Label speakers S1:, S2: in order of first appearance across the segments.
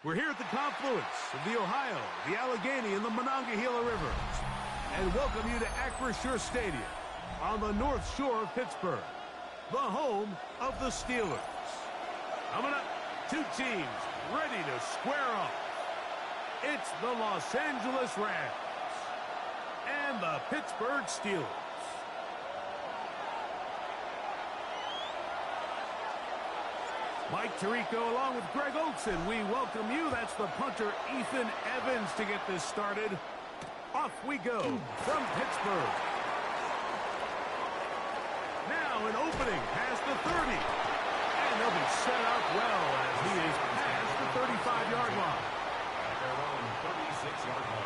S1: We're here at the confluence of the Ohio, the Allegheny, and the Monongahela Rivers, and welcome you to Acrisure Stadium on the North Shore of Pittsburgh, the home of the Steelers. Coming up, two teams ready to square off. It's the Los Angeles Rams and the Pittsburgh Steelers. Mike Tirico along with Greg Olson. We welcome you. That's the punter, Ethan Evans, to get this started. Off we go from Pittsburgh. Now an opening past the 30. And they'll be set up well as he is past the 35-yard line.
S2: At their own 36-yard line.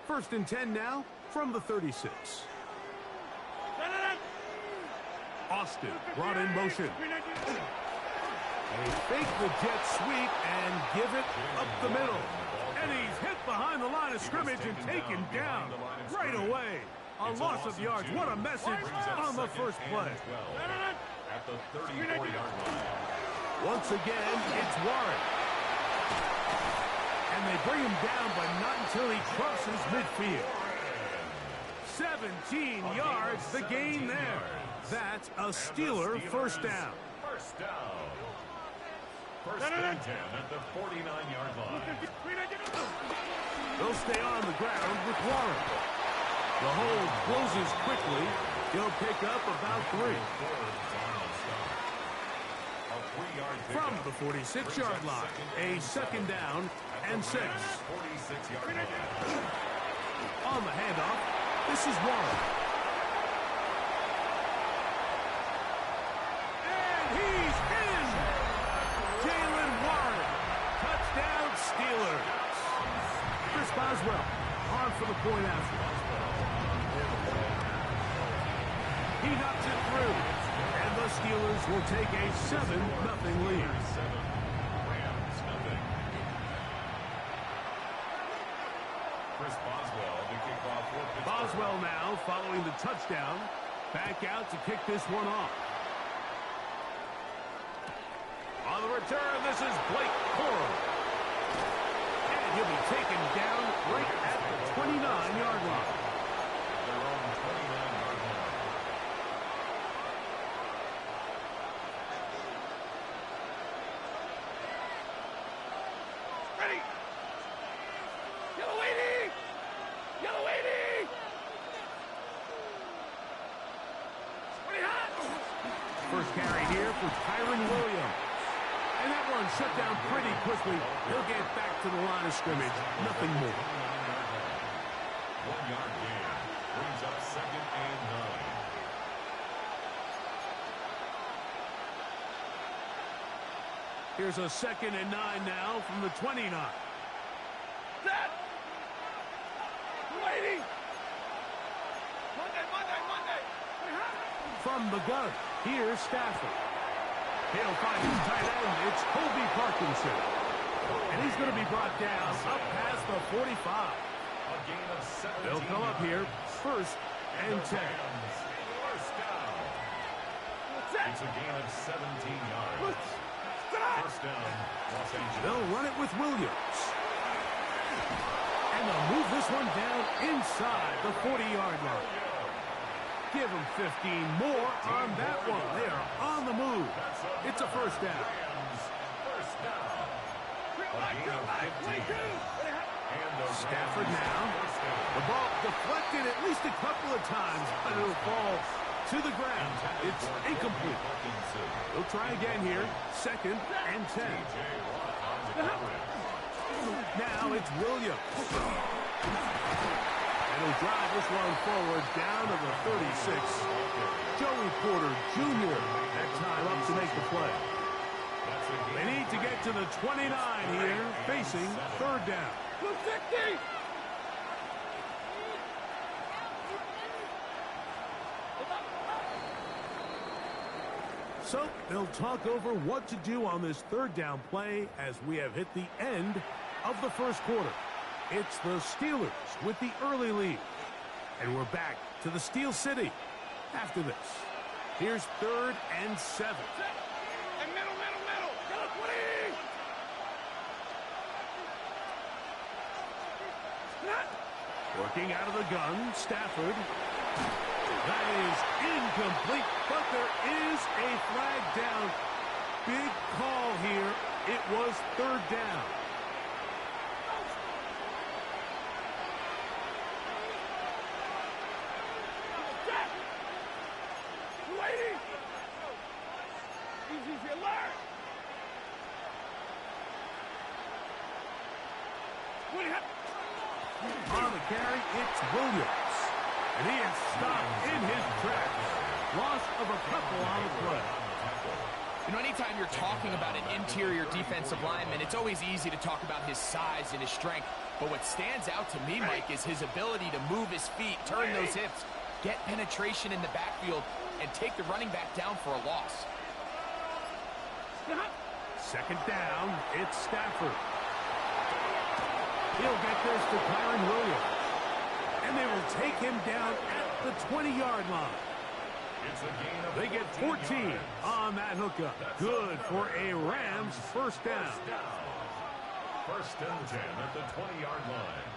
S1: First and 10 now from the 36. Austin brought in motion. They fake the jet sweep and give it up the middle. And he's hit behind the line of scrimmage and taken down right away. A loss of yards. What a message on the first play.
S2: At the 34-yard line.
S1: Once again, it's Warren. And they bring him down, but not until he crosses midfield. 17 yards, the gain there. That's a Steeler first down.
S2: First down. First and 10 at the 49-yard line.
S1: They'll stay on the ground with Warren. The hold closes quickly. He'll pick up about 3. From the 46-yard line, a second down and 6. On the handoff, this is Warren. And he's in! Jalen Warren. Touchdown Steelers. Chris Boswell on for the point after. He knocks it through. And the Steelers will take a 7-0 lead. Boswell now following the touchdown. Back out to kick this one off. On the return, this is Blake Corum. And he'll be taken down right at the 29-yard line.
S2: Their own 29-yard line.
S3: Ready! Yellow 80! Yellow 80!
S1: First carry here for Tyron Williams. And that one shut down pretty quickly. He'll get back to the line of scrimmage. Nothing more.
S2: 1-yard gain. Brings up second and 9.
S1: Here's a second and 9 now from the 29.
S3: Set! Waiting! Monday!
S1: From the gun, here's Stafford. He'll find his tight end. It's Colby Parkinson. And he's going to be brought down up past the 45.
S2: A gain of 17.
S1: They'll come up here first and 10.
S2: First down. It's a gain of 17 yards. First down, Los Angeles.
S1: They'll run it with Williams. And they'll move this one down inside the 40-yard line. Give them 15 more on that one. They are on the move. It's a first down.
S2: First down. A gain of 15.
S1: Stafford now. The ball deflected at least a couple of times, but it'll fall to the ground. It's incomplete. They'll try again here. Second and 10. Now it's Williams. And he'll drive this one forward down to the 36. Joey Porter Jr. that time up to make the play. They need to get to the 29 here, facing third down.
S3: 250!
S1: So they'll talk over what to do on this third down play as we have hit the end of the first quarter. It's the Steelers with the early lead. And we're back to the Steel City after this. Here's 3rd and 7.
S3: And middle. Go 20.
S1: Working out of the gun, Stafford. That is incomplete, but there is a flag down. Big call here. It was 3rd down.
S3: Easy, alert.
S1: On the carry, it's Williams. And he is stopped in his tracks. Loss of a couple on the play.
S4: You know, anytime you're talking about an interior defensive lineman, it's always easy to talk about his size and his strength. But what stands out to me, Mike, is his ability to move his feet, turn those hips, get penetration in the backfield, and take the running back down for a loss.
S1: 2nd down, it's Stafford. He'll get this to Kyron Williams. And they will take him down at the 20-yard line. They get 14 on that hookup. Good for a Rams 1st down.
S2: 1st and 10 at the 20-yard line.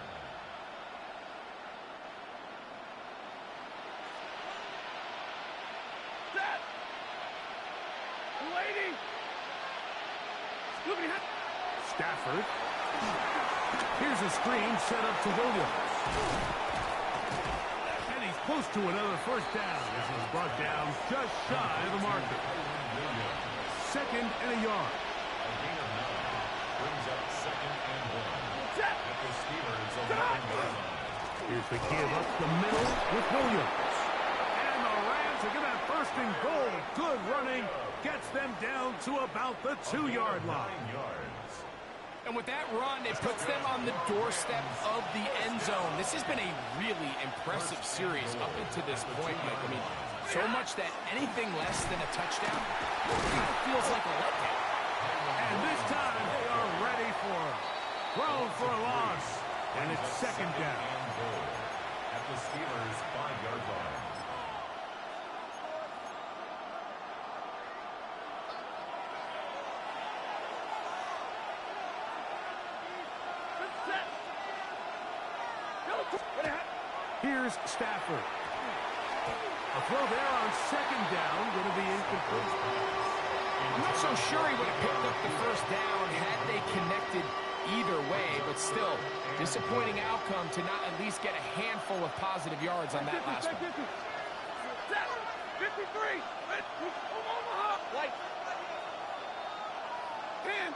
S3: Set. Lady.
S1: Stafford. Here's a screen set up to Williams. And he's close to another 1st down. This is brought down just shy of the marker. 2nd and a yard.
S2: A gain of 9 brings up 2nd and 1 at the Steelers' 11-yard line.
S1: Here's the give up the middle with Williams. And the Rams are going to have 1st and goal. Good running. Gets them down to about the 2-yard line.
S2: 9 yards.
S4: And with that run, it puts them on the doorstep of the end zone. This has been a really impressive series up until this point, Mike. I mean, so much that anything less than a touchdown kind of feels like a letdown.
S1: And this time, they are ready for it. Thrown for a loss. And it's 2nd down.
S2: And goal at the Steelers' 5-yard line.
S1: Here's Stafford. A throw there on 2nd down, going to be incomplete.
S4: I'm not so sure he would have picked up the 1st down had they connected either way, but still, disappointing outcome to not at least get a handful of positive yards on that last one.
S3: 53. Omaha. Like 10.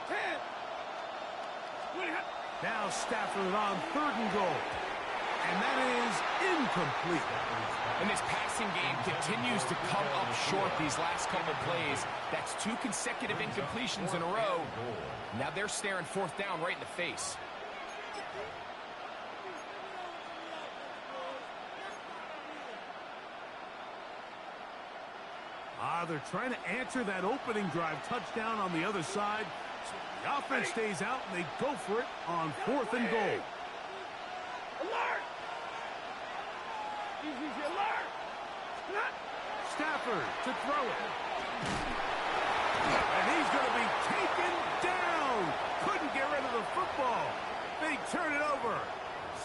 S1: Now Stafford on 3rd and goal. And that is incomplete.
S4: And this passing game continues to come up short these last couple plays. That's 2 consecutive incompletions in a row. Now they're staring 4th down right in the face.
S1: They're trying to answer that opening drive touchdown on the other side. So the offense stays out, and they go for it on 4th and goal.
S3: Alert! Easy, alert!
S1: Stafford to throw it. And he's going to be taken down. Couldn't get rid of the football. They turn it over.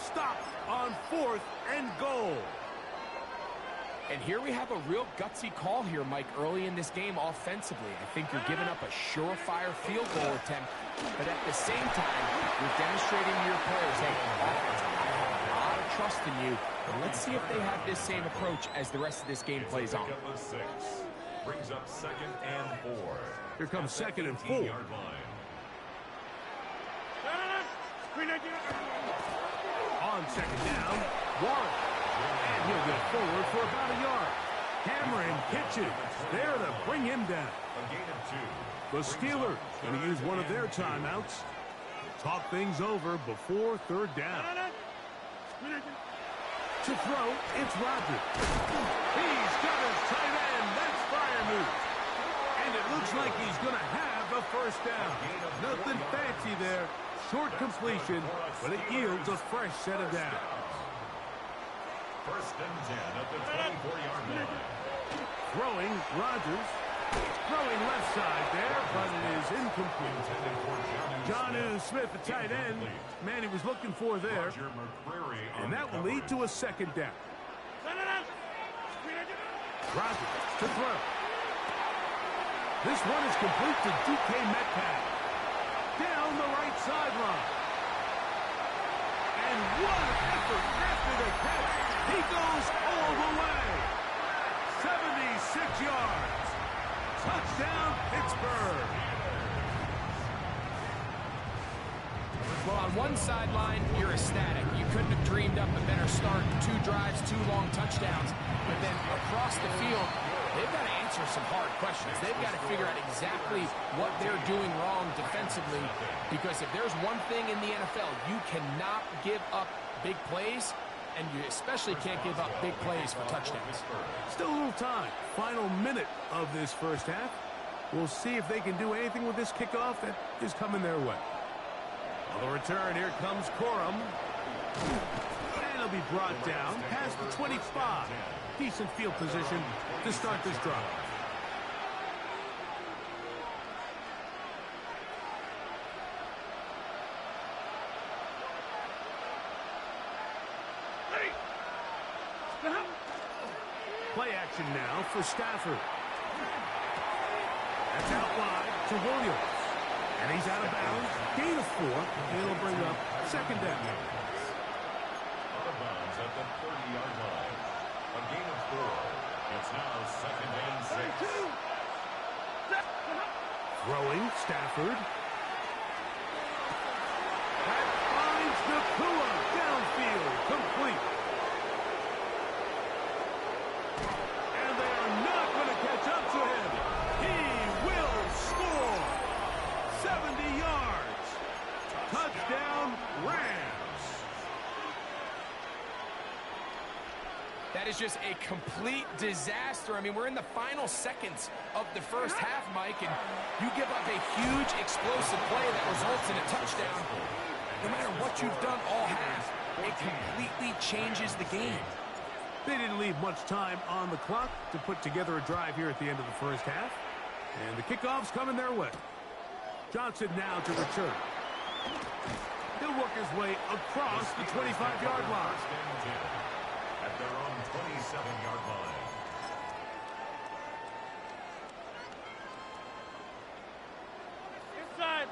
S1: Stopped on 4th and goal.
S4: And here we have a real gutsy call here, Mike, early in this game offensively. I think you're giving up a surefire field goal attempt, but at the same time, you're demonstrating to your players, hey, offense, I have a lot of trust in you, and let's see if they have this same approach as the rest of this game plays on.
S2: Brings up 2nd and 4.
S1: Here comes 2nd and 4. On 2nd down, Warren. And he'll get forward for about a yard. Cameron pitches there to bring him down.
S2: A gain of 2.
S1: The Steelers going to use one of their timeouts to talk things over before 3rd down. To throw, it's Rodgers. He's got his tight end. That's Freiermuth. And it looks like he's going to have a 1st down. Nothing fancy there. short completion, but it yields a fresh set of downs.
S2: First and 10 at the 24-yard line.
S1: Throwing, Rodgers. Throwing left side there, but it is incomplete. Jonnu Smith, the tight end. Man, he was looking for there. And that will lead to a second down. Rodgers to throw. This one is complete to DK Metcalf. Down the right sideline. And what an effort after the catch. He goes all the way. 76 yards. Touchdown, Pittsburgh.
S4: Well, on one sideline, you're ecstatic. You couldn't have dreamed up a better start. 2 drives, 2 long touchdowns. But then across the field, they've got to answer some hard questions. They've got to figure out exactly what they're doing wrong defensively. Because if there's one thing in the NFL, you cannot give up big plays. And you especially can't give up big plays for touchdowns.
S1: Still a little time. Final minute of this first half. We'll see if they can do anything with this kickoff that is coming their way. On the return, here comes Corum. And he'll be brought down past the 25. Decent field position to start this drive. Play action now for Stafford. That's out wide to Williams. And he's out of bounds. Gain of 4. And it'll bring up second down.
S2: Out of bounds at the 30-yard line. A gain of 4. It's now second and 6.
S1: Throwing, Stafford. That finds Nakua. Downfield. Complete.
S4: That is just a complete disaster. I mean, we're in the final seconds of the first half, Mike, and you give up a huge explosive play that results in a touchdown. No matter what you've done all half, it completely changes the game.
S1: They didn't leave much time on the clock to put together a drive here at the end of the first half. And the kickoff's coming their way. Johnson now to return. He'll work his way across the 25-yard line.
S2: At their own 27-yard line.
S3: Inside.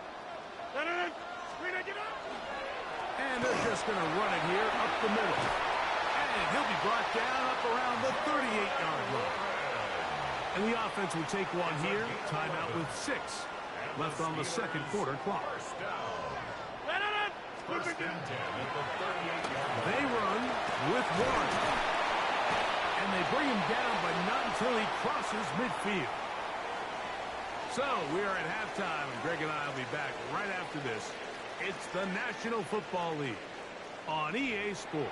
S1: And they're just going to run it here up the middle. And he'll be brought down up around the 38-yard line. And the offense will take one here. Timeout with 6 left on the second quarter clock.
S2: First and 10 at the 38-yard line.
S1: They run with 1. And they bring him down, but not until he crosses midfield. So we are at halftime, and Greg and I will be back right after this. It's the National Football League on EA Sports.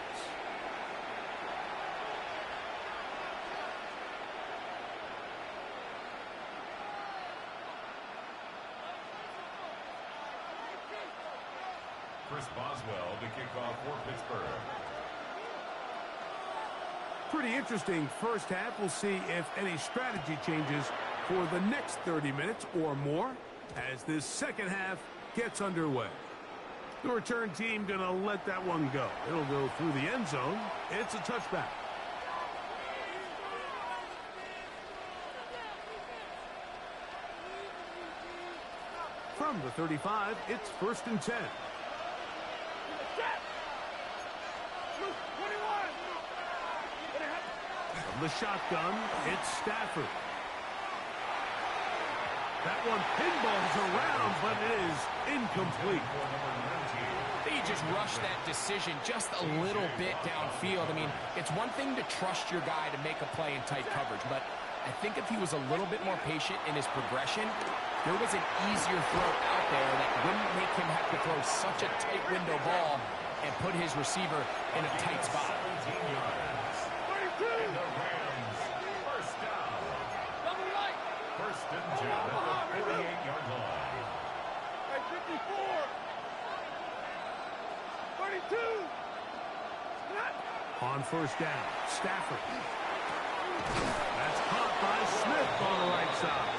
S2: Chris Boswell to kick off for Pittsburgh.
S1: Pretty interesting first half. We'll see if any strategy changes for the next 30 minutes or more as this second half gets underway. The return team going to let that one go. It'll go through the end zone. It's a touchback. From the 35, it's first and 10. From the shotgun, it's Stafford. That one pinballs around, but it is incomplete.
S4: They just rushed that decision just a little bit downfield. I mean, it's one thing to trust your guy to make a play in tight coverage, but I think if he was a little bit more patient in his progression, there was an easier throw out there that wouldn't make him have to throw such a tight window ball and put his receiver in a tight spot.
S2: 17 yards. And the Rams, first down.
S3: Double right.
S2: First and 10 at the 48-yard line.
S3: Hey, 54.
S1: On first down, Stafford. That's caught by Smith on the right side.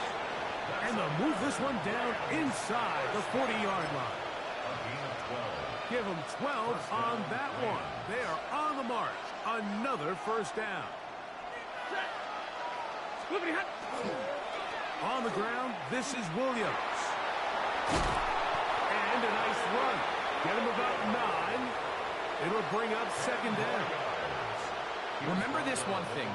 S1: And they'll move this one down inside the 40-yard line. Give them 12 on that one. They are on the march. Another first down. On the ground, this is Williams. And a nice run. Get him about 9. It'll bring up second down.
S4: Remember this one thing.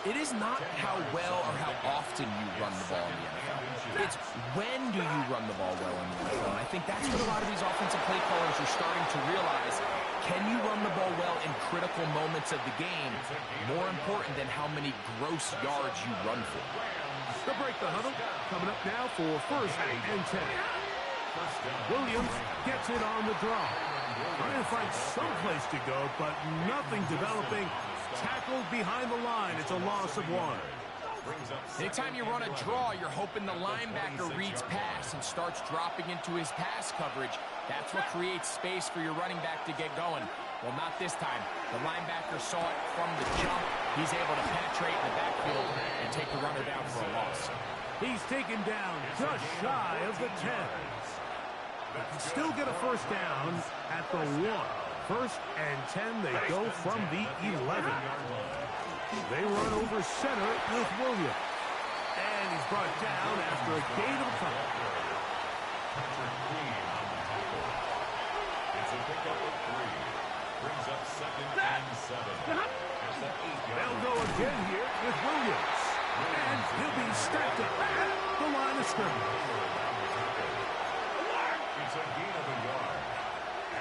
S4: It is not how well or how often you run the ball in the NFL. It's when do you run the ball well in the NFL. And I think that's what a lot of these offensive play callers are starting to realize. Can you run the ball well in critical moments of the game? More important than how many gross yards you run for.
S1: They'll break the huddle. Coming up now for first and 10. Williams gets it on the draw. Trying to find some place to go, but nothing developing. Tackled behind the line. It's a loss of 1.
S4: Anytime you run a draw, you're hoping the linebacker reads pass and starts dropping into his pass coverage. That's what creates space for your running back to get going. Well, not this time. The linebacker saw it from the jump. He's able to penetrate in the backfield and take the runner down for a loss.
S1: He's taken down just shy of the 10. Still get a first down at the 1. First and 10, they go from the 11. They run over center with Williams. And he's brought down after a gain of a couple.
S2: It's a pickup of 3. Brings up second and 7.
S1: They'll go again here with Williams. And he'll be stacked up at the line of scrimmage.
S2: It's a gain of a yard.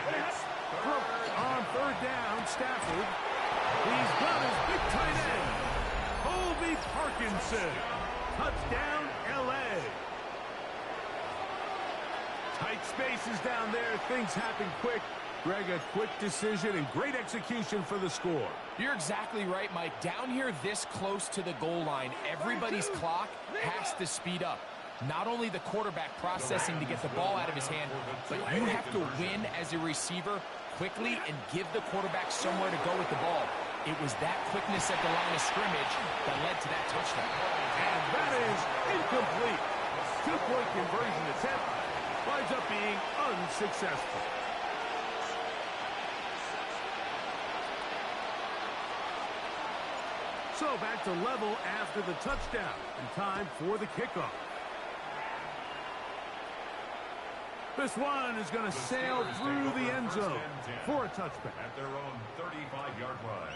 S2: And it's
S1: On third down, Stafford. He's got his big tight end, Colby Parkinson. Touchdown, L.A. Tight spaces down there. Things happen quick. Greg, a quick decision and great execution for the score.
S4: You're exactly right, Mike. Down here this close to the goal line, everybody's clock has to speed up. Not only the quarterback processing to get the ball out of his hand, but you have to win as a receiver quickly and give the quarterback somewhere to go with the ball. It was that quickness at the line of scrimmage that led to that touchdown.
S1: And that is incomplete. Two-point conversion attempt winds up being unsuccessful. So back to level after the touchdown, and time for the kickoff. This one is going to sail through the end zone for a touchback.
S2: At their own 35-yard line.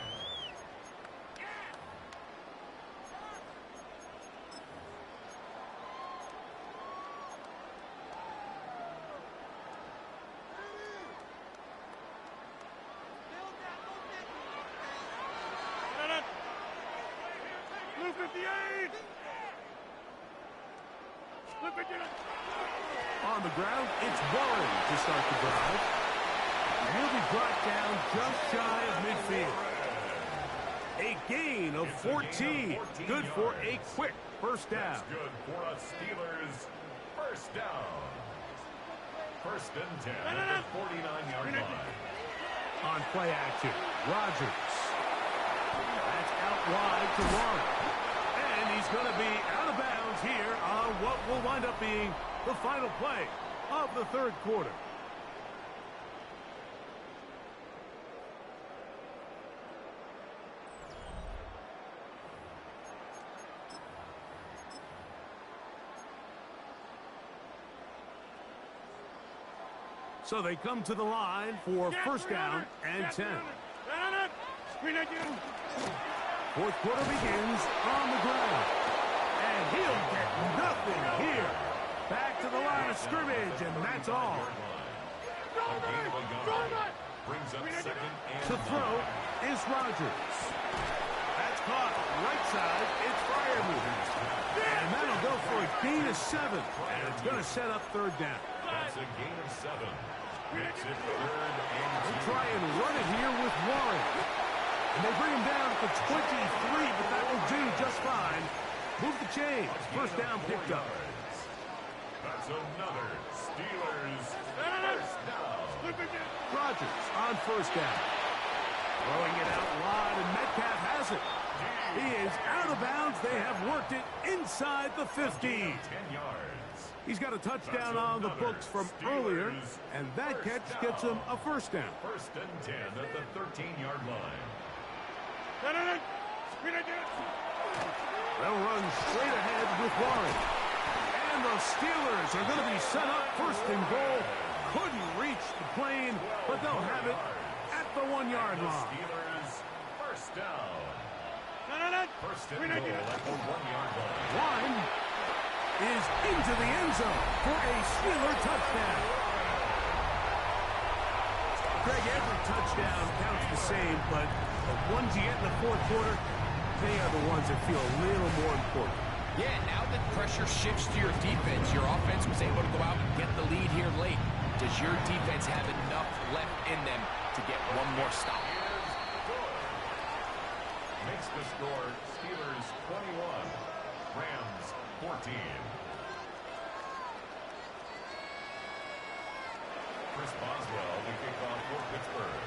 S3: Blue 58! Blue 58!
S1: On the ground, it's Warren to start the drive. And he'll be brought down just shy of midfield. A gain of 14. Good for a quick first down.
S2: That's good for a Steelers first down. First and 10 at the 49-yard line.
S1: On play action, Rodgers. That's out wide to Warren. And he's going to be out of bounds here on what will wind up being the final play of the third quarter. So they come to the line for first down and 10. Fourth quarter begins on the ground. And he'll get nothing here. Back to the line of scrimmage, and that's all.
S2: Brings up second and
S1: To throw is Rodgers. That's caught right side. It's Freiermuth. And that'll go for a gain of 7. And it's going to set up third down.
S2: That's a gain of 7. Makes it third and
S1: They
S2: 2.
S1: try and run it here with Warren. And they bring him down at the 23, but that will do just fine. Move the chains. First down picked up.
S2: That's another Steelers first down.
S1: Rodgers on first down. Throwing it out wide, and Metcalf has it. He is out of bounds. They have worked it inside the 15.
S2: 10 yards.
S1: He's got a touchdown on the books from earlier, and that catch gets him a first down.
S2: First and 10 at the 13-yard line.
S1: They'll run straight ahead with Warren. And the Steelers are going to be set up first and goal. Couldn't reach the plane, but they'll have it at the 1-yard line.
S2: Steelers first down. First and goal at the 1-yard line.
S1: One is into the end zone for a Steeler touchdown. Greg, every touchdown counts the same, but the ones you get in the fourth quarter, they are the ones that feel a little more important.
S4: Yeah, now that pressure shifts to your defense, your offense was able to go out and get the lead here late. Does your defense have enough left in them to get one more stop?
S2: Makes the score Steelers 21, Rams 14. Chris Boswell to kick off for Pittsburgh.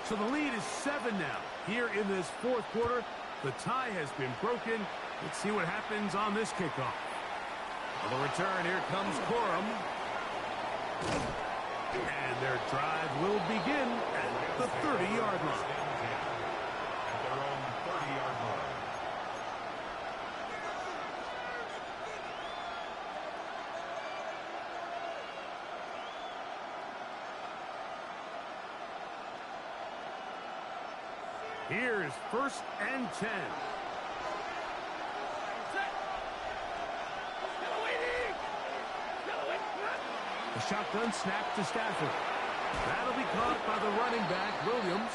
S1: So the lead is 7 now. Here in this fourth quarter, the tie has been broken. Let's see what happens on this kickoff. On the return, here comes Corum. And their drive will begin at the 30-yard line.
S2: At their own 30-yard line.
S1: Here's first and 10. The shotgun snap to Stafford. That'll be caught by the running back, Williams.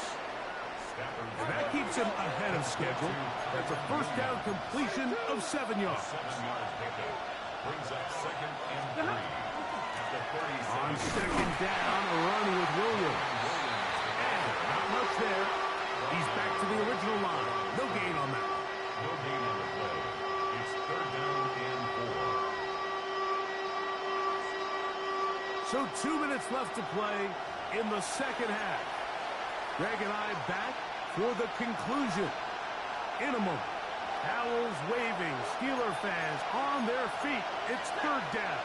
S1: And that keeps him ahead of schedule. That's a first down completion of 7 yards.
S2: 7 yards pickup. Brings up second and 3. At the 37.
S1: On second down, a run with Williams. And not much there. He's back to the original line. No gain on that.
S2: No gain on the play. It's third down and 4.
S1: So 2 minutes left to play in the second half. Greg and I back for the conclusion. In a moment, towels waving, Steeler fans on their feet. It's third down.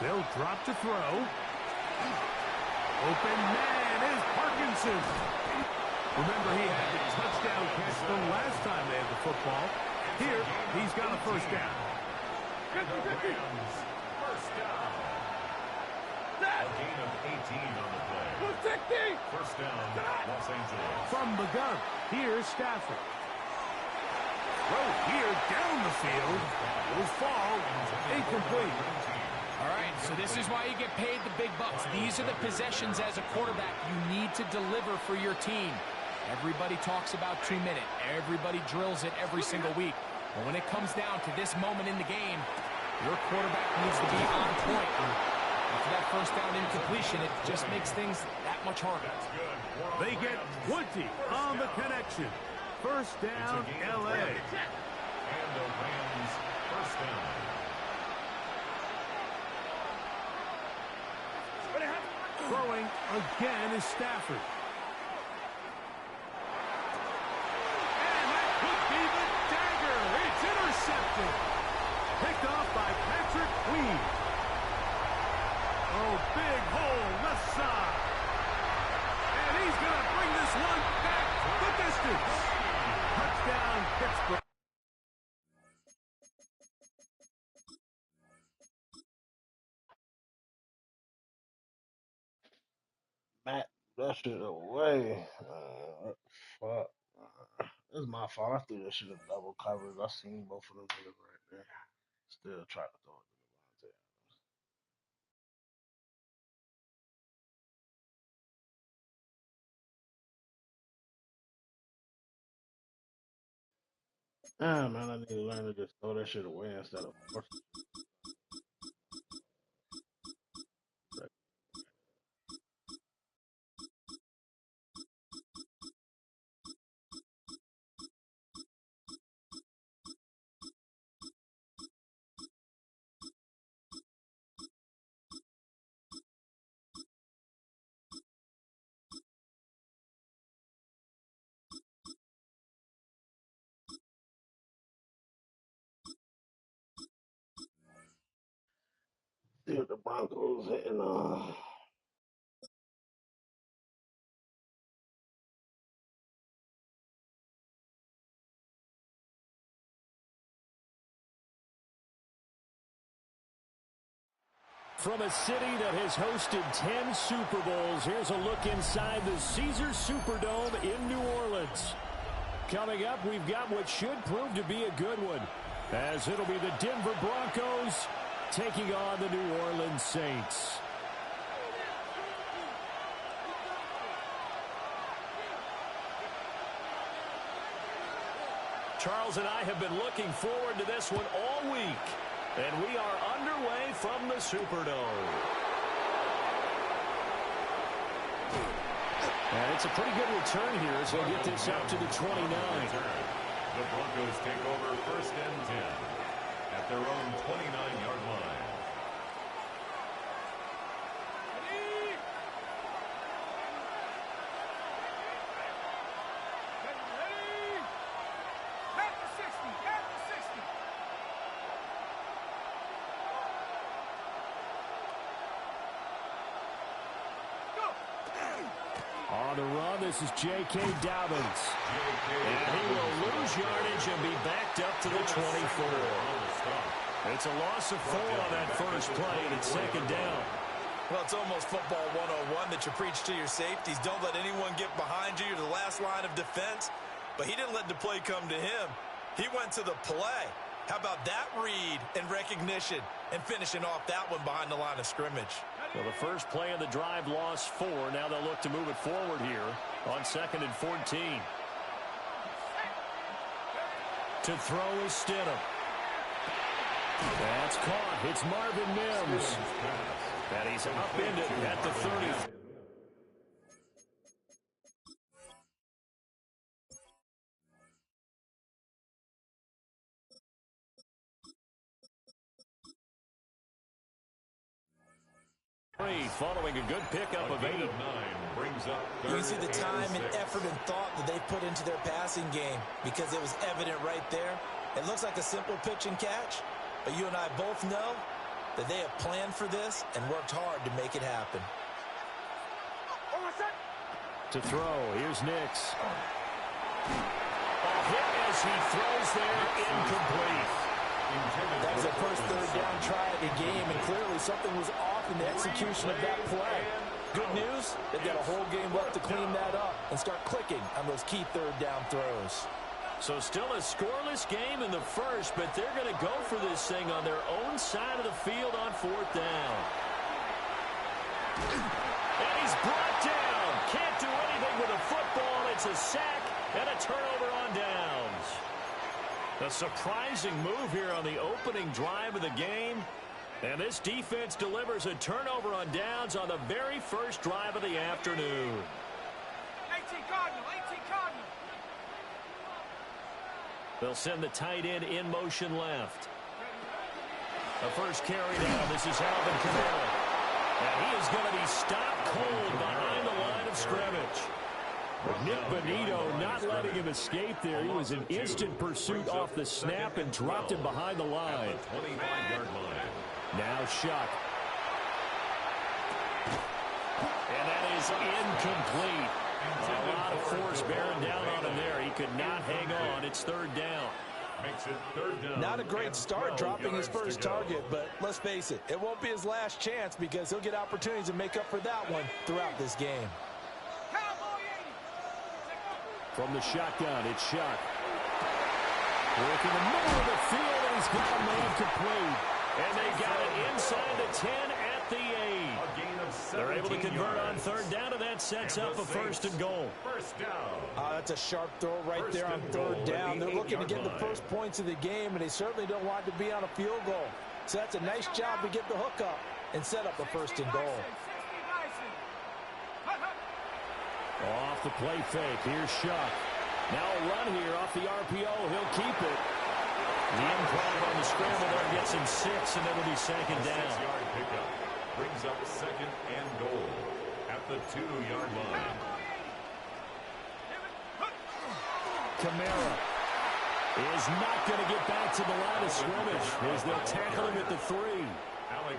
S1: They'll drop to throw. Open man is Parkinson. Remember, he had the touchdown catch the last time they had the football. Here, he's got a first down.
S2: Rams, first down. A gain of 18 on the play. First down, Los Angeles.
S1: From the gun, here's Stafford. Throw here down the field. Will fall. Incomplete.
S4: All right, so this is why you get paid the big bucks. These are the possessions as a quarterback you need to deliver for your team. Everybody talks about 2 minutes. Everybody drills it every single week. But when it comes down to this moment in the game, your quarterback needs to be on point. After that first down incompletion, it just makes things that much harder.
S1: They get 20 on the connection. First down, L.A.
S2: And the Rams, first down.
S1: Throwing again is Stafford. And that could be the dagger. It's intercepted. Picked off by Patrick Queen. Oh, big hole left side. And he's going to bring this one back the distance. Touchdown, Pittsburgh.
S5: Matt, that shit away. What the fuck? This is my fault. I threw that shit in double coverage. I seen both of them niggas right there. Still trying to throw it to Devontae. Ah, man, I need to learn to just throw that shit away instead of forcing it. See what the Broncos hitting.
S6: From a city that has hosted 10 Super Bowls, here's a look inside the Caesars Superdome in New Orleans. Coming up, we've got what should prove to be a good one, as it'll be the Denver Broncos taking on the New Orleans Saints. Charles and I have been looking forward to this one all week. And we are underway from the Superdome. And it's a pretty good return here as they get this out to the 29.
S2: The Broncos take over 1st and 10 at their own 29-yard line.
S6: On the run, this is J.K. Dobbins. And he will lose yardage and be backed up to the 24. It's a loss of 4 on that first play, and it's 2nd down.
S7: Well, it's almost football 101 that you preach to your safeties. Don't let anyone get behind you. You're the last line of defense. But he didn't let the play come to him. He went to the play. How about that read and recognition and finishing off that one behind the line of scrimmage?
S6: Well, the first play of the drive lost 4. Now they'll look to move it forward here on 2nd and 14. To throw is Stidham. That's caught. It's Marvin Mims. And he's upended at the 30. Following a good pickup of 8.
S2: Brings up
S7: You can see the time and effort and thought that they put into their passing game because it was evident right there. It looks like a simple pitch and catch, but you and I both know that they have planned for this and worked hard to make it happen.
S6: To throw, here's Nix. A hit as he throws there, incomplete.
S7: That was their first 3rd down try of the game, and clearly something was off in the execution of that play. Good news, they've got a whole game left to clean that up and start clicking on those key 3rd down throws.
S6: So still a scoreless game in the first, but they're going to go for this thing on their own side of the field on 4th down. And he's brought down. Can't do anything with a football. It's a sack and a turnover on downs. A surprising move here on the opening drive of the game. And this defense delivers a turnover on downs on the very first drive of the afternoon.
S3: 18 Cardinal, 18 Cardinal.
S6: They'll send the tight end in motion left. The first carry down. This is Alvin Kamara. And he is going to be stopped cold behind the line of scrimmage. Nick Bonito not letting him escape there. He was in instant pursuit off the snap and dropped him behind the line.
S2: 25-yard line.
S6: Now Shuck. And that is incomplete. A lot of force bearing down on him there. He could not hang on. It's 3rd down.
S2: Makes it 3rd down.
S7: Not a great start dropping his first target, but let's face it, it won't be his last chance because he'll get opportunities to make up for that one throughout this game.
S6: From the shotgun, it's Shuck. Working the middle of the field, and he's got a man complete. And they got it inside the 10 at the 8. They're able to convert on 3rd down, and that sets up a 1st and goal.
S2: 1st down.
S7: That's a sharp throw right there on 3rd down. They're looking to get the first points of the game, and they certainly don't want to be on a field goal. So that's a nice job to get the hook up and set up a 1st and goal.
S6: Off the play fake, here's Shuck. Now a run here off the RPO. He'll keep it. The improv on the scramble there gets him 6, and it'll be 2nd down.
S2: 6-yard pickup brings up 2nd and goal at the 2-yard line.
S6: Kamara is not going to get back to the line of scrimmage as they'll tackle him at the 3.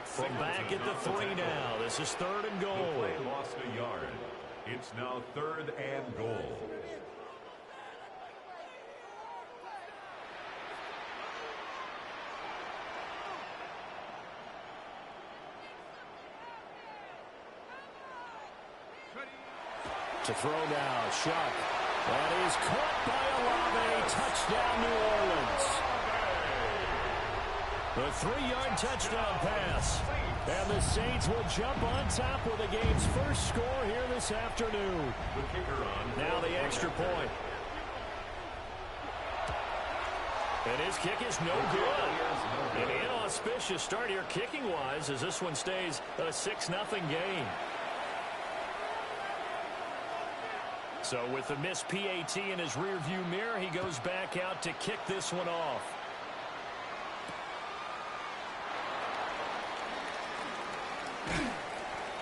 S6: From back at the 3 now. This is 3rd and goal.
S2: The play lost a yard. It's now 3rd and goal.
S6: To throw now, Shuck. That is caught by Olave. Touchdown, New Orleans. The 3-yard touchdown pass. And the Saints will jump on top with the game's first score here this afternoon.
S2: The kicker on.
S6: Now the extra point. And his kick is no good. An inauspicious start here kicking-wise as this one stays a 6-0 game. So with the missed PAT in his rearview mirror, he goes back out to kick this one off.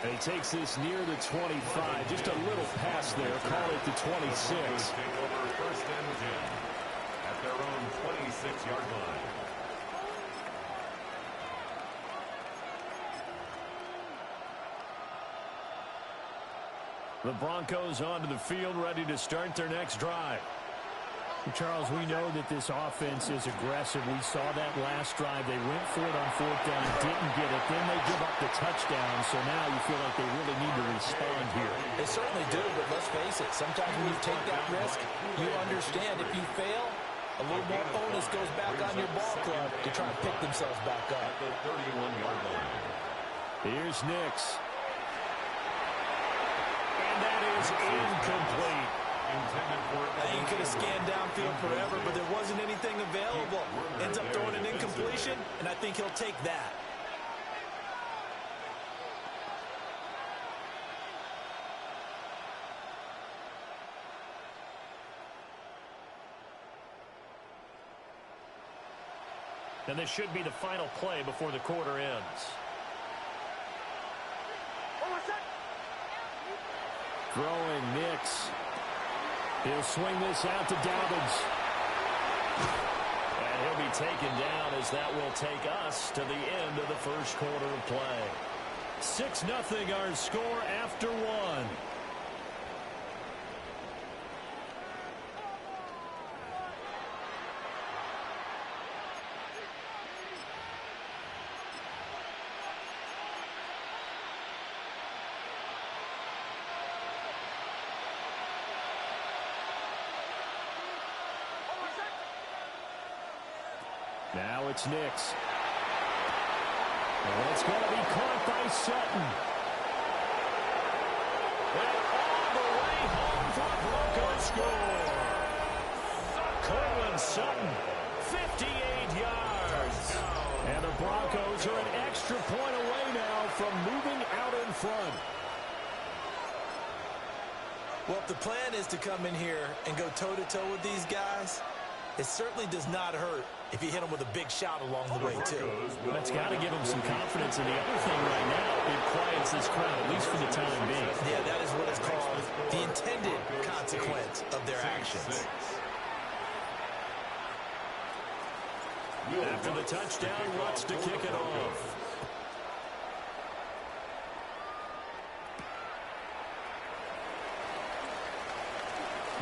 S6: And he takes this near the 25, just a little pass there, call it the 26.
S2: Take over 1st and 10 at their own 26-yard line.
S6: The Broncos onto the field, ready to start their next drive.
S8: Charles, we know that this offense is aggressive. We saw that last drive. They went for it on 4th down, didn't get it. Then they give up the touchdown, so now you feel like they really need to respond here.
S9: They certainly do, but let's face it, sometimes when you take that risk, you understand if you fail, a little more onus goes back on your ball club to try to pick themselves back up.
S2: At the 31-yard line.
S6: Here's Nix. And that is incomplete.
S7: I think he could have scanned downfield forever, but there wasn't anything available. Ends up throwing an incompletion, and I think he'll take that.
S6: And this should be the final play before the quarter ends. Throwing Nix. He'll swing this out to Dobbins. And he'll be taken down as that will take us to the end of the first quarter of play. 6-0 our score after 1. Now it's Nix. And it's going to be caught by Sutton. And all the way home for a Broncos score. Cortland Sutton, 58 yards. And the Broncos are an extra point away now from moving out in front.
S7: Well, if the plan is to come in here and go toe-to-toe with these guys, it certainly does not hurt if you hit them with a big shot along the way, too.
S6: That's got to give them some confidence. And the other thing right now, it quiets this crowd, at least for the time being.
S7: Yeah, that is what is called the intended consequence of their actions.
S6: After the touchdown, wants to kick it off.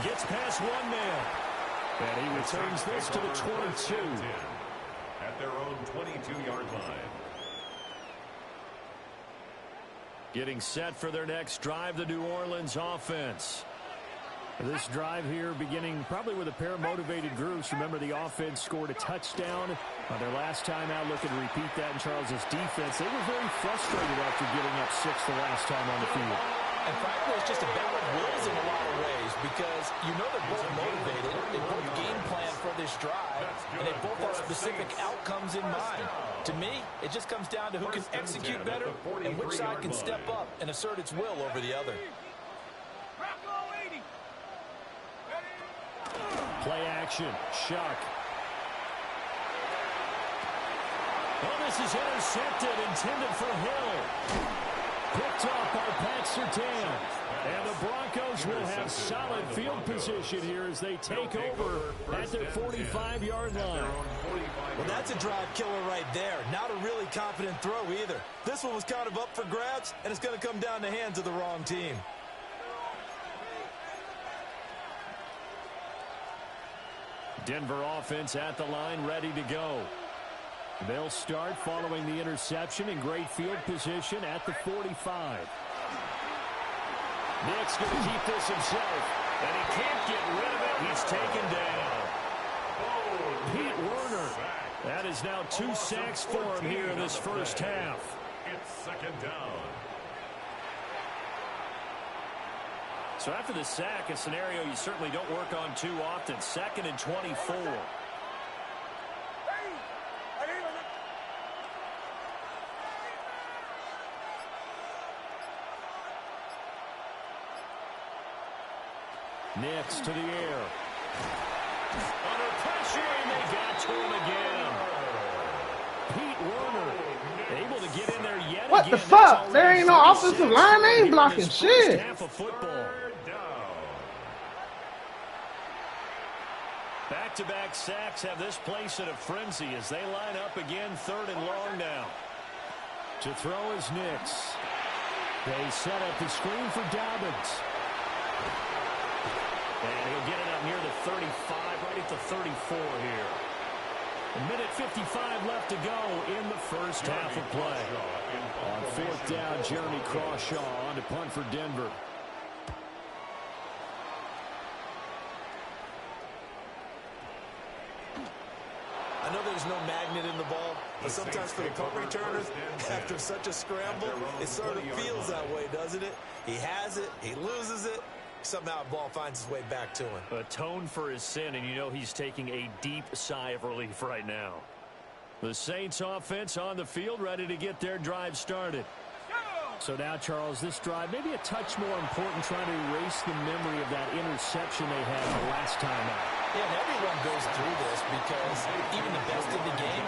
S6: Gets past one man. And he returns this to the 22.
S2: At their own 22-yard line.
S6: Getting set for their next drive, the New Orleans offense.
S8: This drive here beginning probably with a pair of motivated groups. Remember, the offense scored a touchdown on their last time out. Looking to repeat that in Charles's defense. They were very frustrated after getting up 6 the last time on the field.
S9: And frankly, it's just a battle of wills in a lot of ways because you know they're both motivated. They both game plan for this drive, and they both have specific outcomes in mind. To me, it just comes down to who can execute better and which side can step up and assert its will over the other.
S6: Play action. Shuck. Oh, this is intercepted, intended for Hill. Picked off by Pat Surtain. And the Broncos will have solid field position here as they take over at their 45-yard line.
S7: Well,
S9: That's a drive killer right there. Not a really confident throw either. This one was kind of up for grabs, and it's going to come down the hands of the wrong team.
S8: Denver offense at the line, ready to go. They'll start following the interception in great field position at the 45. Nick's going to keep this himself, and he can't get rid of it. He's taken down. Pete Werner. That is now 2 sacks for him here in this first half.
S2: It's second down.
S8: So after the sack, a scenario you certainly don't work on too often. 2nd and 24. Nicks to the air. Under pressure, and they got to him again. Pete Werner able to get in there yet again.
S5: What the fuck? There ain't no offensive line. They ain't blocking shit.
S8: Half of football. Back-to-back sacks have this place in a frenzy as they line up again, 3rd and long now. To throw is Nicks. They set up the screen for Dobbins. And he'll get it up near the 35, right at the 34 here. A minute 55 left to go in the first half of play. On 4th down, Jeremy Crawshaw on to punt for Denver.
S9: I know there's no magnet in the ball, but sometimes for the punt returners, after such a scramble, it sort of feels that way, doesn't it? He has it, he loses it, somehow the ball finds its way back to him.
S8: Atone for his sin, and you know he's taking a deep sigh of relief right now. The Saints offense on the field, ready to get their drive started. So now, Charles, this drive maybe a touch more important, trying to erase the memory of that interception they had the last time out.
S9: Yeah, and everyone goes through this because even the best of the game,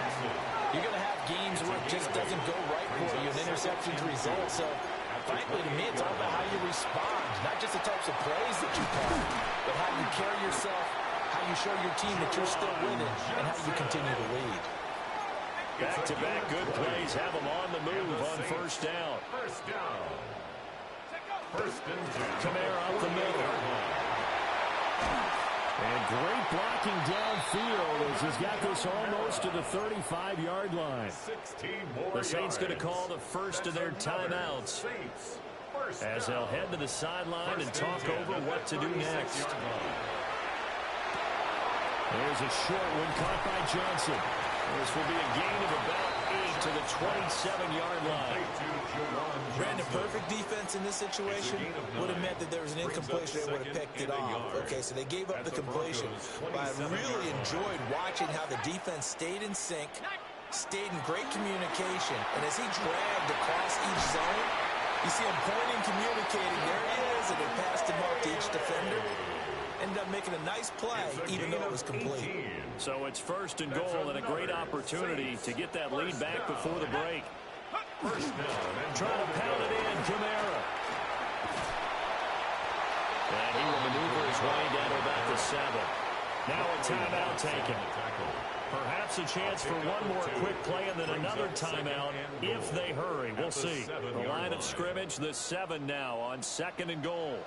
S9: you're going to have games where it just doesn't go right for you, and interceptions result. So, frankly, to me, it's all about how you respond, not just the types of plays that you call, but how you carry yourself, how you show your team that you're still winning, and how you continue to lead.
S8: Back-to-back good plays have them on the move on first down.
S2: First down. First and 10.
S8: Kamara up the middle. And great blocking downfield as he's got this almost to the 35-yard line.
S2: 16 more
S8: The Saints going to
S2: yards.
S8: call the first of their timeouts
S2: Saints. First
S8: as they'll head to the sideline and talk over what to do next. There's a short one caught by Johnson. This will be a gain of about 8 to the 27-yard line.
S9: Brandon, perfect defense in this situation would have meant that there was an incompletion and would have picked it off. Okay, so they gave up the completion. But I really enjoyed watching how the defense stayed in sync, stayed in great communication, and as he dragged across each zone, you see him pointing, communicating. There he is, and they passed him off to each defender. Ended up making a nice play, even though it was complete.
S8: So it's first and goal and a great opportunity to get that lead back before the break. Trying to pound it in, Kamara. And he will maneuver his way down to about the 7. Now a timeout taken. Perhaps a chance for one more quick play and then another timeout if they hurry. We'll see. The line of scrimmage, the 7 now on 2nd and goal.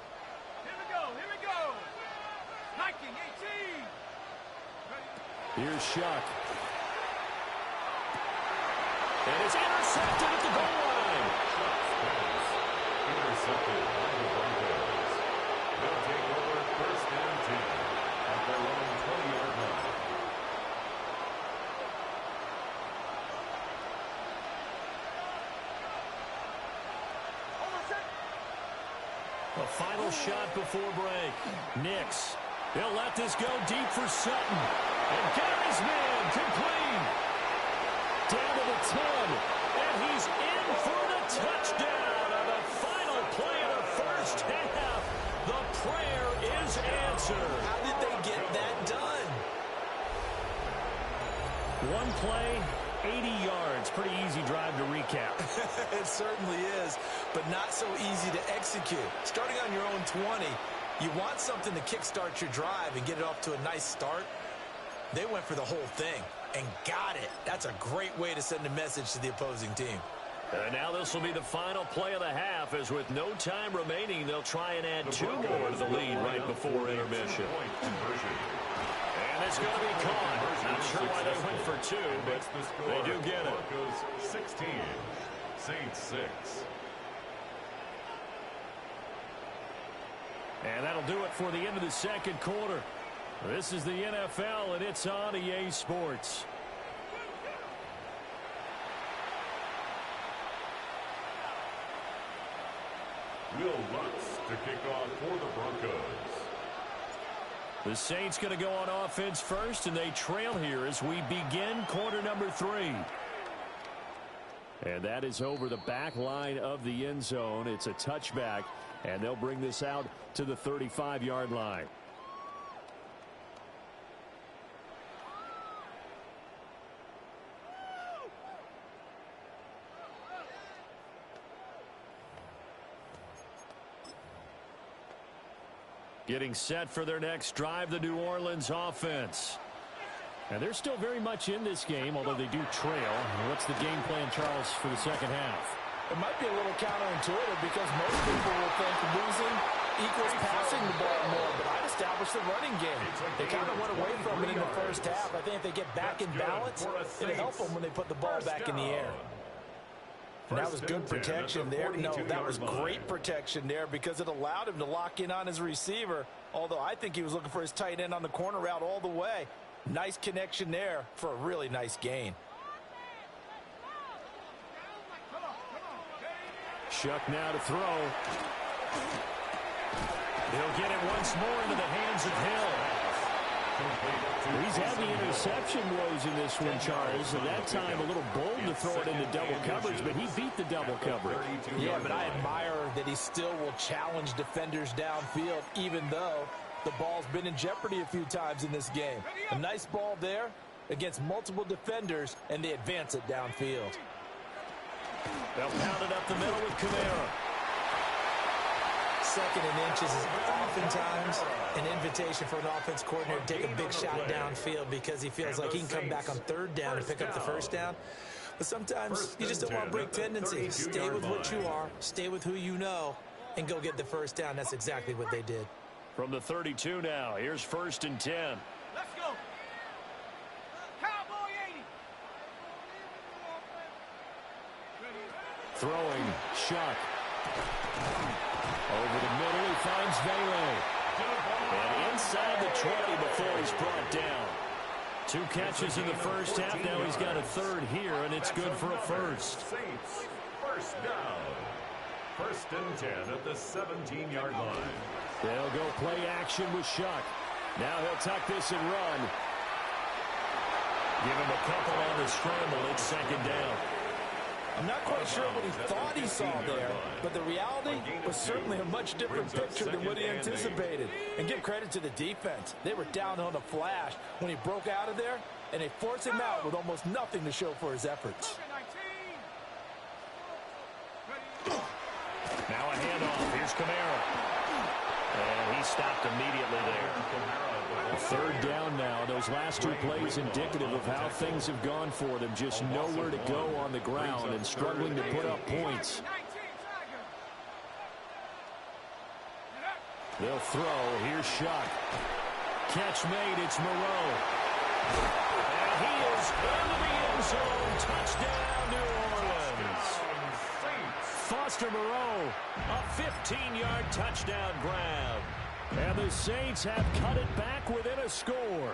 S8: Here's Shuck. And it's intercepted at the goal line.
S2: Intercepted by the Broncos. They'll take over first and 10 at their own 20-yard line.
S8: A final shot before break. Nicks. He'll let this go deep for Sutton. And Gary's man complete. Down to the 10. And he's in for the touchdown on the final play of the first half. The prayer is answered.
S9: How did they get that done?
S8: One play, 80 yards. Pretty easy drive to recap.
S9: It certainly is, but not so easy to execute. Starting on your own 20, you want something to kickstart your drive and get it off to a nice start. They went for the whole thing.
S7: and got it. That's a great way to send a message to the opposing team.
S6: And now this will be the final play of the half, as with no time remaining, they'll try and add 2 more to the lead right before intermission. And it's going to be caught. Not sure why they went for 2, but they do get it.
S2: 16, Saints 6.
S8: And that'll do it for the end of the second quarter. This is the NFL, and it's on EA Sports.
S2: Will Lutz to kick off for the Broncos.
S8: The Saints going to go on offense first, and they trail here as we begin quarter number 3. And that is over the back line of the end zone. It's a touchback, and they'll bring this out to the 35-yard line. Getting set for their next drive, the New Orleans offense. And they're still very much in this game, although they do trail. What's the game plan, Charles, for the second half?
S9: It might be a little counterintuitive because most people will think losing equals passing the ball more, but I'd establish the running game. They kind of went away from it in the first half. I think if they get back in balance, it'll help them when they put the ball back in the air. And that was good protection there. No, that was great protection there because it allowed him to lock in on his receiver, although I think he was looking for his tight end on the corner route all the way. Nice connection there for a really nice gain.
S8: Shuck now to throw. He'll get it once more into the hands of Hill. He's had the interception woes in this one, Charles, and that time a little bold to throw it into double coverage, but he beat the double coverage.
S9: Yeah, but I admire that he still will challenge defenders downfield, even though the ball's been in jeopardy a few times in this game. A nice ball there against multiple defenders, and they advance it downfield.
S8: They'll pound it up the middle with Kamara.
S9: Second and inches is oftentimes an invitation for an offense coordinator to take a big shot downfield because he feels like he can come back on third down and pick up the first down. But sometimes you just don't want to break tendencies. Stay with what you are, stay with who you know, and go get the first down. That's exactly what they did.
S8: From the 32 now, here's 1st and 10.
S3: Let's go. Cowboy 80.
S8: Throwing, Shuck. Over the middle, he finds Vele. And inside the 20 before he's brought down. 2 catches in the first half. Now he's got a third here, and it's good for a first.
S2: Saints, first down. 1st and 10 at the 17-yard line.
S8: They'll go play action with Shuck. Now he'll tuck this and run. Give him a couple on the scramble. It's 2nd down.
S9: I'm not quite sure what he thought he saw there, but the reality was certainly a much different picture than what he anticipated. And give credit to the defense. They were down on a flash when he broke out of there, and they forced him out with almost nothing to show for his efforts.
S8: Now a handoff. Here's Kamara. And he stopped immediately there. 3rd down now. Those last 2 plays indicative of how things have gone for them. Just nowhere to go on the ground and struggling to put up points. They'll throw. Here's Shuck. Catch made. It's Moreau. And he is into the end zone. Touchdown, New Orleans. Foster Moreau, a 15-yard touchdown grab. And the Saints have cut it back within a score.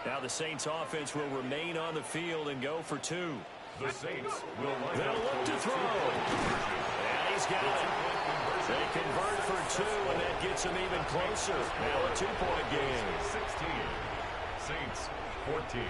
S8: Now the Saints offense will remain on the field and go for 2.
S2: The Saints will
S8: They'll look to throw. And he's got it. They convert for 2, and that gets them even closer. Now a 2-point game.
S2: 16. Saints 14.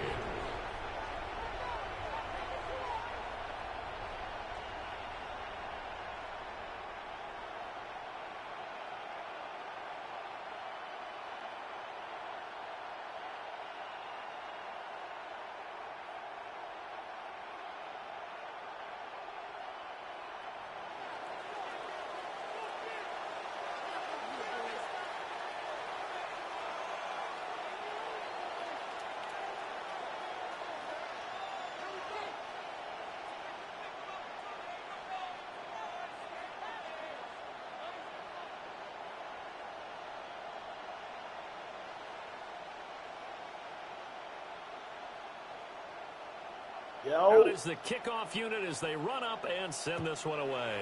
S6: Out is the kickoff unit as they run up and send this one away.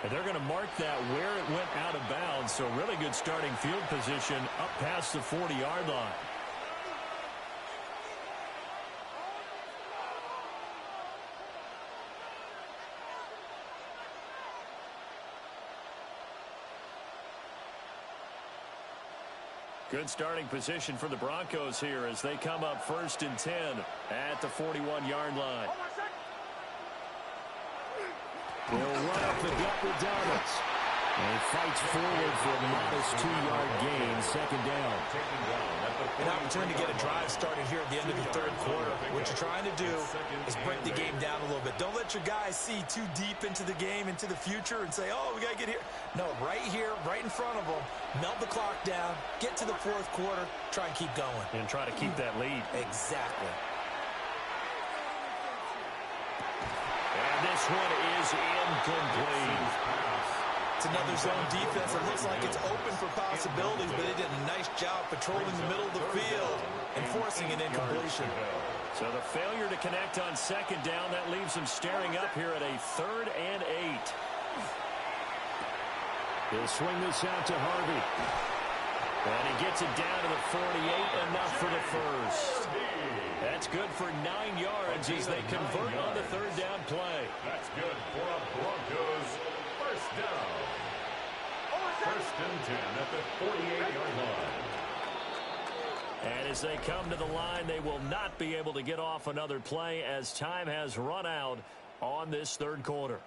S6: And they're going to mark that where it went out of bounds, so really good starting field position up past the 40-yard line. Good starting position for the Broncos here as they come up 1st and 10 at the 41-yard line.
S8: They'll run up the gut with Dobbins. And he fights forward for a modest 2-yard gain, 2nd down.
S9: An opportunity to get a drive started here at the end of the 3rd quarter. What you're trying to do is break the game down a little bit. Don't let your guys see too deep into the game, into the future, and say, oh, we got to get here. No, right here, right in front of them, melt the clock down, get to the 4th quarter, try and keep going.
S6: And try to keep that lead.
S9: Exactly.
S6: And this one is incomplete.
S9: It's another zone defense. It looks like it's open for possibilities, but they did a nice job patrolling the middle of the field and forcing an incompletion.
S6: So the failure to connect on 2nd down, that leaves them staring up here at a 3rd and 8.
S8: He'll swing this out to Harvey.
S6: And he gets it down to the 48, enough for the first. That's good for 9 yards as they convert on the 3rd down play.
S2: That's good for a Broncos first down. 1st and 10 at the 48-yard line.
S6: And as they come to the line, they will not be able to get off another play as time has run out on this 3rd quarter.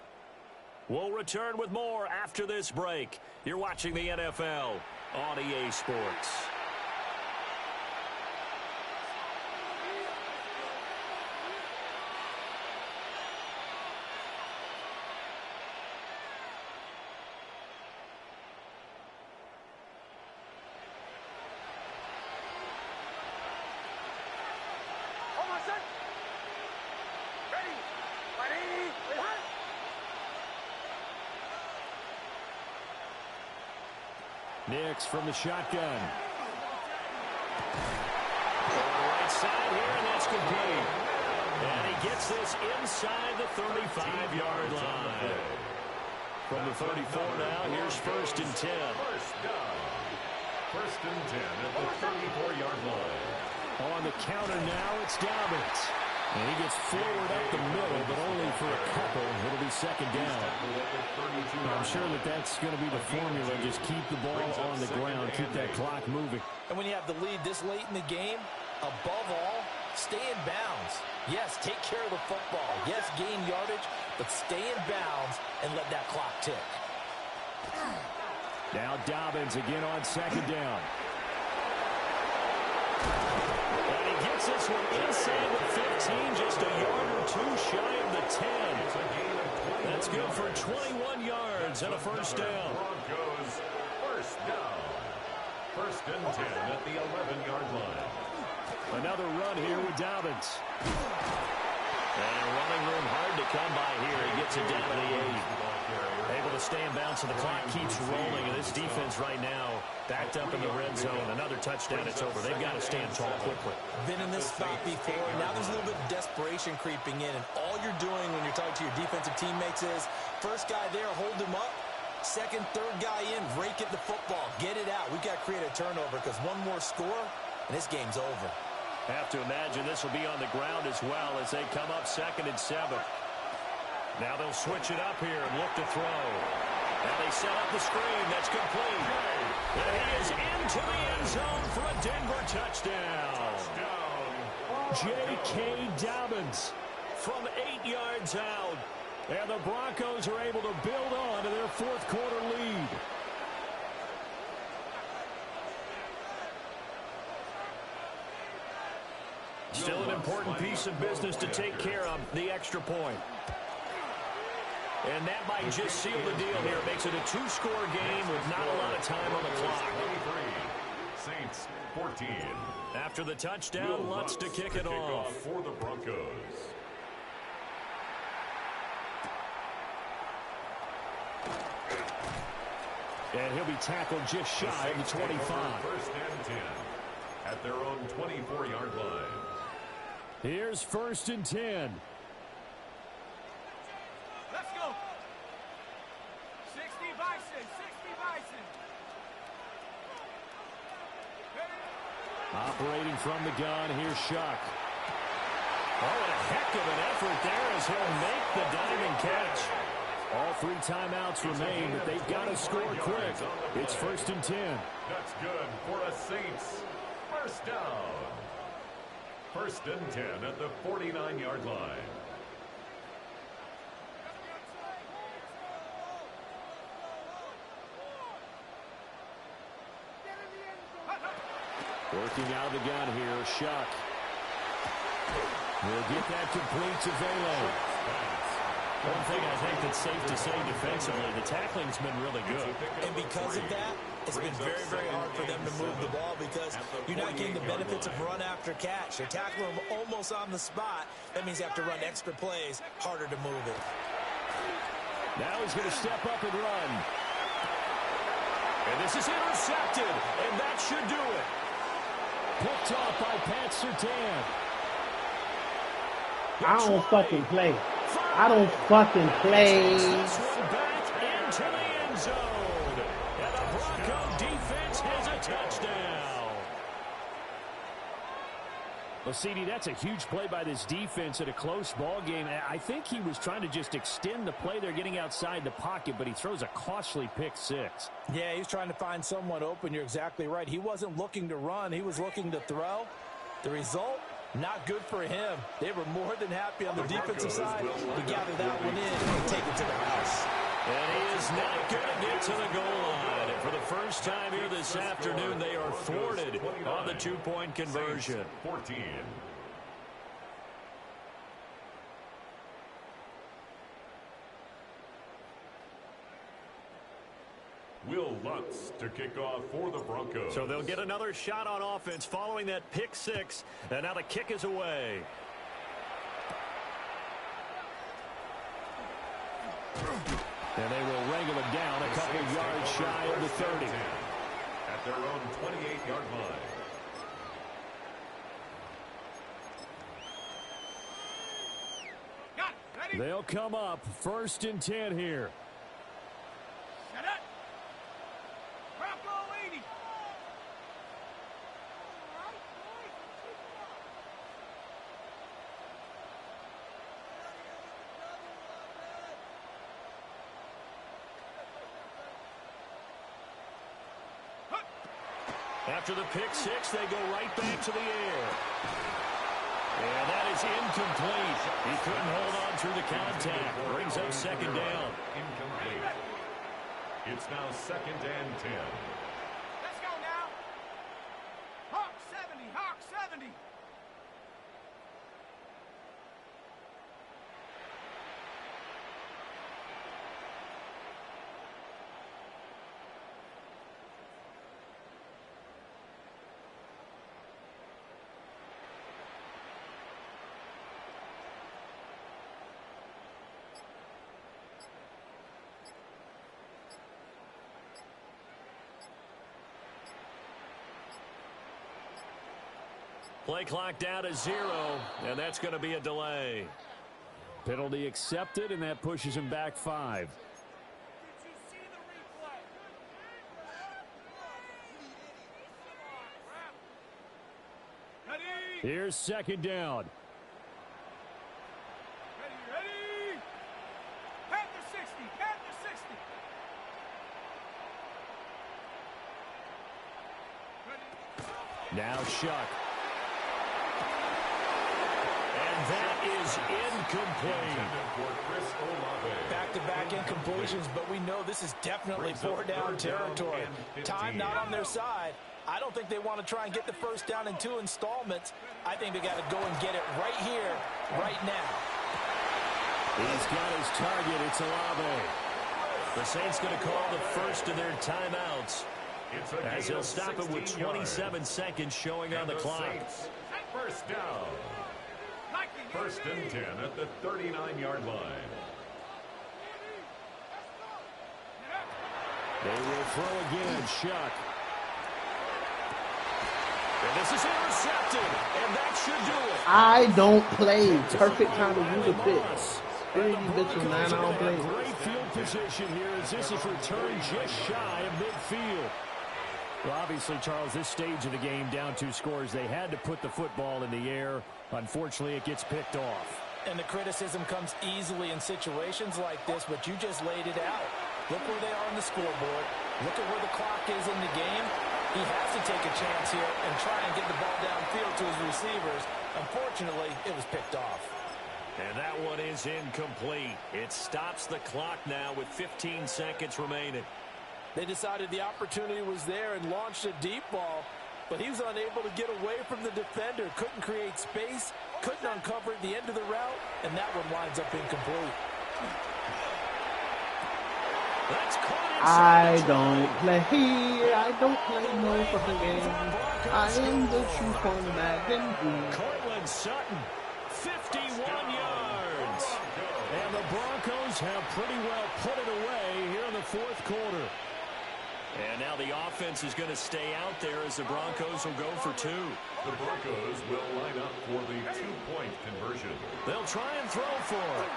S6: We'll return with more after this break. You're watching the NFL on EA Sports.
S8: Nix from the shotgun.
S6: On the right side here, and that's complete. And he gets this inside the 35-yard line. From the 34 now, here's 1st and 10.
S2: First down. 1st and 10 at the 34-yard line.
S8: On the counter now, it's Dobbins. And he gets forward up the middle, but only for a couple. It'll be 2nd down. I'm sure that that's going to be the formula. Just keep the ball on the ground, keep that clock moving.
S9: And when you have the lead this late in the game, above all, stay in bounds. Yes, take care of the football. Yes, gain yardage, but stay in bounds and let that clock tick.
S8: Now Dobbins again on 2nd down.
S6: And he gets this one inside the 15, just a yard or 2 shy of the 10. That's good for 21 yards and a 1st down.
S2: Broncos first down. 1st and 10 at the 11-yard line.
S8: Another run here with Dobbins.
S6: And running room hard to come by here. He gets it down to the 8. Able to stay in bounds, so the clock keeps rolling. And this defense right now backed up in the red zone. Another touchdown, it's over. They've got to stand tall quickly.
S9: Been in this spot before. Now there's a little bit of desperation creeping in. And all you're doing when you're talking to your defensive teammates is, first guy there, hold him up. 2nd, 3rd guy in, rake at the football. Get it out. We've got to create a turnover because one more score, and this game's over.
S6: Have to imagine this will be on the ground as well as they come up 2nd and 7. Now they'll switch it up here and look to throw. And they set up the screen. That's complete. And he is into the end zone for a Denver touchdown.
S8: J.K. Dobbins
S6: From 8 yards out.
S8: And the Broncos are able to build on to their 4th quarter lead.
S6: Still an important piece of business to take care of, the extra point. And that might just seal the deal here. Makes it a 2-score game with not a lot of time on the clock.
S2: Saints 14.
S6: After the touchdown, Lutz to kick it off.
S2: For the Broncos.
S8: And he'll be tackled just shy of the 25.
S2: 1st and 10 at their own 24-yard line.
S8: Here's 1st and 10.
S3: Let's go. 60 Bison, 60 Bison.
S8: Operating from the gun, here's Shuck.
S6: Oh, and a heck of an effort there as he'll make the diving catch.
S8: All 3 timeouts remain, but they've got to score quick. It's 1st and 10.
S2: That's good for the Saints. First down. 1st and 10 at the 49-yard line.
S8: Working out of the gun here, Shuck. He'll get that complete to Velo.
S6: One thing I think that's safe to say defensively, the tackling's been really good.
S9: And because of that, it's been very, very hard for them to move the ball because you're not getting the benefits of run after catch. They're tackling them almost on the spot. That means you have to run extra plays, harder to move it.
S8: Now he's going to step up and run.
S6: And this is intercepted, and that should do it.
S8: Picked off by Pat Surtain.
S5: I don't fucking play. I don't fucking play.
S6: This one back into the end zone. And the Bronco defense has a touchdown.
S8: Well, CD, that's a huge play by this defense in a close ball game. I think he was trying to just extend the play. They're getting outside the pocket, but he throws a costly pick 6.
S9: Yeah, he's trying to find someone open. You're exactly right. He wasn't looking to run. He was looking to throw. The result, not good for him. They were more than happy on the defensive side to gather that one in and take it to the house.
S6: And he is not going to get to the goal line. And for the first time here this afternoon, they are thwarted on the 2-point conversion.
S2: 14. Will Lutz to kick off for the Broncos.
S6: So they'll get another shot on offense following that pick 6. And now the kick is away.
S8: And they will wrangle him down a couple yards shy of the 30.
S2: At their own 28-yard line.
S8: They'll come up 1st and 10 here.
S3: Set up. Bronco 80.
S6: After the pick 6, they go right back to the air. And that is incomplete. He couldn't hold on through the contact. Brings up 2nd down.
S2: Incomplete. It's now 2nd and 10.
S3: Let's go now. Hawk 70, Hawk 70.
S6: Play clock down to 0, and that's going to be a delay.
S8: Penalty accepted, and that pushes him back 5.
S3: Did you see the replay? Ready?
S8: Here's 2nd down.
S3: Ready? Panther 60, Panther 60. Ready?
S8: Now Shuck.
S6: And that is incomplete.
S9: Back-to-back incompletions, but we know this is definitely 4-down territory. Time not on their side. I don't think they want to try and get the first down in 2 installments. I think they got to go and get it right here, right now.
S8: He's got his target. It's Olave.
S6: The Saints going to call the first of their timeouts, as he'll stop it with 27 seconds showing on the clock.
S2: First down. 1st and 10 at the 39-yard line.
S8: They will throw again. Shuck.
S6: And this is intercepted, and that should do it.
S5: I don't play. Perfect time to use a pitch. Here you bitches, man. I don't play.
S8: Great field position here as this is returned just shy of midfield. Well, obviously, Charles, this stage of the game, down 2 scores, they had to put the football in the air. Unfortunately, it gets picked off.
S9: And the criticism comes easily in situations like this, but you just laid it out. Look where they are on the scoreboard. Look at where the clock is in the game. He has to take a chance here and try and get the ball downfield to his receivers. Unfortunately, it was picked off.
S6: And that one is incomplete. It stops the clock now with 15 seconds remaining.
S9: They decided the opportunity was there and launched a deep ball, but he was unable to get away from the defender, couldn't create space, couldn't uncover at the end of the route, and that one winds up incomplete.
S6: That's caught
S5: I don't play here. I don't play no fucking game. I am the truth on Madden.
S6: Cortland Sutton, 51 yards.
S8: And the Broncos have pretty well put it away here in the 4th quarter.
S6: And now the offense is going to stay out there as the Broncos will go for 2.
S2: The Broncos will line up for the 2-point conversion.
S6: They'll try and throw for it.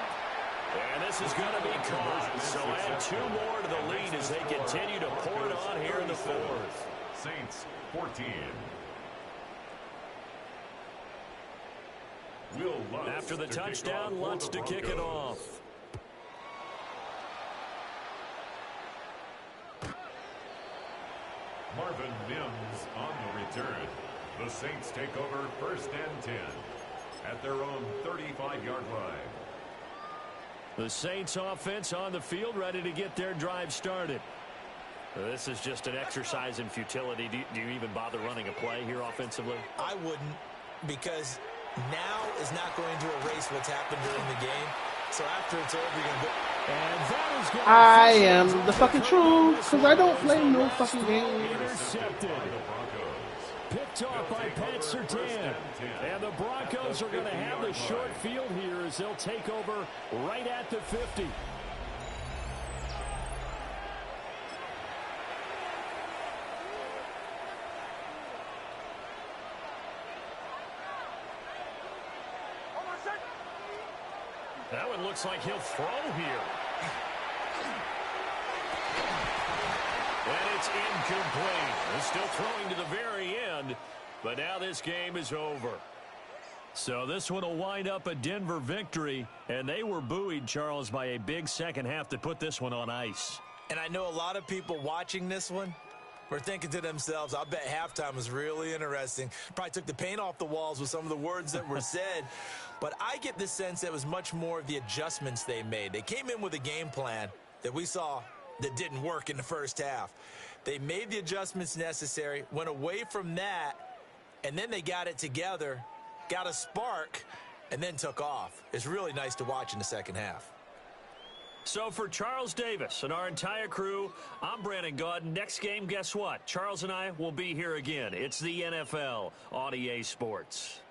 S6: And this is going to be caught. So add 2 more to the lead as they continue to pour it on here in the 4th.
S2: Saints 14. Will Lutz
S6: After the
S2: to
S6: touchdown,
S2: kick off
S6: Lutz
S2: for the
S6: to kick it
S2: Broncos.
S6: off.
S2: Marvin Mims on the return. The Saints take over 1st and 10 at their own 35-yard line.
S6: The Saints offense on the field ready to get their drive started. This is just an exercise in futility. Do you even bother running a play here offensively?
S9: I wouldn't, because now is not going to erase what's happened during the game. So after it's over, you're going to go.
S8: And that is going to
S5: I am the fucking truth, because I don't play no fucking game.
S8: intercepted. Picked off by Pat Surtain. And the Broncos are going to have the short field here as they'll take over right at the 50.
S6: That one looks like he'll throw here. And it's incomplete. They're still throwing to the very end, but now this game is over. So this one will wind up a Denver victory, and they were buoyed, Charles, by a big second half to put this one on ice.
S9: And I know a lot of people watching this one were thinking to themselves, I bet halftime was really interesting. Probably took the paint off the walls with some of the words that were said. But I get the sense that it was much more of the adjustments they made. They came in with a game plan that we saw that didn't work in the first half. They made the adjustments necessary, went away from that, and then they got it together, got a spark, and then took off. It's really nice to watch in the second half.
S6: So for Charles Davis and our entire crew, I'm Brandon Gaudin. Next game, guess what? Charles and I will be here again. It's the NFL on EA Sports.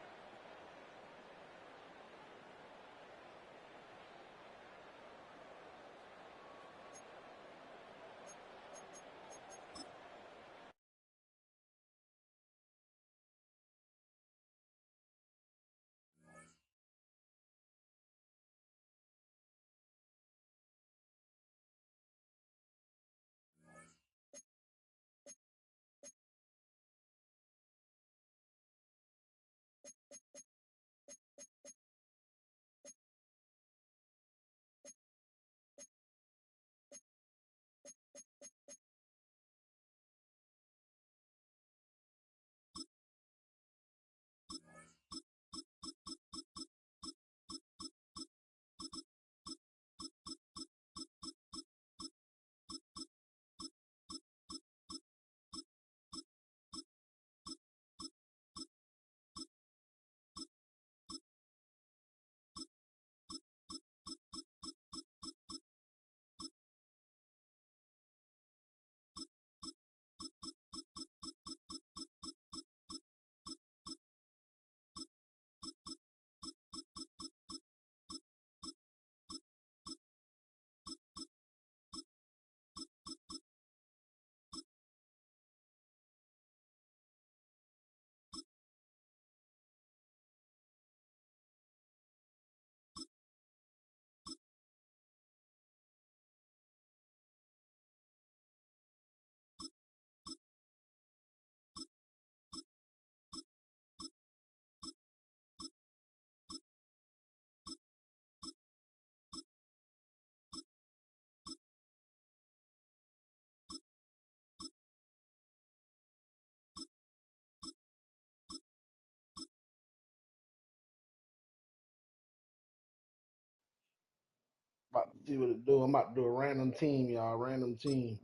S5: see what it do. I'm about to do a random team, y'all. Random team.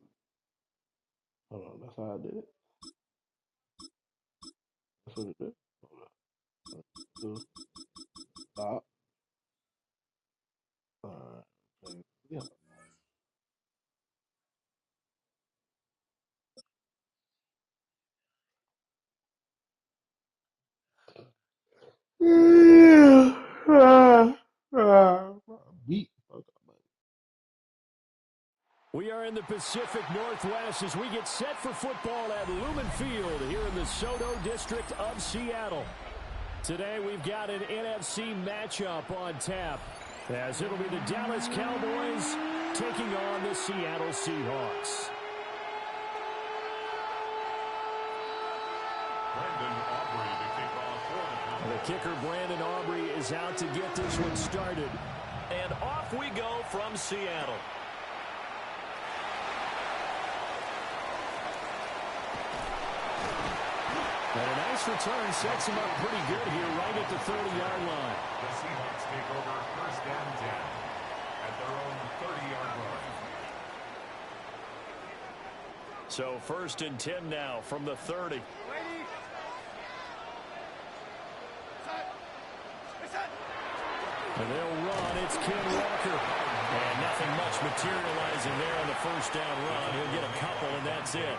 S5: Hold on, that's how I did it. That's what it did. Hold on. Stop. Alright. Yeah. Beat.
S8: We are in the Pacific Northwest as we get set for football at Lumen Field here in the Soto District of Seattle. Today we've got an NFC matchup on tap, as it'll be the Dallas Cowboys taking on the Seattle Seahawks. The kicker, Brandon Aubrey, is out to get this one started.
S6: And off we go from Seattle.
S8: And a nice return sets him up pretty good here right at the 30-yard line.
S2: The Seahawks take over first and 10 at their own 30-yard line.
S6: So first and 10 now from the 30.
S8: And they'll run. It's Ken Walker.
S6: And nothing much materializing there on the first down run. He'll get a couple, and that's it.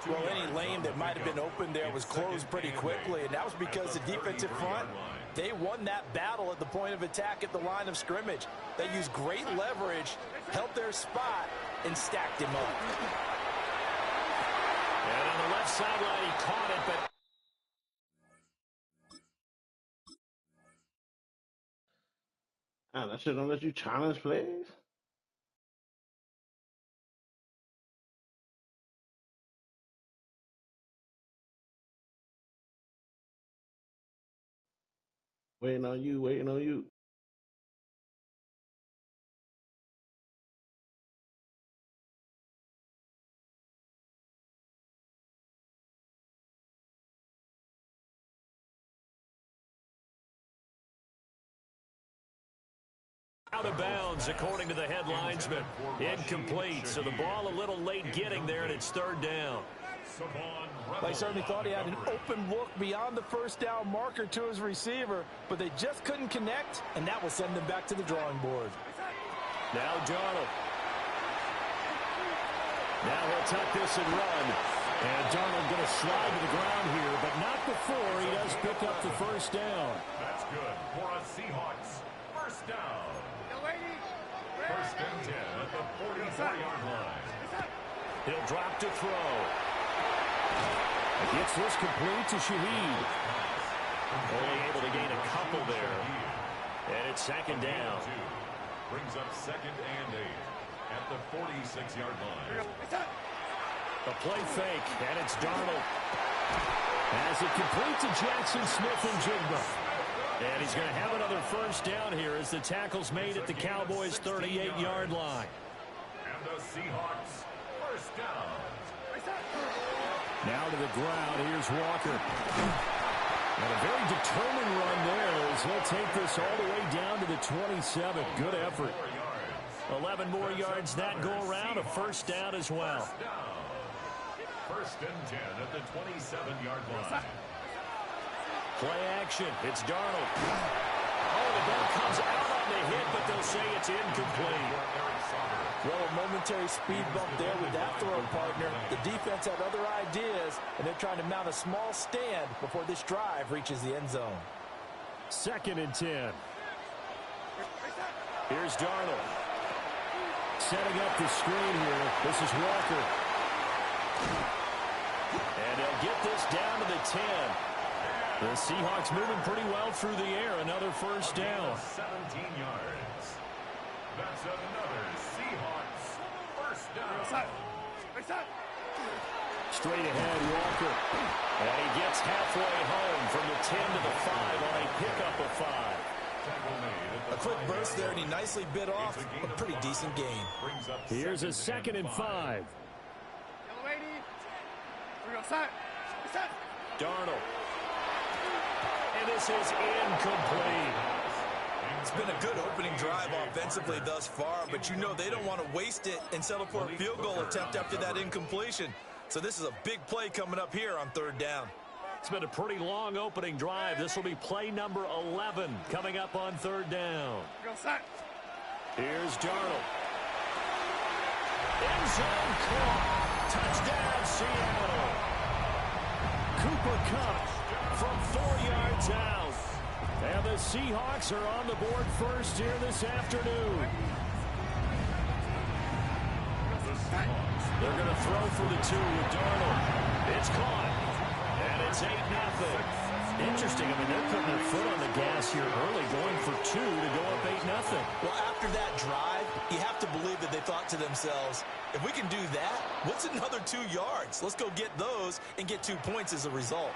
S9: Well, any lane that might have been open there was closed pretty quickly, and that was because the defensive front, they won that battle at the point of attack at the line of scrimmage. They used great leverage, held their spot, and stacked him up.
S6: And on the left sideline, he caught it, but...
S5: That shit don't let you challenge plays? Waiting on you, waiting on you.
S6: Out of bounds, according to the headlinesman. Incomplete, so the ball a little late getting there, and it's third down.
S9: They certainly thought he had an open look beyond the first down marker to his receiver, but they just couldn't connect, and that will send them back to the drawing board.
S6: Now Darnold.
S8: Now he'll tuck this and run. And Darnold going to slide to the ground here, but not before he does pick up the first down.
S2: That's good for a Seahawks first down. First and 10 at the 44-yard line.
S6: He'll drop to throw.
S8: Gets this complete to Shaheed.
S6: Only able to gain a couple there. And it's second down.
S2: Brings up second and 8 at the 46-yard line.
S8: A play fake, and it's Darnold. As it complete to Jackson Smith and Jigba.
S6: And he's going to have another first down here as the tackle's made at the Cowboys' 38-yard line.
S2: And the Seahawks first down.
S8: Now to the ground, here's Walker. And a very determined run there as he'll take this all the way down to the 27. Good effort.
S6: 11 more yards that go around, a first down as well.
S2: First and 10 at the 27-yard line.
S6: Play action. It's Darnold. Oh, the ball comes out on the hit, but they'll say it's incomplete.
S9: Well, a momentary speed bump there with that throw, partner. The defense had other ideas, and they're trying to mount a small stand before this drive reaches the end zone.
S8: Second and 10.
S6: Here's Darnold.
S8: Setting up the screen here. This is Walker.
S6: And they'll get this down to the 10.
S8: The Seahawks moving pretty well through the air. Another first down.
S2: 17 yards. That's another Seahawks first down.
S8: Straight ahead, Walker.
S6: And he gets halfway home from the 10 to the 5 on a pickup of 5.
S9: A quick burst there, and he nicely bit off a pretty decent gain.
S8: Here's a second and 5.
S6: Darnold. And this is incomplete.
S7: It's been a good opening drive offensively thus far, but you know they don't want to waste it and settle for a field goal attempt after that incompletion. So this is a big play coming up here on 3rd down.
S8: It's been a pretty long opening drive. This will be play number 11 coming up on 3rd down. Here's Darnold. End zone caught. Touchdown, Seattle. Cooper Kupp from 4 yards out. And the Seahawks are on the board first here this afternoon. They're going to throw for the 2 with Darnold. It's caught. And it's 8-0. Interesting. I mean, they're putting their foot on the gas here early, going for 2 to go up 8-0.
S7: Well, after that drive, you have to believe that they thought to themselves, if we can do that, what's another 2 yards? Let's go get those and get 2 points as a result.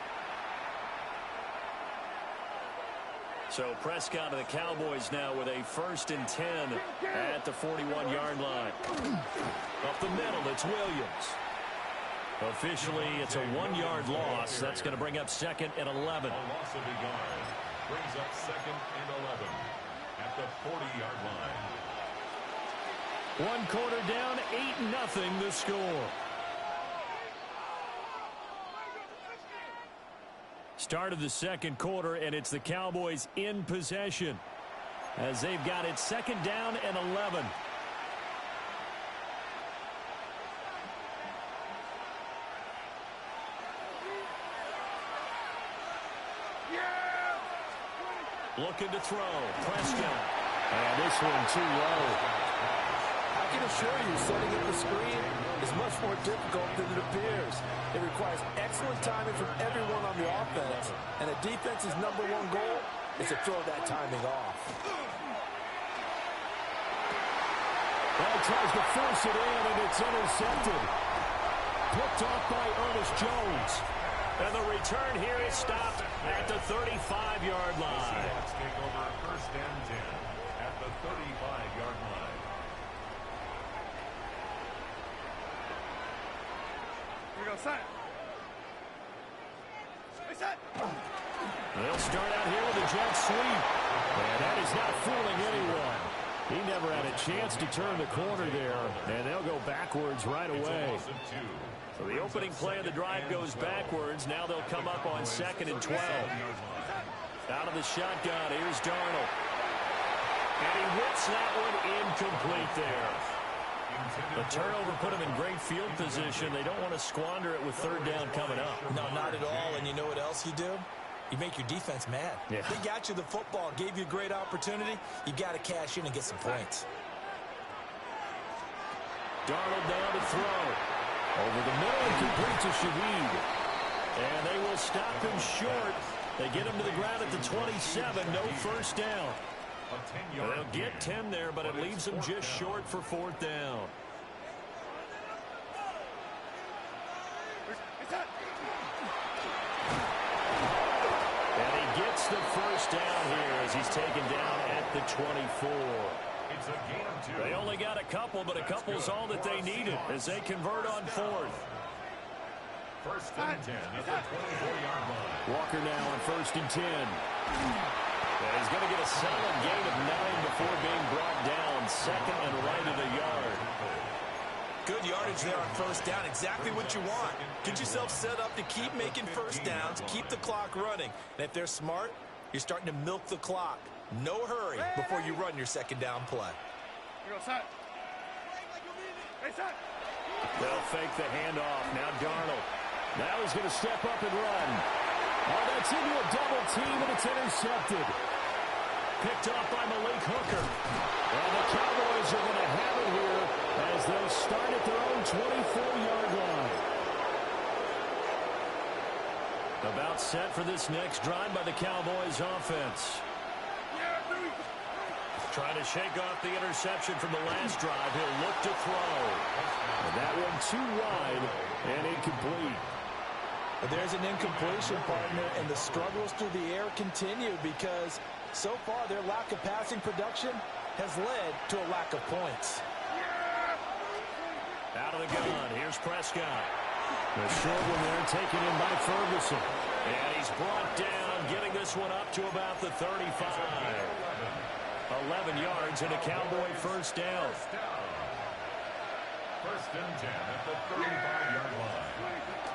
S8: So Prescott of the Cowboys now with a 1st and 10 at the 41-yard line. Up the middle, it's Williams. Officially, it's a 1-yard loss. That's going to bring up 2nd and 11.
S2: A loss of a yard brings up 2nd and 11 at the 40-yard line.
S8: 1 quarter down, 8-0 the score. Start of the 2nd quarter, and it's the Cowboys in possession as they've got it 2nd down and 11. Looking to throw. Prescott. And this one too low.
S9: I can assure you, setting up the screen is much more difficult than it appears. It requires excellent timing from everyone on the offense, and a defense's #1 goal is to throw that timing off.
S8: Well, tries to force it in, and it's intercepted. Picked off by Ernest Jones. And the return here is stopped at the 35-yard line.
S2: Seahawks take over 1st and 10 at the 35-yard line.
S3: Here we go, set. Hey, set.
S8: They'll start out here with a jet sweep. And that is not fooling anyone. He never had a chance to turn the corner there. And they'll go backwards right away. So the opening play of the drive goes backwards. Now they'll come up on 2nd and 12. Out of the shotgun, here's Darnold. And he whips that one incomplete there. The turnover put him in great field position. They don't want to squander it with 3rd down coming up.
S7: No, not at all. And you know what else you do? You make your defense mad.
S8: Yeah.
S7: They got you the football, gave you a great opportunity. You got to cash in and get some points.
S8: Darnold down to throw. Over the middle and complete to Shaheed. And they will stop him short. They get him to the ground at the 27. No 1st down. They'll get 10 there, but it leaves them just short for 4th down. And he gets the 1st down here as he's taken down at the 24.
S2: It's a gain of 2.
S8: They only got a couple, but a couple's all that they needed as they convert on 4th.
S2: 1st and 10 at the 24-yard line.
S8: Walker now on 1st and 10. And he's going to get a solid gain of 9 before being brought down. 2nd and right of the yard.
S7: Good yardage there on 1st down. Exactly what you want. Get yourself set up to keep making 1st downs, keep the clock running. And if they're smart, you're starting to milk the clock. No hurry before you run your 2nd down play.
S3: Here we go, set. Hey, set.
S8: They'll fake the handoff. Now Darnold. Now he's going to step up and run. Oh, that's into a double team, and it's intercepted. Picked off by Malik Hooker. And the Cowboys are going to have it here as they start at their own 24-yard line. About set for this next drive by the Cowboys offense. Trying to shake off the interception from the last drive. He'll look to throw. And that one too wide and incomplete.
S9: But there's an incompletion, partner, and the struggles through the air continue because so far their lack of passing production has led to a lack of points.
S8: Out of the gun, here's Prescott. The short one there taken in by Ferguson. And he's brought down, getting this one up to about the 35.
S6: 11 yards and a Cowboy first down.
S2: First and 10 at the 35-yard line.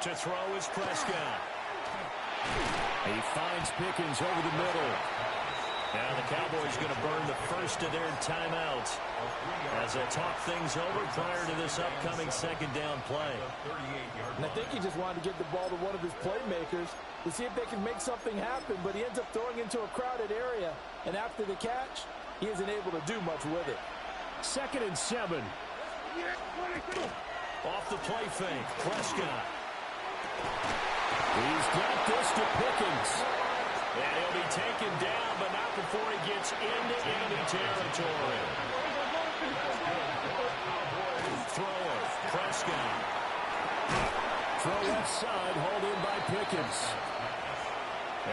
S6: To throw is Prescott. He finds Pickens over the middle. Now the Cowboys going to burn the first of their timeouts as they talk things over prior to this upcoming second down play.
S9: And I think he just wanted to get the ball to one of his playmakers to see if they can make something happen, but he ends up throwing into a crowded area, and after the catch, he isn't able to do much with it.
S8: 2nd and 7.
S6: Off the play fake, Prescott.
S8: He's got this to Pickens.
S6: And he'll be taken down, but not before he gets into enemy territory. Thrower, Prescott.
S8: Throw left side, hauled in by Pickens.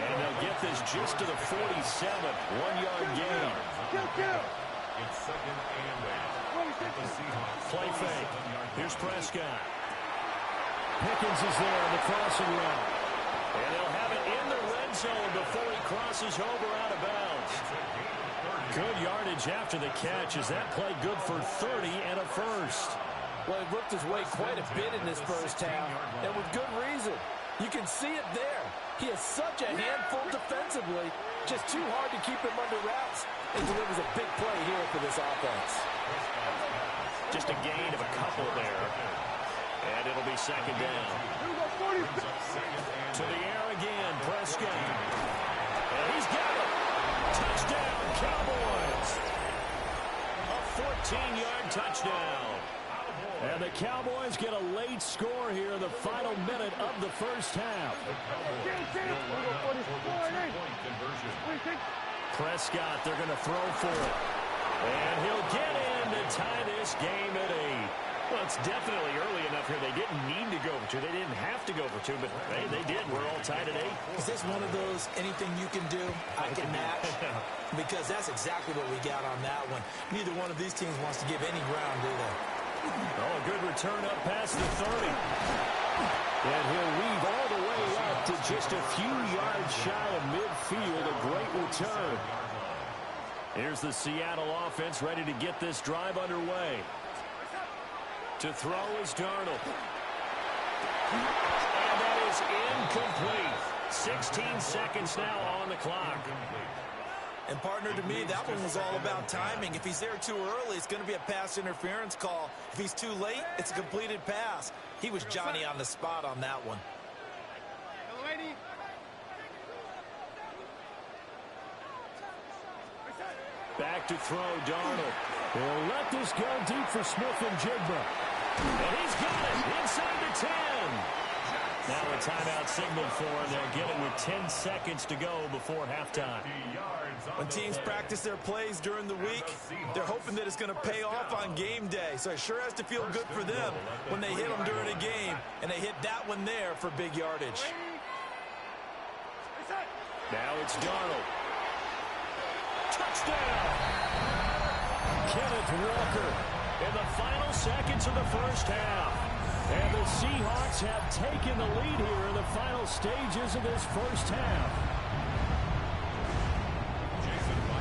S6: And they'll get this just to the 47. 1-yard gain.
S2: It's second and 8.
S6: Play fake. Here's Prescott.
S8: Pickens is there on the crossing route.
S6: And they'll have it in the red zone before he crosses over out of bounds. Good yardage after the catch. Is that play good for 30 and a first?
S9: Well, he worked his way quite a bit in this first half, and with good reason. You can see it there. He is such a handful defensively, just too hard to keep him under wraps, and delivers a big play here for this offense.
S6: Just a gain of a couple there. And it'll be second down. To the air again, Prescott. And he's got it. Touchdown, Cowboys. A 14-yard touchdown.
S8: And the Cowboys get a late score here in the final minute of the first half.
S6: Prescott, they're going to throw for it. And he'll get in to tie this game at 8. Well, it's definitely early enough here. They didn't need to go for 2. They didn't have to go for 2, but hey, they did. We're all tied at 8.
S9: Is this one of those anything you can do, I can match? Because that's exactly what we got on that one. Neither one of these teams wants to give any ground, do they?
S6: Oh, a good return up past the 30.
S8: And he'll weave all the way up to just a few yards shy of midfield. A great return.
S6: Here's the Seattle offense ready to get this drive underway. To throw is Darnold. And that is incomplete. 16 seconds now on the clock.
S9: And partner, to me, that one was all about timing. If he's there too early, it's going to be a pass interference call. If he's too late, it's a completed pass. He was Johnny on the spot on that one.
S6: Back to throw, Darnold.
S8: They'll let this go deep for Smith and Jigba.
S6: And he's got it inside the 10. Now a timeout signal for him. They'll get it with 10 seconds to go before halftime.
S9: When teams practice their plays during the week, they're hoping that it's going to pay off on game day. So it sure has to feel good for them when they hit them during a game, and they hit that one there for big yardage.
S6: Now it's Darnold. Touchdown!
S8: Kenneth Walker
S6: In the final seconds of the first half.
S8: And the Seahawks have taken the lead here in the final stages of this first half.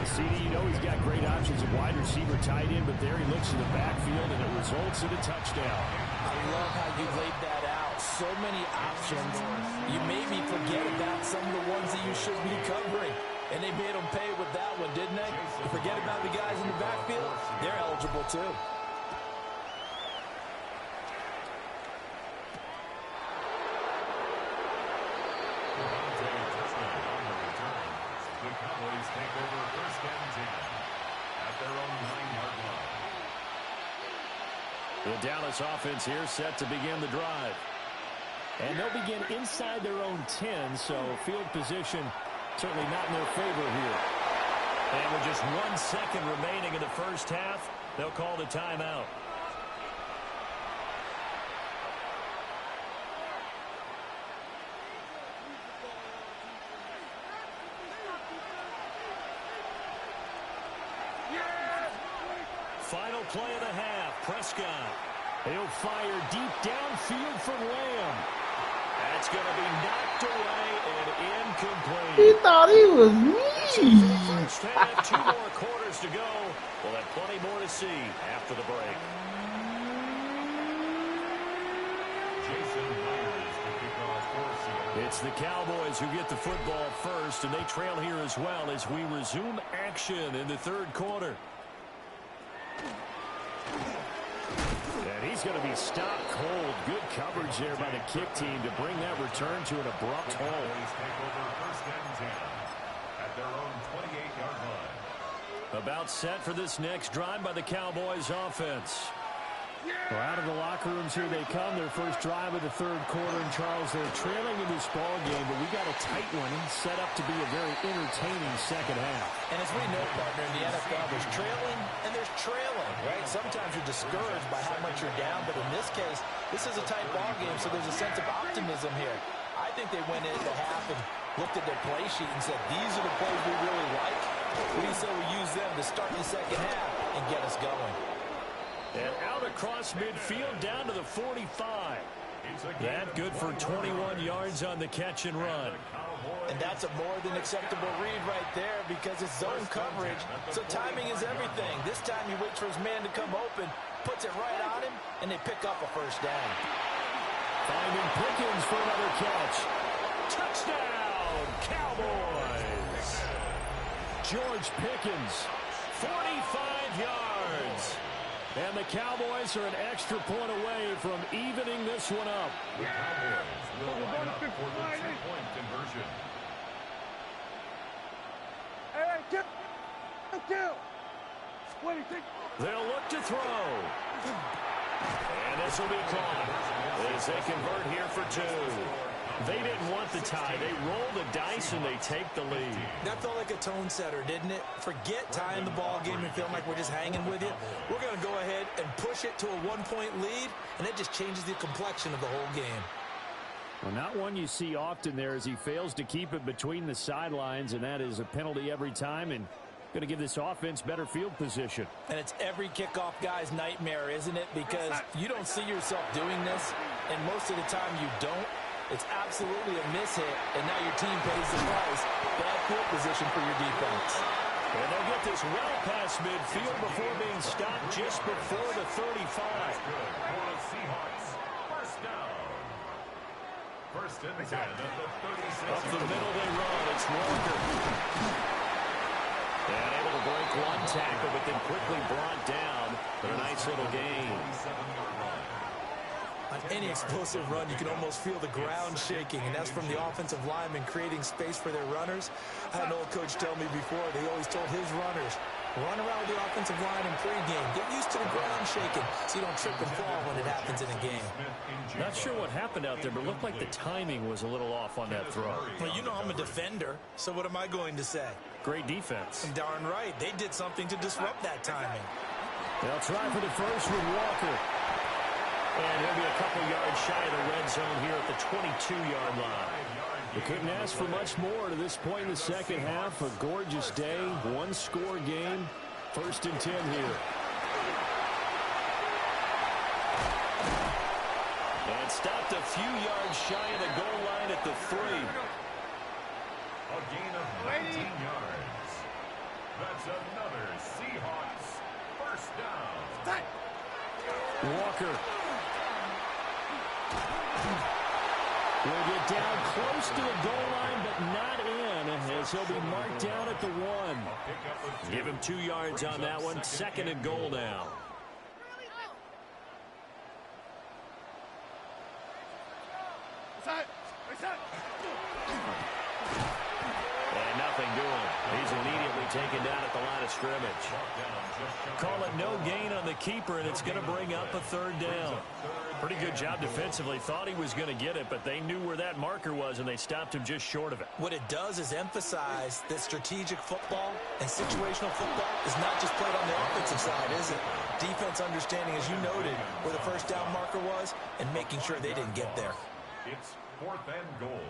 S8: CD, you know he's got great options at wide receiver, tight end, but there he looks in the backfield, and it results in a touchdown.
S9: I love how you laid that out. So many options. You maybe forget about some of the ones that you should be covering. And they made them pay with that one, didn't they? You forget about the guys in the backfield, they're eligible too.
S2: The Cowboys take over first and 10 at their own 9-yard line.
S8: The Dallas offense here set to begin the drive. And they'll begin inside their own 10, so field position certainly not in their favor here.
S6: And with just 1 second remaining in the first half, they'll call the timeout. Final play of the half, Prescott.
S8: He'll fire deep downfield for Lamb.
S6: That's going to be knocked away and incomplete.
S5: He thought he was me.
S6: Instead of 2 more quarters to go, we'll have plenty more to see after the break. It's the Cowboys who get the football first, and they trail here as well as we resume action in the third quarter.
S8: And he's going to be stopped cold. Good coverage there by the kick team to bring that return to an abrupt halt.
S2: At their own 28-yard line.
S8: About set for this next drive by the Cowboys offense. Well, out of the locker rooms here they come. Their first drive of the third quarter. And Charles, they're trailing in this ball game, but we got a tight one set up to be a very entertaining second half.
S9: And as we know, partner, in the NFL, there's trailing and there's trailing, right? Sometimes you're discouraged by how much you're down, but in this case, this is a tight ball game, so there's a sense of optimism here. I think they went into the half and looked at their play sheet and said, these are the plays we really like. What do you say we use them to start the second half and get us going?
S8: And out across midfield down to the 45. That good for 21 yards on the catch and run.
S9: And that's a more than acceptable read right there because it's zone coverage, so timing is everything. This time he waits for his man to come open, puts it right on him, and they pick up a first down.
S8: Finding Pickens for another catch. Touchdown, Cowboys! George Pickens, 45 yards. And the Cowboys are an extra point away from evening this one up.
S2: The Cowboys will line up for the 2-point conversion.
S8: They'll look to throw. And this will be caught as they convert here for 2. They didn't want the tie. They roll the dice and they take the lead.
S9: That felt like a tone setter, didn't it? Forget tying the ball game and feeling like we're just hanging with you. We're going to go ahead and push it to a 1-point lead, and that just changes the complexion of the whole game.
S8: Well, not one you see often there as he fails to keep it between the sidelines, and that is a penalty every time and going to give this offense better field position.
S9: And it's every kickoff guy's nightmare, isn't it? Because you don't see yourself doing this, and most of the time you don't. It's absolutely a miss-hit, and now your team pays the price. Bad field position for your defense.
S8: And they'll get this well past midfield before being stopped just before the 35.
S2: First and 10 at the 36.
S8: Up the middle they run. It's Walker. And able to break one tackle, but then quickly brought down. But a nice little gain.
S9: On any explosive run, you can almost feel the ground shaking, and that's from the offensive linemen creating space for their runners. I had an old coach tell me before, they always told his runners, run around with the offensive line in pregame. Get used to the ground shaking so you don't trip and fall when it happens in a game.
S8: Not sure what happened out there, but it looked like the timing was a little off on that throw.
S9: Well, you know I'm a defender, so what am I going to say?
S8: Great defense.
S9: And darn right, they did something to disrupt that timing.
S8: They'll try for the first with Walker. And he'll be a couple yards shy of the red zone here at the 22-yard line. We couldn't ask for much more to this point in the second half. A gorgeous day, one-score game. First and 10 here. And stopped a few yards shy of the goal line at the 3.
S2: A gain of 19 yards. That's another Seahawks first down.
S8: Walker will get down close to the goal line, but not in, as he'll be marked down at the 1. Give him 2 yards on that one. Second and goal now. And nothing doing. He's immediately taken down at the line of scrimmage. Call it no gain on the keeper, and it's going to bring up a third down. Pretty good job defensively. Thought he was going to get it, but they knew where that marker was, and they stopped him just short of it.
S9: What it does is emphasize that strategic football and situational football is not just played on the offensive side, is it? Defense understanding, as you noted, where the first down marker was and making sure they didn't get there.
S2: It's 4th and goal.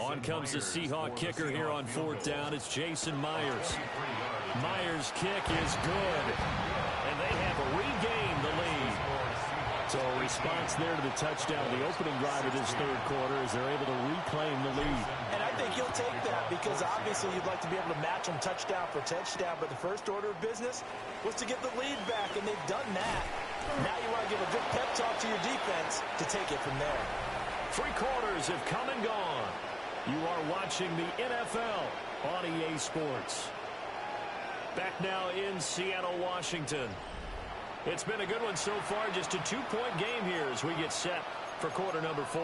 S8: On comes the Seahawk kicker here on 4th down. It's Jason Myers. Myers' kick is good. And they have regained the lead. So a response there to the touchdown, the opening drive of this third quarter, as they're able to reclaim the lead.
S9: And I think he'll take that because obviously you'd like to be able to match him touchdown for touchdown, but the first order of business was to get the lead back, and they've done that. Now you want to give a good pep talk to your defense to take it from there.
S8: 3 quarters have come and gone. You are watching the NFL on EA Sports. Back now in Seattle, Washington. It's been a good one so far. Just a 2-point game here as we get set for quarter number 4.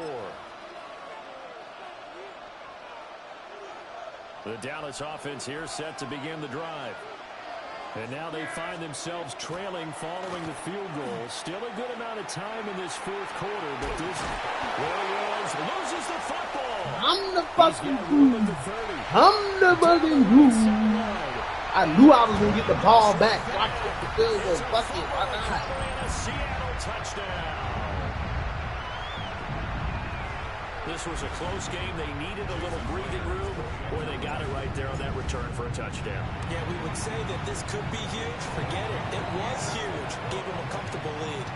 S8: The Dallas offense here set to begin the drive. And now they find themselves trailing following the field goal. Still a good amount of time in this 4th quarter, but this Williams loses the football.
S5: I'm the fucking dude. I'm the fucking dude. I knew I was going to get the ball back. Watch the field goal. Fuck it. Why not?
S8: A Seattle touchdown. This was a close game. They needed a little breathing room, or they got it right there on that return for a touchdown.
S9: Yeah, we would say that this could be huge. Forget it. It was huge. Gave him a comfortable lead.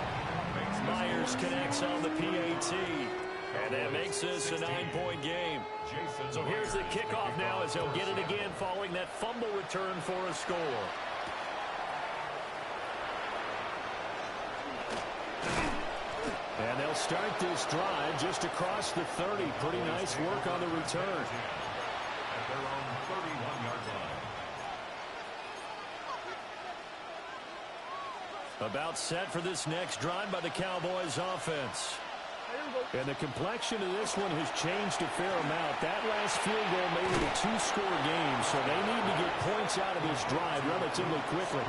S8: Myers connects on the PAT, and that makes this a 9-point game. So here's the kickoff now as he'll get it again following that fumble return for a score. And they'll start this drive just across the 30. Pretty nice work on the return.
S2: At their own 31-yard line.
S8: About set for this next drive by the Cowboys offense. And the complexion of this one has changed a fair amount. That last field goal made it a 2-score game, so they need to get points out of this drive relatively quickly.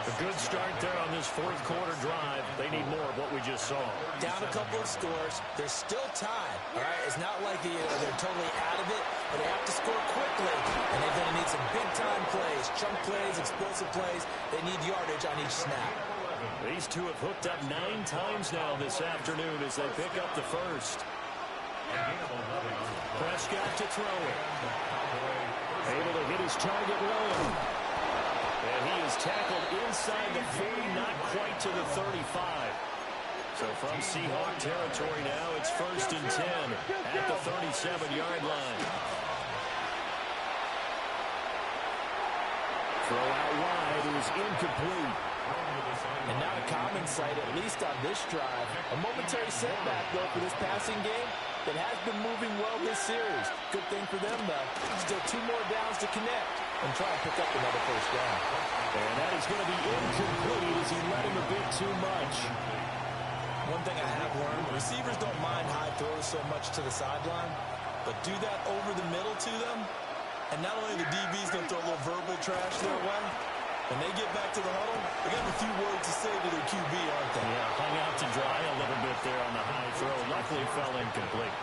S8: A good start there on this 4th quarter drive. They need more of what we just saw.
S9: Down a couple of scores. They're still tied. All right, it's not like they're totally out of it, but they have to score quickly. And they're going to need some big-time plays, chunk plays, explosive plays. They need yardage on each snap.
S8: These two have hooked up 9 times now this afternoon as they pick up the first. Prescott to throw it. Able to hit his target low. And he is tackled inside the 40, not quite to the 35. So from Seahawk territory now, it's 1st and 10 at the 37-yard line. Throw out wide is incomplete.
S9: And not a common sight, at least on this drive. A momentary setback, though, for this passing game that has been moving well this series. Good thing for them, though. Still 2 more downs to connect and try and pick up another first down.
S8: And that is going to be incomplete as he let him a bit too much.
S9: One thing I have learned, receivers don't mind high throws so much to the sideline, but do that over the middle to them, and not only the DB's going to throw a little verbal trash their way, when they get back to the huddle, they got a few words to say to their QB, aren't they?
S8: Yeah, hung out to dry a little bit there on the high throw. Luckily fell incomplete.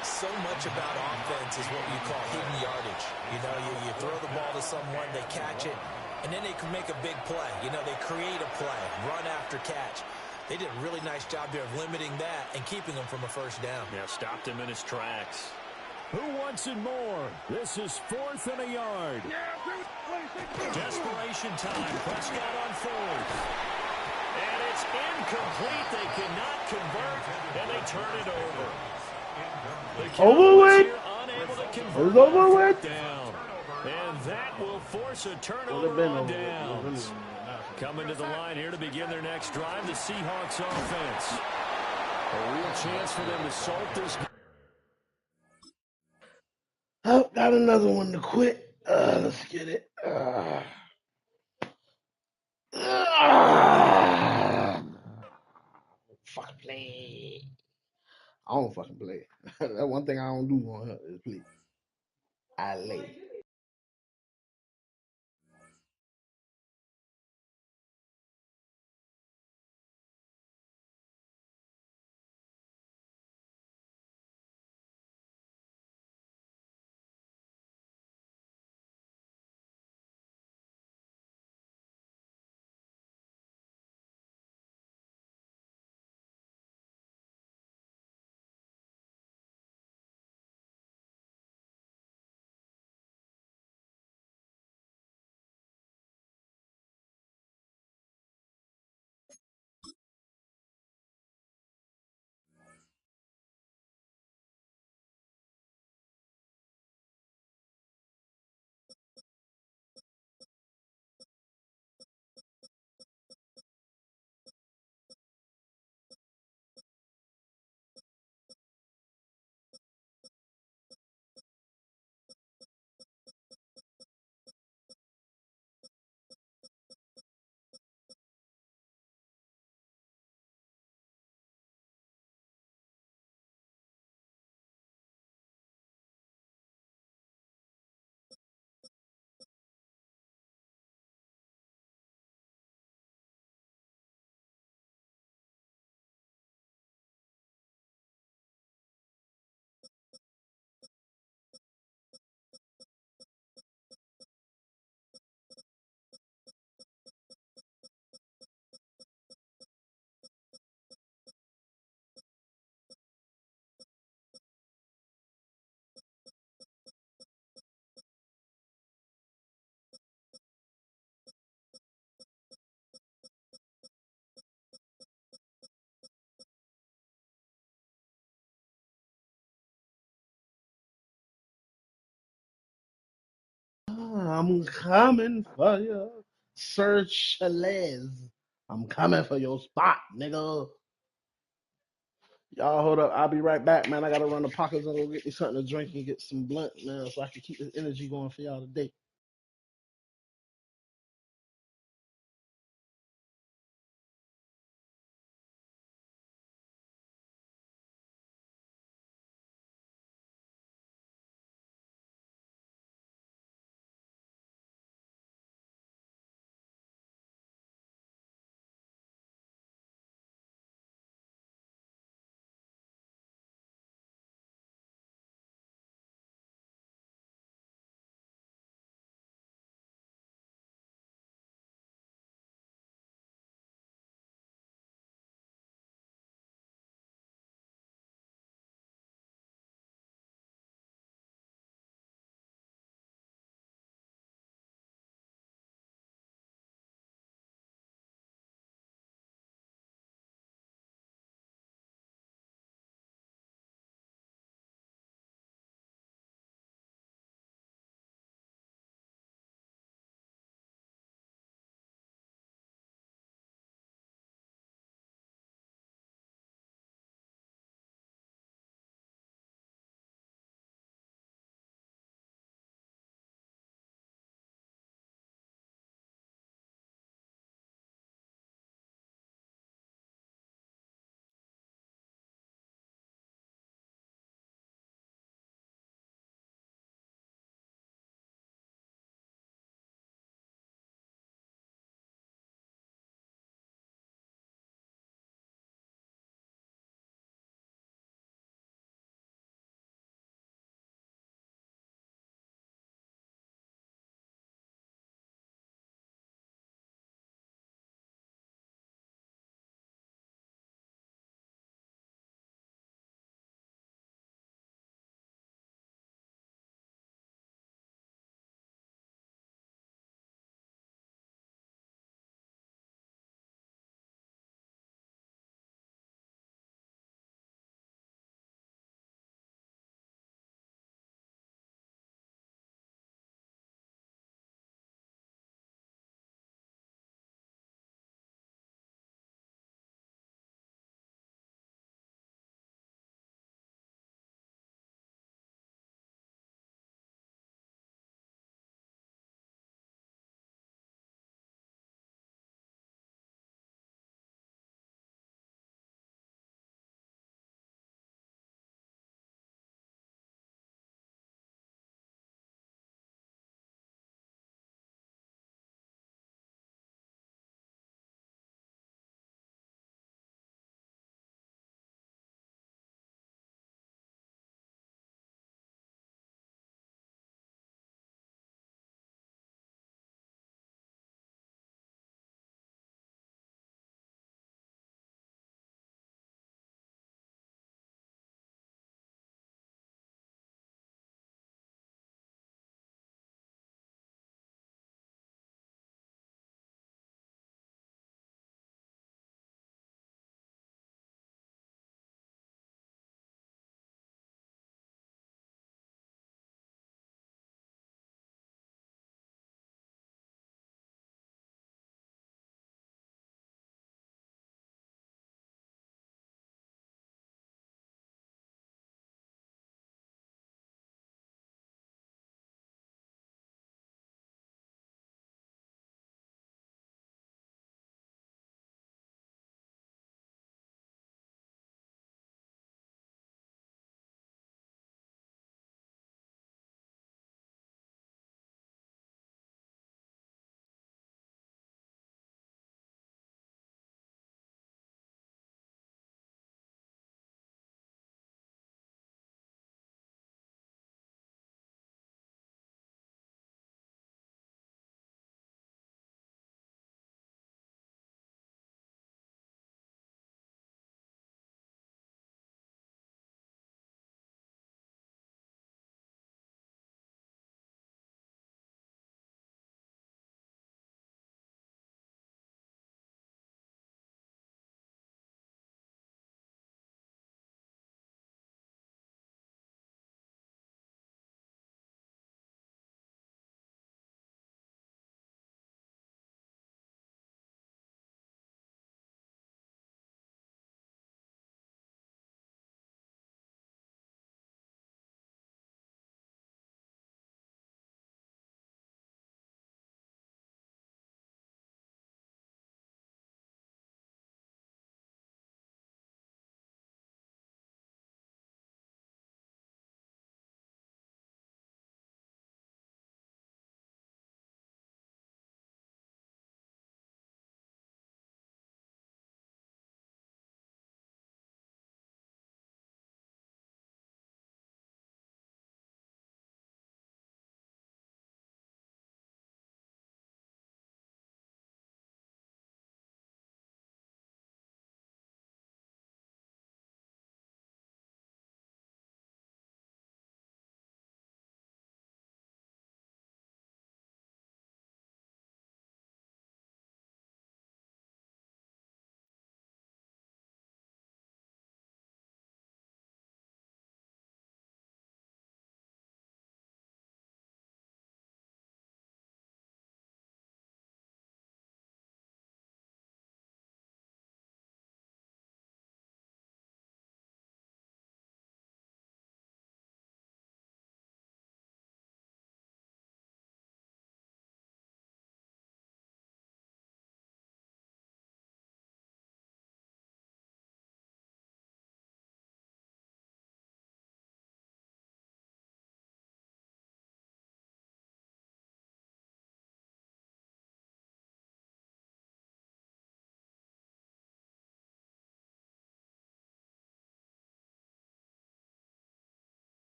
S9: So much about offense is what you call hidden yardage. You know, you throw the ball to someone, they catch it, and then they can make a big play. You know, they create a play, run after catch. They did a really nice job there of limiting that and keeping him from a first down.
S8: Yeah, stopped him in his tracks. Who wants it more? This is 4th and a yard. Desperation time. Prescott on 4th. And it's incomplete. They cannot convert, and they turn it over.
S5: Over with.
S8: Unable to convert.
S5: It's over with.
S8: Down. And that will force a turnover on downs. Coming to the line here to begin their next drive, the Seahawks offense. A real chance for them to salt this.
S5: Oh, got another one to quit. Let's get it. Fucking play. I don't fucking play. That's one thing I don't do on her is play. I lay. I'm coming for you. Sir Chalez. I'm coming for your spot, nigga. Y'all hold up. I'll be right back, man. I gotta run the pockets and go get me something to drink and get some blunt, man, so I can keep this energy going for y'all today.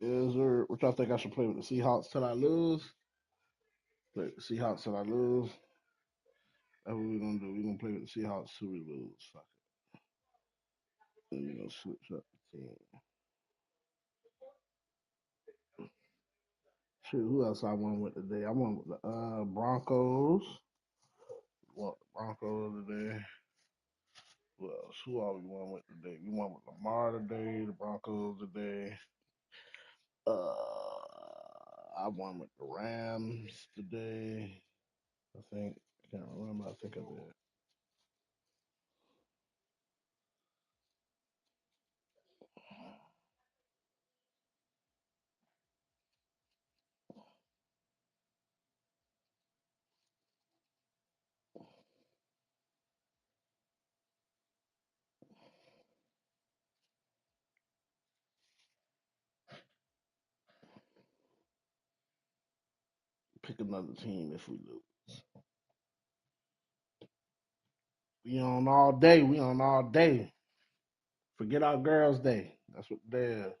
S5: Is there, what y'all think I should play with the Seahawks till I lose? Play with the Seahawks till I lose. That's what we're gonna do. We're gonna play with the Seahawks till we lose. Fuck it. And we're gonna switch up the team. Shit, who else I won with today? I won with the Broncos. What the Broncos today? Who else? Who all we won with today? We won with Lamar today, the Broncos today. I won with the Rams today. I think. I can't remember. I think I did. Pick another team if we lose. We on all day. We on all day. Forget our girls' day. That's what they is.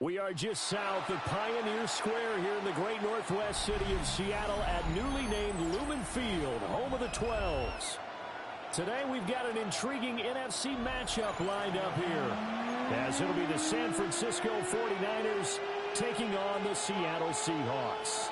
S8: We are just south of Pioneer Square here in the great northwest city of Seattle at newly named Lumen Field, home of the 12s. Today we've got an intriguing NFC matchup lined up here, as it'll be the San Francisco 49ers taking on the Seattle Seahawks.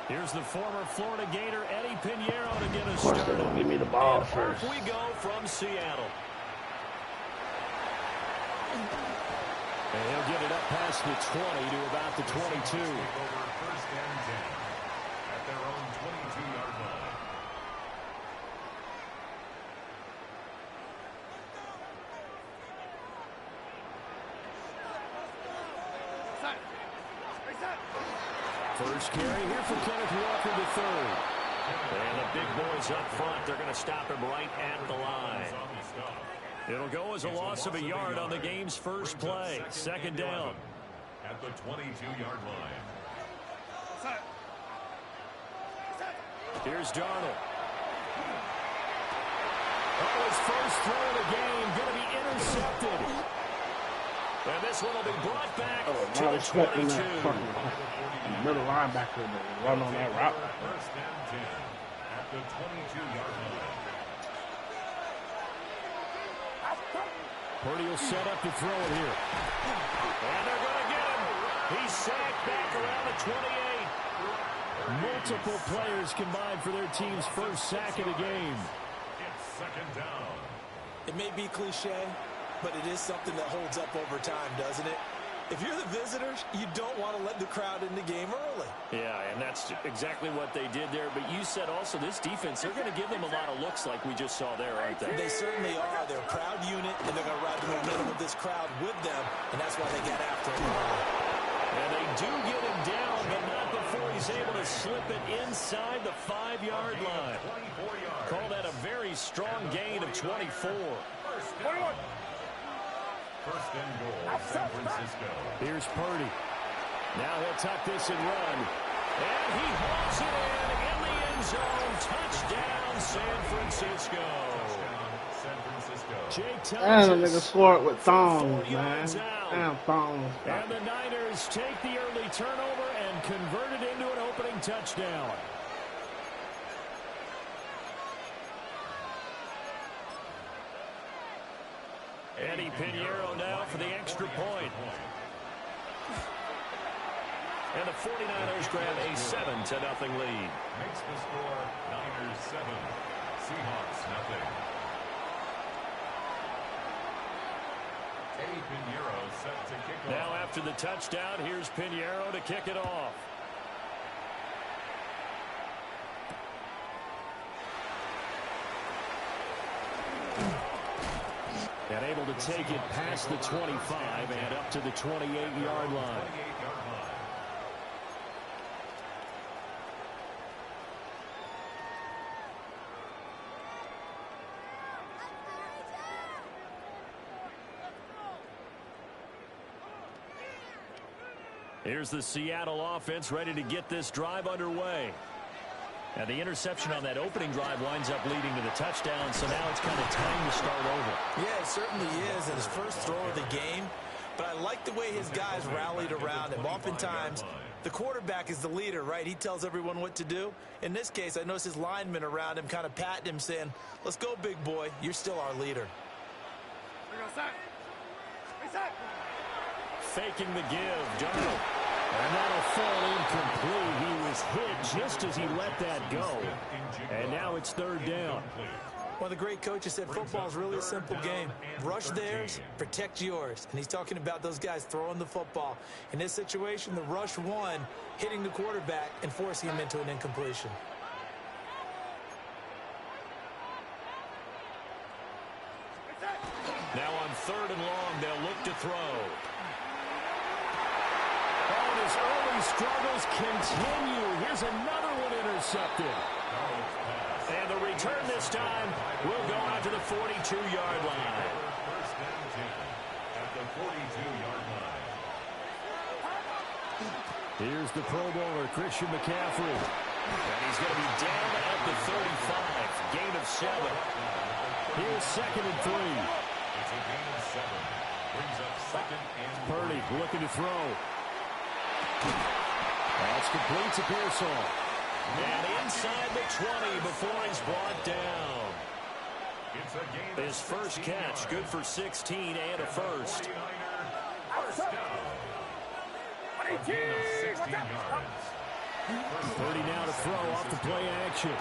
S8: Here's the former Florida Gator, Eddie Pinheiro, to get us started.
S5: Of course, they don't give me the ball
S8: and
S5: first.
S8: Off we go from Seattle. And he'll get it up past the 20 to about the 22.
S2: Over first and 10 at their own 22-yard line.
S8: First carry here for Kenneth Walker III. And the big boys up front, they're going to stop him right at the line. It'll go as a loss of a yard on the game's first play. Second down.
S2: At the 22-yard line.
S8: Here's Darnold. Oh, his first throw of the game going to be intercepted. And this one will be brought back to the 22.
S5: Middle linebacker to run on that route.
S2: First and 10 at the 22-yard line.
S8: Purdy will set up to throw it here. And they're going to get him. He's sacked back around the 28. Multiple players combined for their team's first sack of the game.
S2: It's second down.
S7: It may be cliche, but it is something that holds up over time, doesn't it? If you're the visitors, you don't want to let the crowd in the game early.
S8: Yeah, and that's exactly what they did there. But you said also this defense, they're going to give them a lot of looks like we just saw there, aren't they?
S7: They certainly are. They're a proud unit, and they're going to ride the momentum of this crowd with them, and that's why they get after him.
S8: And they do get him down, but not before he's able to slip it inside the 5-yard line. Call that a very strong gain of 24.
S2: First and goal, San Francisco.
S8: Here's Purdy. Now he'll tuck this and run. And he hauls it in the end zone. Touchdown, San Francisco.
S2: Touchdown, San Francisco.
S8: Jake
S5: Damn, the
S8: Thomas
S5: nigga scored with thongs,
S8: 40
S5: man.
S8: yards out.
S5: Damn, thongs.
S8: And the Niners take the early turnover and convert it into an opening touchdown.
S6: Eddie Pinheiro now for the extra point. And the 49ers grab a 7-0 lead.
S2: Makes the score Niners 7, Seahawks nothing. Eddie Pinheiro set to kick off.
S6: Now after the touchdown, here's Pinheiro to kick it off. And able to take it past the 25 and up to the 28-yard line. Here's the Seattle offense ready to get this drive underway. Now, the interception on that opening drive winds up leading to the touchdown, so now it's kind of time to start over.
S9: Yeah, it certainly is in his first throw of the game, but I like the way his guys rallied around him. Oftentimes, the quarterback is the leader, right? He tells everyone what to do. In this case, I noticed his linemen around him kind of patting him, saying, let's go, big boy. You're still our leader.
S6: Faking the give, Darnold. And that'll fall incomplete. He was hit just as he let that go. And now it's third down.
S9: One of the great coaches said football is really a simple game. Rush theirs, protect yours. And he's talking about those guys throwing the football. In this situation, the rush won, hitting the quarterback and forcing him into an incompletion.
S6: Now on third and long, they'll look to throw. His early struggles continue. Here's another one intercepted. And the return this time will go out to the 42-yard line.
S2: First and 10 at the 42-yard line.
S8: Here's the Pro Bowler, Christian McCaffrey.
S6: And he's going to be down at the 35. Gain of 7.
S8: Here's second and 3.
S2: It's a gain of 7. Brings up second and
S8: Purdy looking to throw. That's complete to Pearsall.
S6: And inside the 20 before he's brought down.
S2: it's a gain of
S6: His first catch, good for 16 and a first.
S2: First down. A gain of 16 yards.
S8: Purdy now to throw off the play action.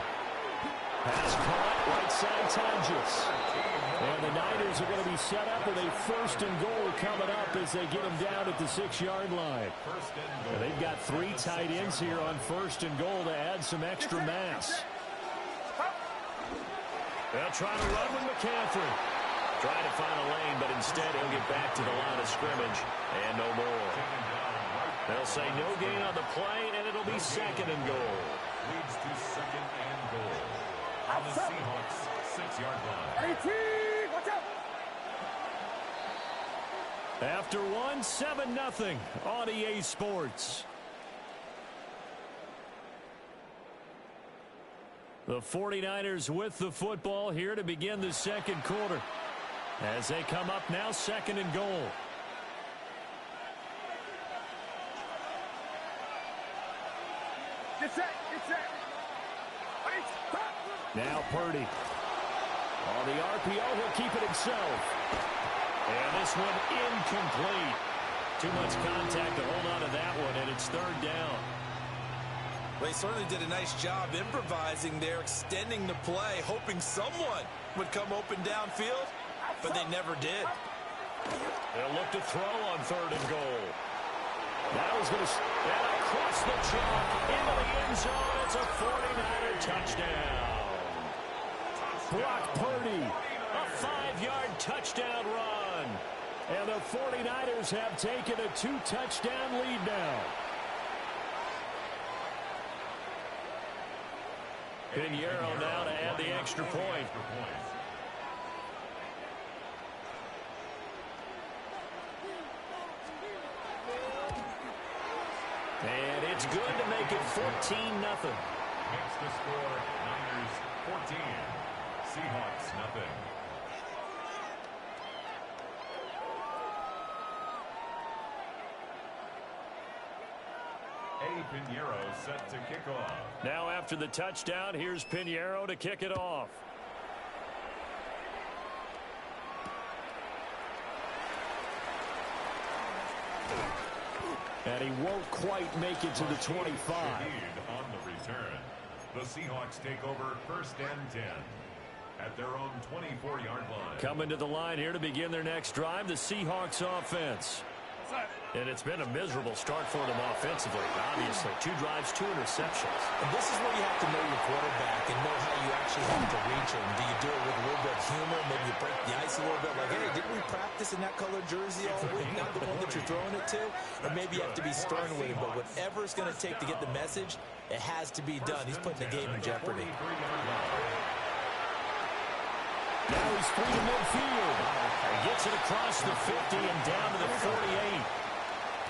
S8: Pass caught, right side Tonjes. And the Niners are going to be set up with a first and goal coming up as they get him down at the 6-yard line. And they've got 3 tight ends here on first and goal to add some extra mass.
S6: They'll try to run with McCaffrey. Trying to find a lane, but instead he'll get back to the line of scrimmage and no more. They'll say no gain on the play, and it'll be second and goal.
S2: Leads to second and goal. On the Seahawks 6-yard line.
S3: Watch out!
S8: After one, 7-0 on EA Sports. The 49ers with the football here to begin the second quarter. As they come up now, second and goal.
S3: Get set! Get set!
S8: Now Purdy. On the RPO, he'll keep it himself.
S6: And this one incomplete. Too much contact to hold on to that one, and it's third down.
S9: Well, he certainly did a nice job improvising there, extending the play, hoping someone would come open downfield, but they never did.
S6: They'll look to throw on third and goal. That was going to... And across the chalk into the end zone. It's a 49er touchdown.
S8: Brock Purdy.
S6: A 5-yard touchdown run.
S8: And the 49ers have taken a 2-touchdown lead now.
S6: Pinheiro now to add the extra point. And it's good to make it 14-0.
S2: Makes the score Niners 14, Seahawks nothing. Eddie Pinheiro set to kick off.
S6: Now after the touchdown, here's Pinheiro to kick it off.
S8: And he won't quite make it to the 25.
S2: On the return, the Seahawks take over 1st and 10 at their own 24-yard line.
S8: Coming to the line here to begin their next drive, the Seahawks offense. And it's been a miserable start for them offensively, obviously. 2 drives, 2 interceptions.
S9: And this is where you have to know your quarterback and know how you actually have to reach him. Do you do it with a little bit of humor? Maybe you break the ice a little bit. Like, hey, didn't we practice in that colored jersey all week? Not the one that you're throwing it to? Or maybe you have to be stern with him. But whatever it's going to take to get the message, it has to be done. He's putting the game in jeopardy.
S8: Now he's free to midfield. He gets it across the 50 and down to the 48.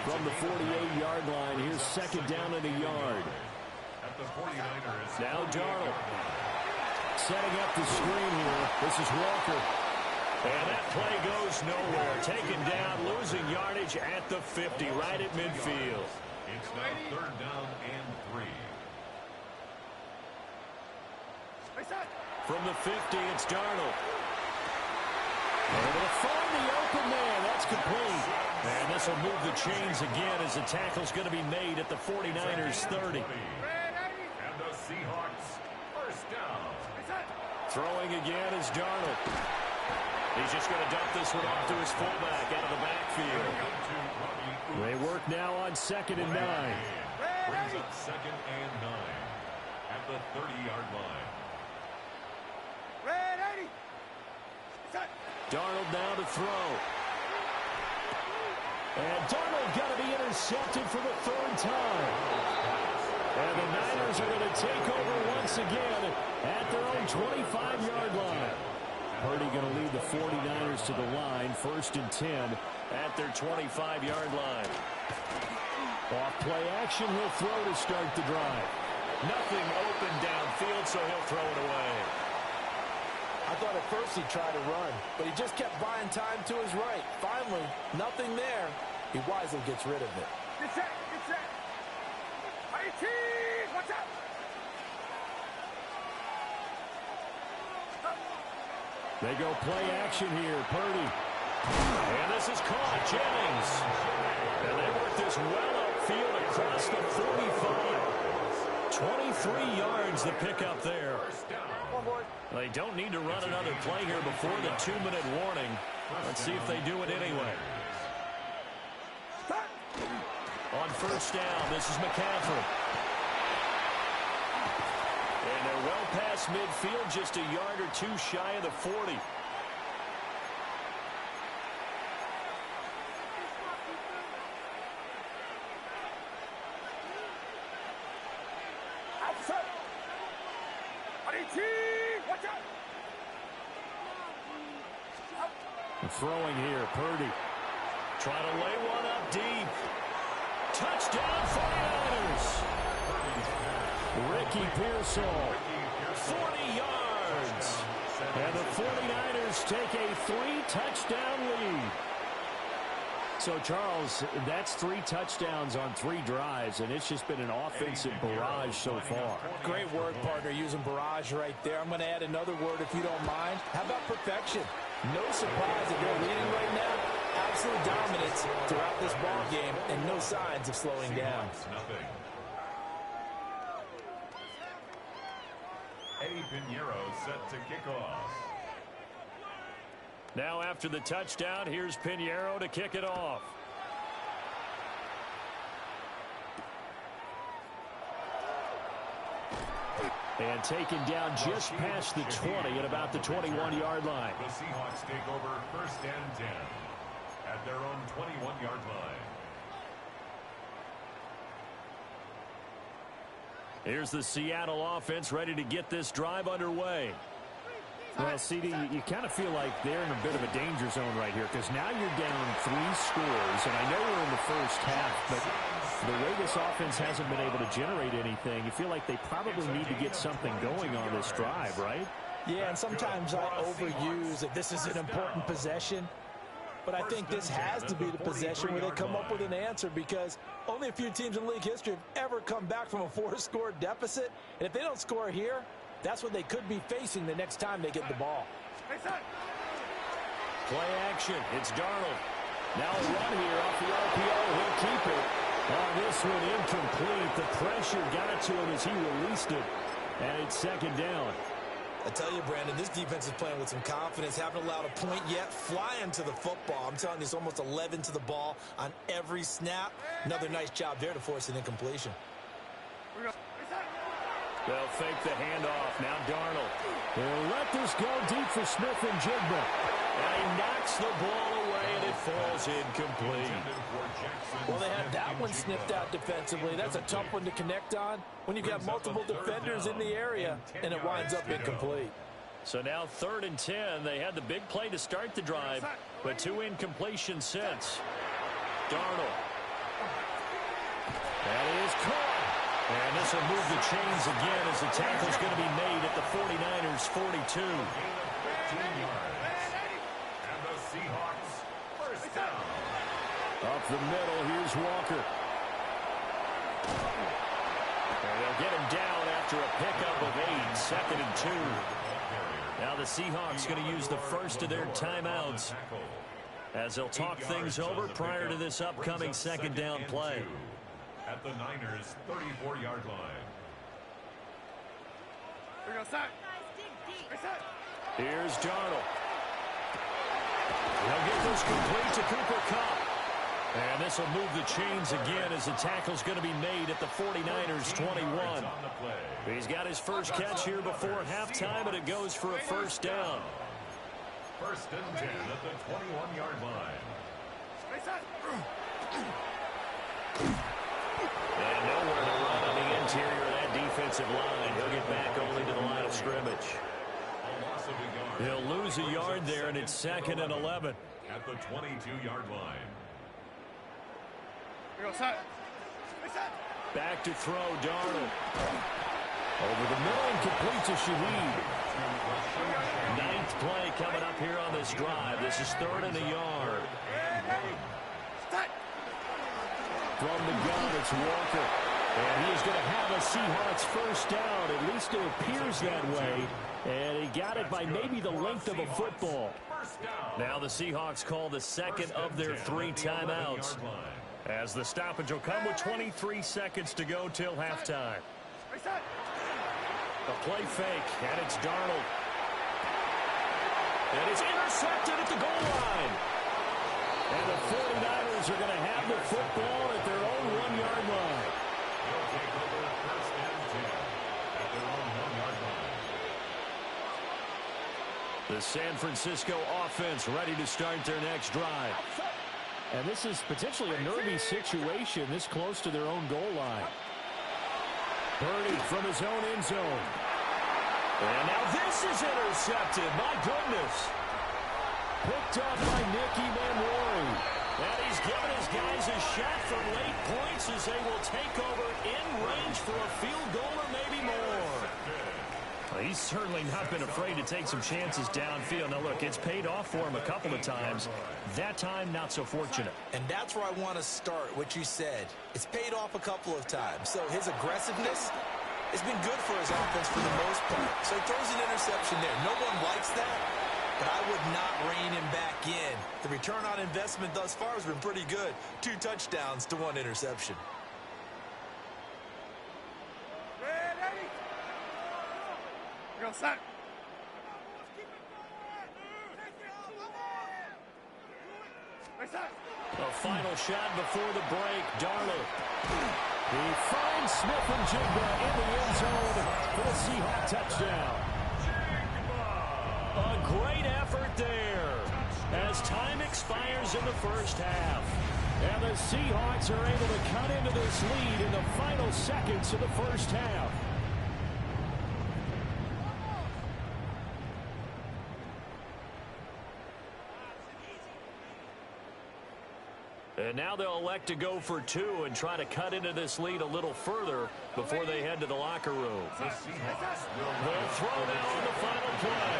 S8: From the 48-yard line, here's 2nd down and a yard. Now Darnold. Setting up the screen here. This is Walker. And that play goes nowhere. Taken down, losing yardage at the 50, right at midfield.
S2: It's now 3rd down and 3.
S8: From the 50, it's Darnold. Able to find the open man. That's complete. And this will move the chains again as the tackle's going to be made at the 49ers 30.
S2: And the Seahawks 1st down.
S8: Throwing again is Darnold. He's just going to dump this one off to his fullback out of the backfield. They work now on 2nd and 9.
S2: Brings up 2nd and 9 at the 30-yard line.
S8: Darnold now to throw. And Darnold got to be intercepted for the 3rd time. And the Niners are going to take over once again at their own 25-yard line. Purdy going to lead the 49ers to the line, 1st and 10 at their 25-yard line. Off play action, he'll throw to start the drive. Nothing open downfield, so he'll throw it away.
S9: I thought at first he'd try to run, but he just kept buying time to his right. Finally, nothing there. He wisely gets rid of it.
S3: Get set, get set. Watch out.
S8: They go play action here. Purdy. And this is caught. Jennings. And they work this well upfield across the 45. 23 yards the pickup there. They don't need to run another play here before the 2-minute warning. Let's see if they do it anyway. On 1st down, this is McCaffrey. And they're well past midfield, just a yard or 2 shy of the 40. Throwing here, Purdy. Trying to lay one up deep. Touchdown, 49ers. Ricky Pearsall, 40 yards. And the 49ers take a 3-touchdown lead. So, Charles, that's 3 touchdowns on 3 drives, and it's just been an offensive barrage so far.
S9: Great word, partner, using barrage right there. I'm going to add another word if you don't mind. How about perfection? No surprise that they're leading right now. Absolute dominance throughout this ball game, and no signs of slowing down.
S2: Eddie Pinheiro set to kick off.
S8: Now after the touchdown, here's Pinheiro to kick it off. And taken down just past the 20 at about the 21-yard line.
S2: The Seahawks take over 1st and 10 at their own 21-yard line.
S8: Here's the Seattle offense ready to get this drive underway. Well, CD, you kind of feel like they're in a bit of a danger zone right here because now you're down 3 scores, and I know we're in the first half, but the way this offense hasn't been able to generate anything, you feel like they probably need to get something going on this drive, right?
S9: Yeah, and sometimes I overuse that this is an important possession, but I think this has to be the possession where they come up with an answer because only a few teams in league history have ever come back from a 4-score deficit, and if they don't score here, that's what they could be facing the next time they get the ball.
S8: Play action. It's Darnold. Now a run here off the RPO. He'll keep it. This one incomplete. The pressure got to him as he released it. And it's second down.
S9: I tell you, Brandon, this defense is playing with some confidence. Haven't allowed a point yet. Flying to the football. I'm telling you, it's almost 11 to the ball on every snap. Another nice job there to force an incompletion.
S8: They'll fake the handoff. Now Darnold. They'll let this go deep for Smith and Jigba.
S6: And he knocks the ball away, and it falls incomplete.
S9: Well, they had that one snipped out defensively. That's a tough one to connect on when you've got multiple defenders in the area, and it winds up incomplete.
S8: So now 3rd and 10. They had the big play to start the drive, but 2 incompletions since. Darnold. That is caught. And this will move the chains again as the tackle's going to be made at the 49ers' 42.
S2: And the Seahawks first down.
S8: Up the middle, here's Walker. And they'll get him down after a pickup of 8, 2nd and 2. Now the Seahawks going to use the first of their timeouts as they'll talk things over prior to this upcoming second down play.
S2: At the Niners' 34-yard line.
S8: Here's Darnold. They'll get this complete to Cooper Kupp. And this will move the chains again as the tackle's going to be made at the 49ers' 21. He's got his first catch here before halftime, and it goes for a first down.
S2: 1st and 10 at the 21-yard line.
S8: And nowhere to run on the interior of that defensive line. He'll get back only to the line of scrimmage. He'll lose a yard there, and it's 2nd and 11.
S2: At the 22-yard line.
S8: Back to throw, Darnold. Over the middle and complete to Shaheed. 9th play coming up here on this drive. This is 3rd and a yard. From the gun, it's Walker. And he is going to have a Seahawks first down. At least it appears that way. And he got it by maybe the length of a football. Now the Seahawks call the second of their 3 timeouts, as the stoppage will come with 23 seconds to go till halftime. A play fake, and it's Darnold. And it's intercepted at the goal line. And the 49ers are going to have the football at their own 1-yard line.
S2: They'll take over 1st and 10 at their own 1-yard line.
S8: The San Francisco offense ready to start their next drive. And this is potentially a nervy situation this close to their own goal line. Purdy from his own end zone. And now this is intercepted. My goodness. Picked up by Nicky Manwari. And he's given his guys a shot for late points as they will take over in range for a field goal or maybe more. Well, he's certainly not been afraid to take some chances downfield. Now, look, it's paid off for him a couple of times. That time, not so fortunate.
S9: And that's where I want to start, what you said. It's paid off a couple of times. So his aggressiveness has been good for his offense for the most part. So he throws an interception there. No one likes that, but I would not rein him back in. The return on investment thus far has been pretty good. 2 touchdowns to 1 interception.
S8: A final shot before the break. Darnold. He finds Smith and Jigba in the end zone for the Seahawks touchdown. A great effort there as time expires in the first half. And the Seahawks are able to cut into this lead in the final seconds of the first half. And now they'll elect to go for 2 and try to cut into this lead a little further before they head to the locker room. They'll throw now on the final play.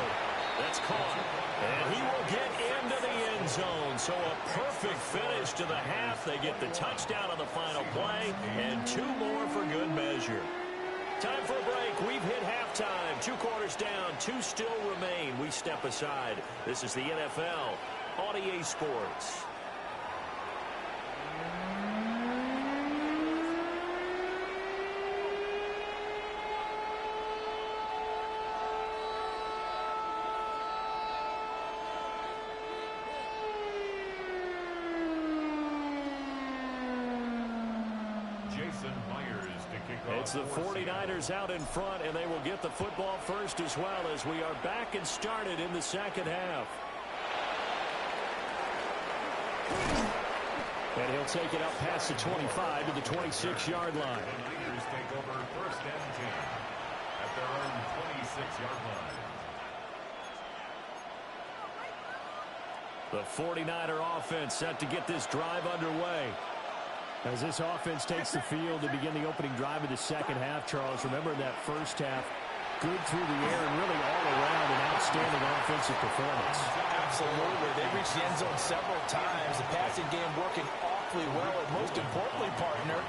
S8: That's caught. And he will get into the end zone. So a perfect finish to the half. They get the touchdown on the final play and 2 more for good measure. Time for a break. We've hit halftime. 2 quarters down. 2 still remain. We step aside. This is the NFL on EA Sports. It's the 49ers out in front, and they will get the football first as well as we are back and started in the second half. And he'll take it up past the 25 to the 26-yard line.
S2: The Niners take over first and 10 at their own 26-yard line.
S8: The 49er offense set to get this drive underway. As this offense takes the field to begin the opening drive of the second half, Charles, remember in that first half, good through the air and really all around an outstanding offensive performance.
S9: Absolutely. They reached the end zone several times. The passing game working awfully well, and most importantly, partner,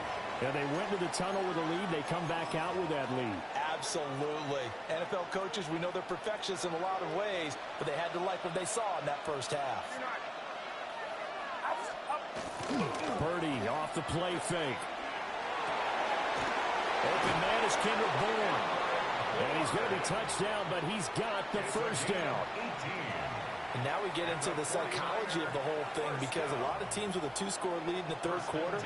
S8: Yeah, they went to the tunnel with a lead. They come back out with that lead.
S9: absolutely. NFL coaches, we know they're perfectionists in a lot of ways, but they had to like what they saw in that first half.
S8: Purdy off the play fake. Open man is Kendrick Bourne. And he's going to be touched down, but he's got the first down.
S9: And now we get into the psychology of the whole thing, because a lot of teams with a two-score lead in the third quarter,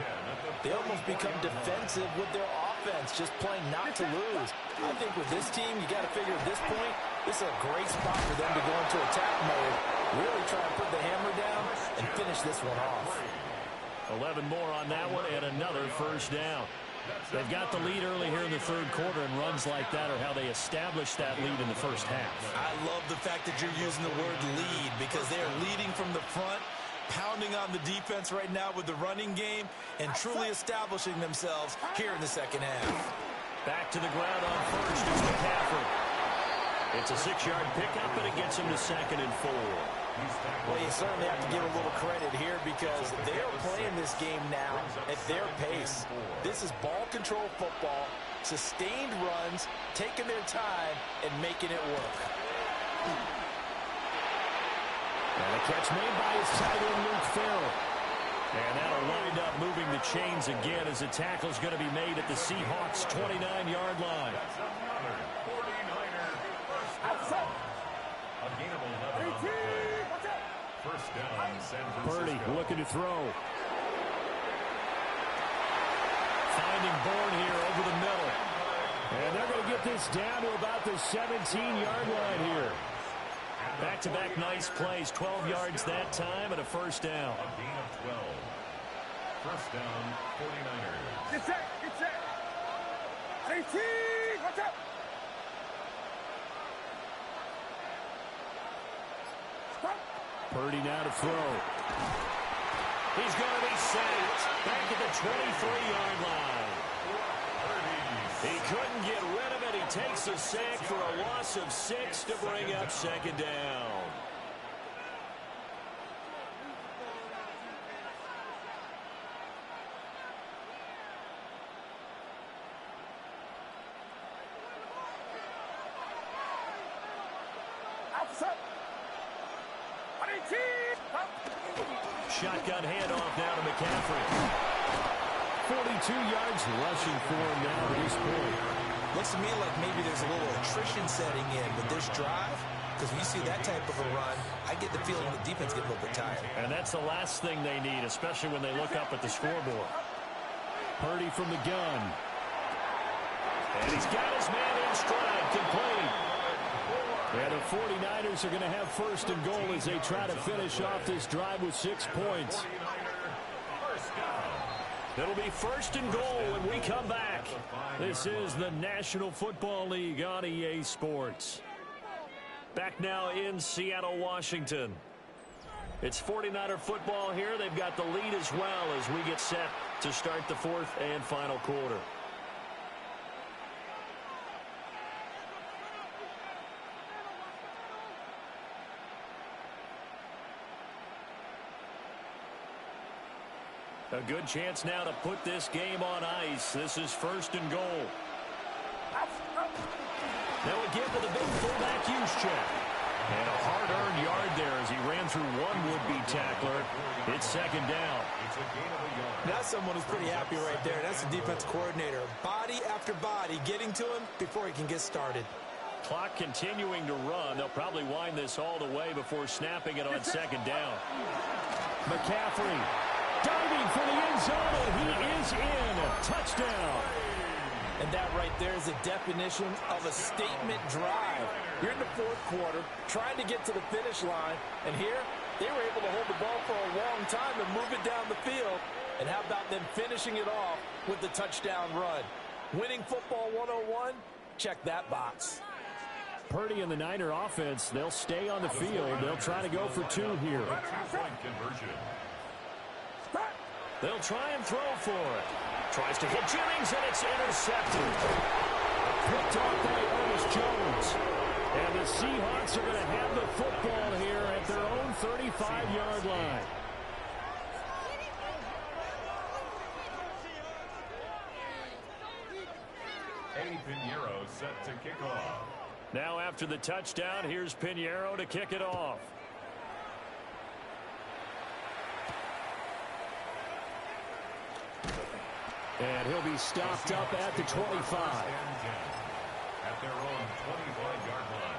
S9: they almost become defensive with their offense, just playing not to lose. I think with this team, you got to figure at this point, this is a great spot for them to go into attack mode, really try and put the hammer down and finish this one off.
S8: 11 more on that one and another first down. They've got the lead early here in the third quarter, and runs like that are how they establish that lead in the first half.
S9: I love the fact that you're using the word lead, because they are leading from the front, pounding on the defense right now with the running game, and truly establishing themselves here in the second half.
S8: Back to the ground on first is McCaffrey. It's a 6-yard pickup, and it gets him to 2nd and 4.
S9: Well, you certainly have to give a little credit here, because they're playing this game now at their pace. This is ball control football, sustained runs, taking their time, and making it work.
S8: And a catch made by his tight end, Luke Farrell. And that'll wind up moving the chains again, as the tackle's going to be made at the Seahawks' 29-yard line.
S2: A gain of 11 on the play. First down, San Francisco.
S8: Purdy looking to throw. Finding Bourne here over the middle. And they're going to get this down to about the 17-yard line here. Back-to-back nice plays, 12 yards that time, and a first down.
S2: A gain of 12. First down, 49ers.
S3: Get set, get set. 18, watch out.
S8: Purdy now to throw. He's going to be sacked back at the 23-yard line. He couldn't get rid of it. He takes a sack for a loss of 6 to bring up second down. Shotgun handoff now to McCaffrey. 42 yards rushing for him now at this point.
S9: Looks to me like maybe there's a little attrition setting in with this drive, because when you see that type of a run, I get the feeling the defense gets a little bit tired.
S8: And that's the last thing they need, especially when they look up at the scoreboard. Purdy from the gun. And he's got his man in stride, complete. And the 49ers are going to have first and goal as they try to finish off this drive with 6 points. It'll be first and goal when we come back. This is the National Football League on EA Sports. Back now in Seattle, Washington. It's 49er football here. They've got the lead as well as we get set to start the fourth and final quarter. A good chance now to put this game on ice. This is first and goal. Now again to the big fullback Juszczyk. And a hard-earned yard there as he ran through one would-be tackler. It's second down.
S9: That's someone who's pretty happy right there. That's the defense coordinator. Body after body getting to him before he can get started.
S8: Clock continuing to run. They'll probably wind this all the way before snapping it on second down. McCaffrey diving for the end zone, and he is in. Touchdown.
S9: And that right there is a definition of a statement drive. You're in the fourth quarter, trying to get to the finish line, and here they were able to hold the ball for a long time and move it down the field. And how about them finishing it off with the touchdown run? Winning football 101, check that box.
S8: Purdy and the Niner offense, they'll stay on the field. They'll try to go for two here.
S6: They'll try and throw for it. Tries to hit Jennings, and it's intercepted.
S8: Picked off by Ernest Jones. And the Seahawks are going to have the football here at their own 35-yard line.
S2: Pinheiro set to kick off.
S8: Now after the touchdown, here's Pinheiro to kick it off. And he'll be stopped up at the 25.
S2: At their own 25-yard line.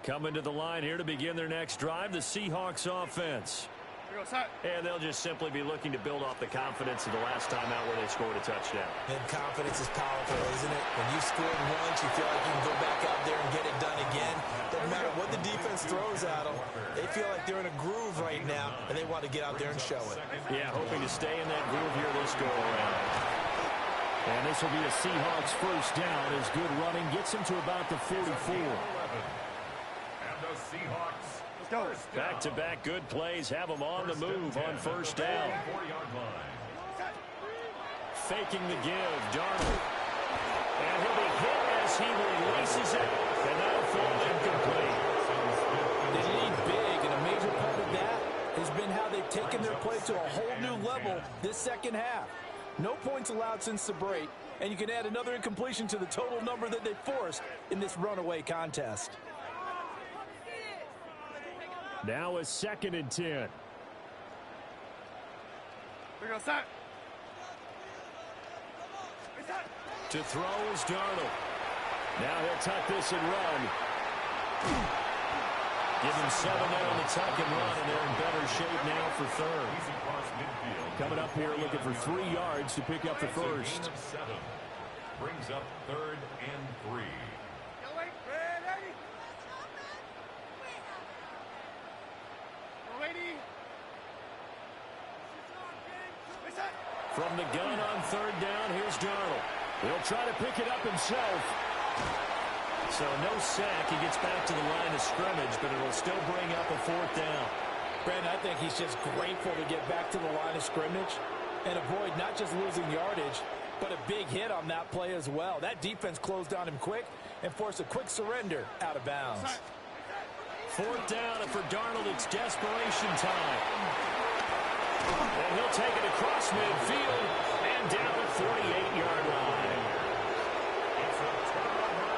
S8: Coming to the line here to begin their next drive, the Seahawks offense. And they'll just simply be looking to build off the confidence of the last time out where they scored a touchdown.
S9: And confidence is powerful, isn't it? When you scored once, you feel like you can go back out there and get it done again. Doesn't matter what the defense throws at them. They feel like they're in a groove right now, and they want to get out there and show it.
S8: Yeah, hoping to stay in that groove here this go-around. And this will be a Seahawks first down as good running gets them to about the 44.
S2: And the Seahawks
S8: back-to-back good plays have them on the move on first down. Faking the give, Darnold. And he'll be hit as he releases it, and that'll fall incomplete.
S9: They lead big, and a major part of that has been how they've taken their play to a whole new level this second half. No points allowed since the break, and you can add another incompletion to the total number that they forced in this runaway contest.
S8: Now a 2nd and 10. To throw is Darnold. Now he'll tuck this and run. Give him 7 there on the tuck and run, and they're in better shape now for third. Coming up here looking for 3 yards to pick up the first.
S2: Brings up 3rd and 3.
S8: From the gun on 3rd down, here's Darnold. He'll try to pick it up himself. So no sack. He gets back to the line of scrimmage, but it'll still bring up a 4th down.
S9: Brandon, I think he's just grateful to get back to the line of scrimmage and avoid not just losing yardage, but a big hit on that play as well. That defense closed on him quick and forced a quick surrender out of bounds.
S8: 4th down, and for Darnold, it's desperation time. And he'll take it across midfield and down the 48-yard line.
S2: It's a turnover.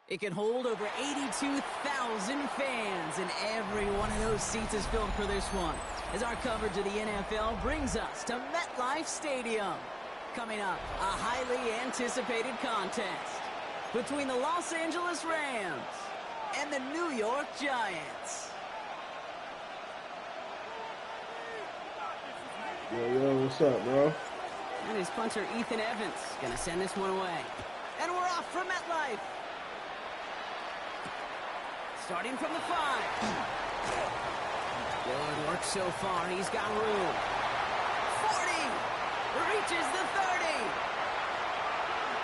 S10: It can hold over 82,000 fans, and every one of those seats is filled for this one, as our coverage of the NFL brings us to MetLife Stadium. Coming up, a highly anticipated contest between the Los Angeles Rams and the New York Giants.
S5: Yo, what's up, bro?
S10: And his punter, Ethan Evans, going to send this one away. And we're off from MetLife. Starting from the 5. Good work so far. He's got room. 40. Reaches the 30.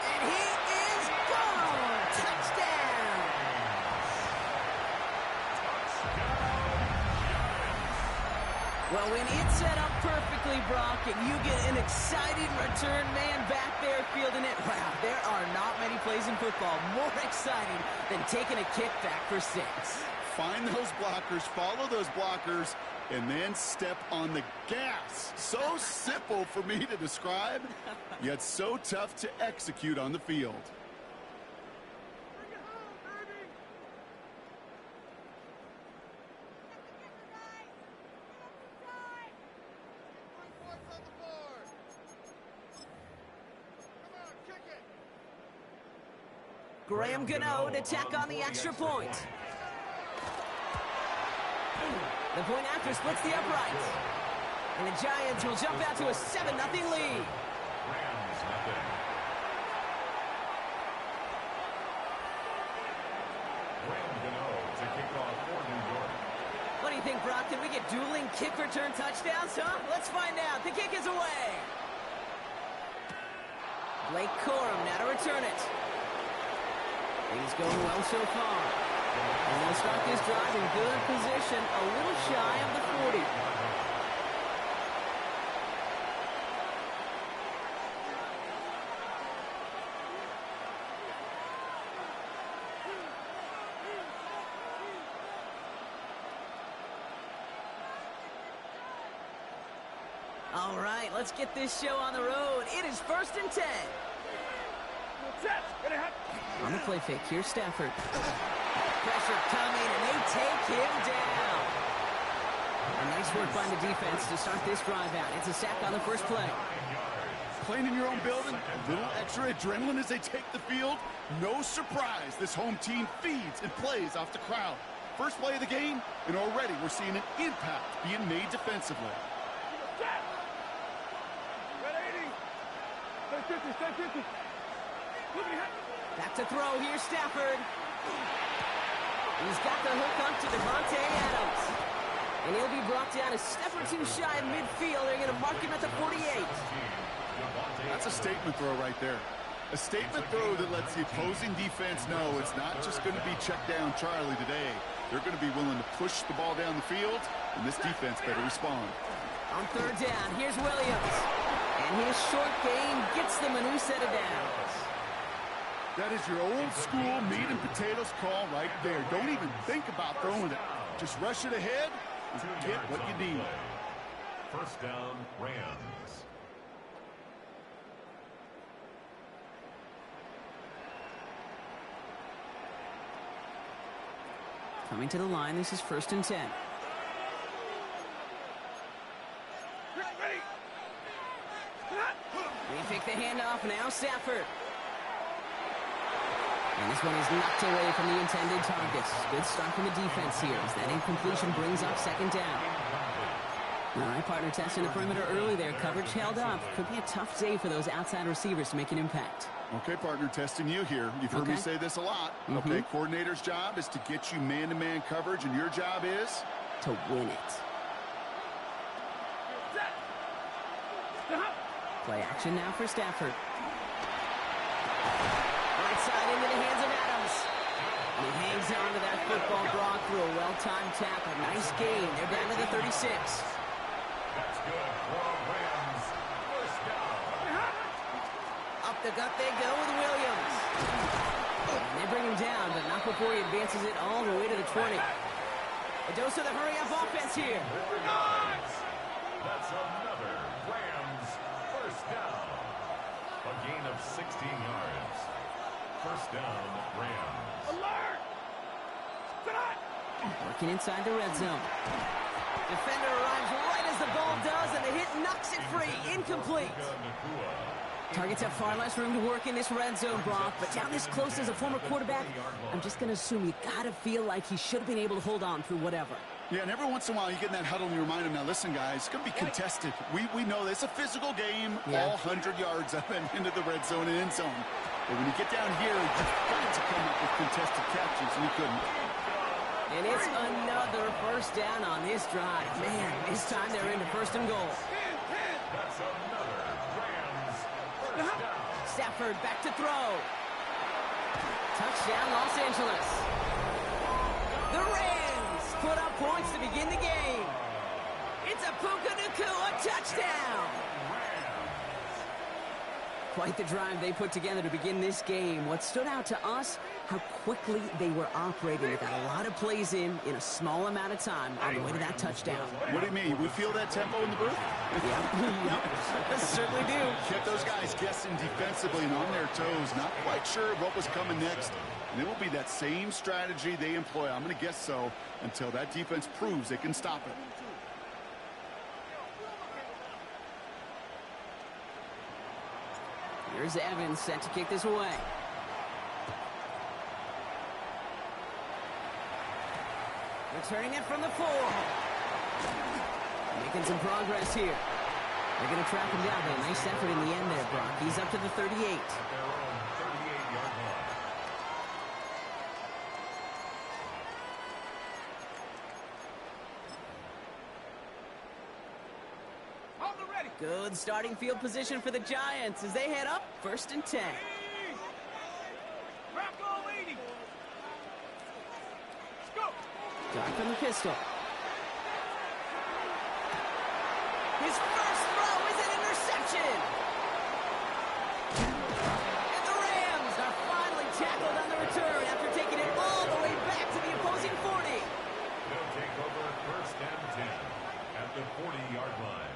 S10: And he is gone. Touchdown. Well, when it's set up perfectly, Brock, and you get an exciting return man back there fielding it, wow, there are not many plays in football more exciting than taking a kick back for 6.
S11: Find those blockers, follow those blockers, and then step on the gas. So simple for me to describe, yet so tough to execute on the field.
S10: Graham Gano to tack on the extra point. The point after splits the uprights. And the Giants will jump out to a 7-0 lead. What do you think, Brock? Can we get dueling kick return touchdowns, huh? Let's find out. The kick is away. Blake Corum now to return it. Things going well so far. And they'll start this drive in good position, a little shy of the 40. All right, let's get this show on the road. It is 1st and 10. On the play fake, here's Stafford. Pressure coming, and they take him down. A nice work by the defense to start this drive out. It's a sack on the first play.
S11: Playing in your own building, a little extra adrenaline as they take the field. No surprise, this home team feeds and plays off the crowd. First play of the game, and already we're seeing an impact being made defensively.
S10: Back to throw. Here's Stafford. He's got the hook up to Devontae Adams. And he'll be brought down a step or two shy of midfield. They're going to mark him at the 48.
S11: That's a statement throw right there. A statement throw that lets the opposing defense know it's not just going to be check down Charlie today. They're going to be willing to push the ball down the field, and this defense better respond.
S10: On 3rd down, here's Williams. And his short game gets them a new set of downs.
S11: That is your old school meat and potatoes call right there. Don't even think about throwing it. Just rush it ahead and get what you need.
S2: First down, Rams.
S10: Coming to the line, this is 1st and 10. They pick the handoff, now Stafford. And this one is knocked away from the intended targets. Good start from the defense here as that incompletion brings up 2nd down. All right, partner testing the perimeter early there. Coverage held up. Could be a tough day for those outside receivers to make an impact.
S11: Okay, partner, testing you here. You've heard me say this a lot. Okay, coordinator's job is to get you man-to-man coverage, and your job is?
S10: To win it. Play action now for Stafford. Right side into the hands of Adams. And he hangs on to that football, Brock, through a well-timed tackle. Nice game. They're down to the 36.
S2: That's good for Rams. First down.
S10: Up the gut they go with Williams. And they bring him down, but not before he advances it all the way to the 20. A dose of the hurry-up offense here.
S2: That's another Rams first down. A gain of 16 yards. First down, Rams.
S3: Alert!
S10: Working inside the red zone. Defender arrives right as the ball does, and the hit knocks it free. Incomplete. Targets have far less room to work in this red zone, Brock, but down this close as a former quarterback, I'm just going to assume you got to feel like he should have been able to hold on through whatever.
S11: Yeah, and every once in a while you get in that huddle and you remind him, now listen, guys, it's going to be contested. We know this. It's a physical game, all 100 yards up and into the red zone and end zone. But when you get down here, you've got to come up with contested catches, and he couldn't.
S10: And it's another first down on this drive. Man, this time they're into 1st and goal.
S2: That's another
S10: Stafford back to throw. Touchdown, Los Angeles. The Rams put up points to begin the game. It's a Puka Nacua touchdown. Quite the drive they put together to begin this game. What stood out to us, how quickly they were operating. They got a lot of plays in a small amount of time on the way to that touchdown.
S11: What do you mean? We feel that tempo in the booth?
S10: Yep, certainly do.
S11: Kept those guys guessing defensively and on their toes, not quite sure what was coming next. And it will be that same strategy they employ, I'm going to guess so, until that defense proves they can stop it.
S10: Here's Evans set to kick this away. Returning it from the 4. Making some progress here. They're going to track him down, but a nice effort in the end there, Brock. He's up to the 38.
S2: Their own 38-yard line.
S10: Good starting field position for the Giants as they head up 1st and 10. Dart from the pistol. His first throw is an interception. And the Rams are finally tackled on the return after taking it all the way back to the opposing 40.
S2: They'll take over 1st and 10 at the 40-yard line.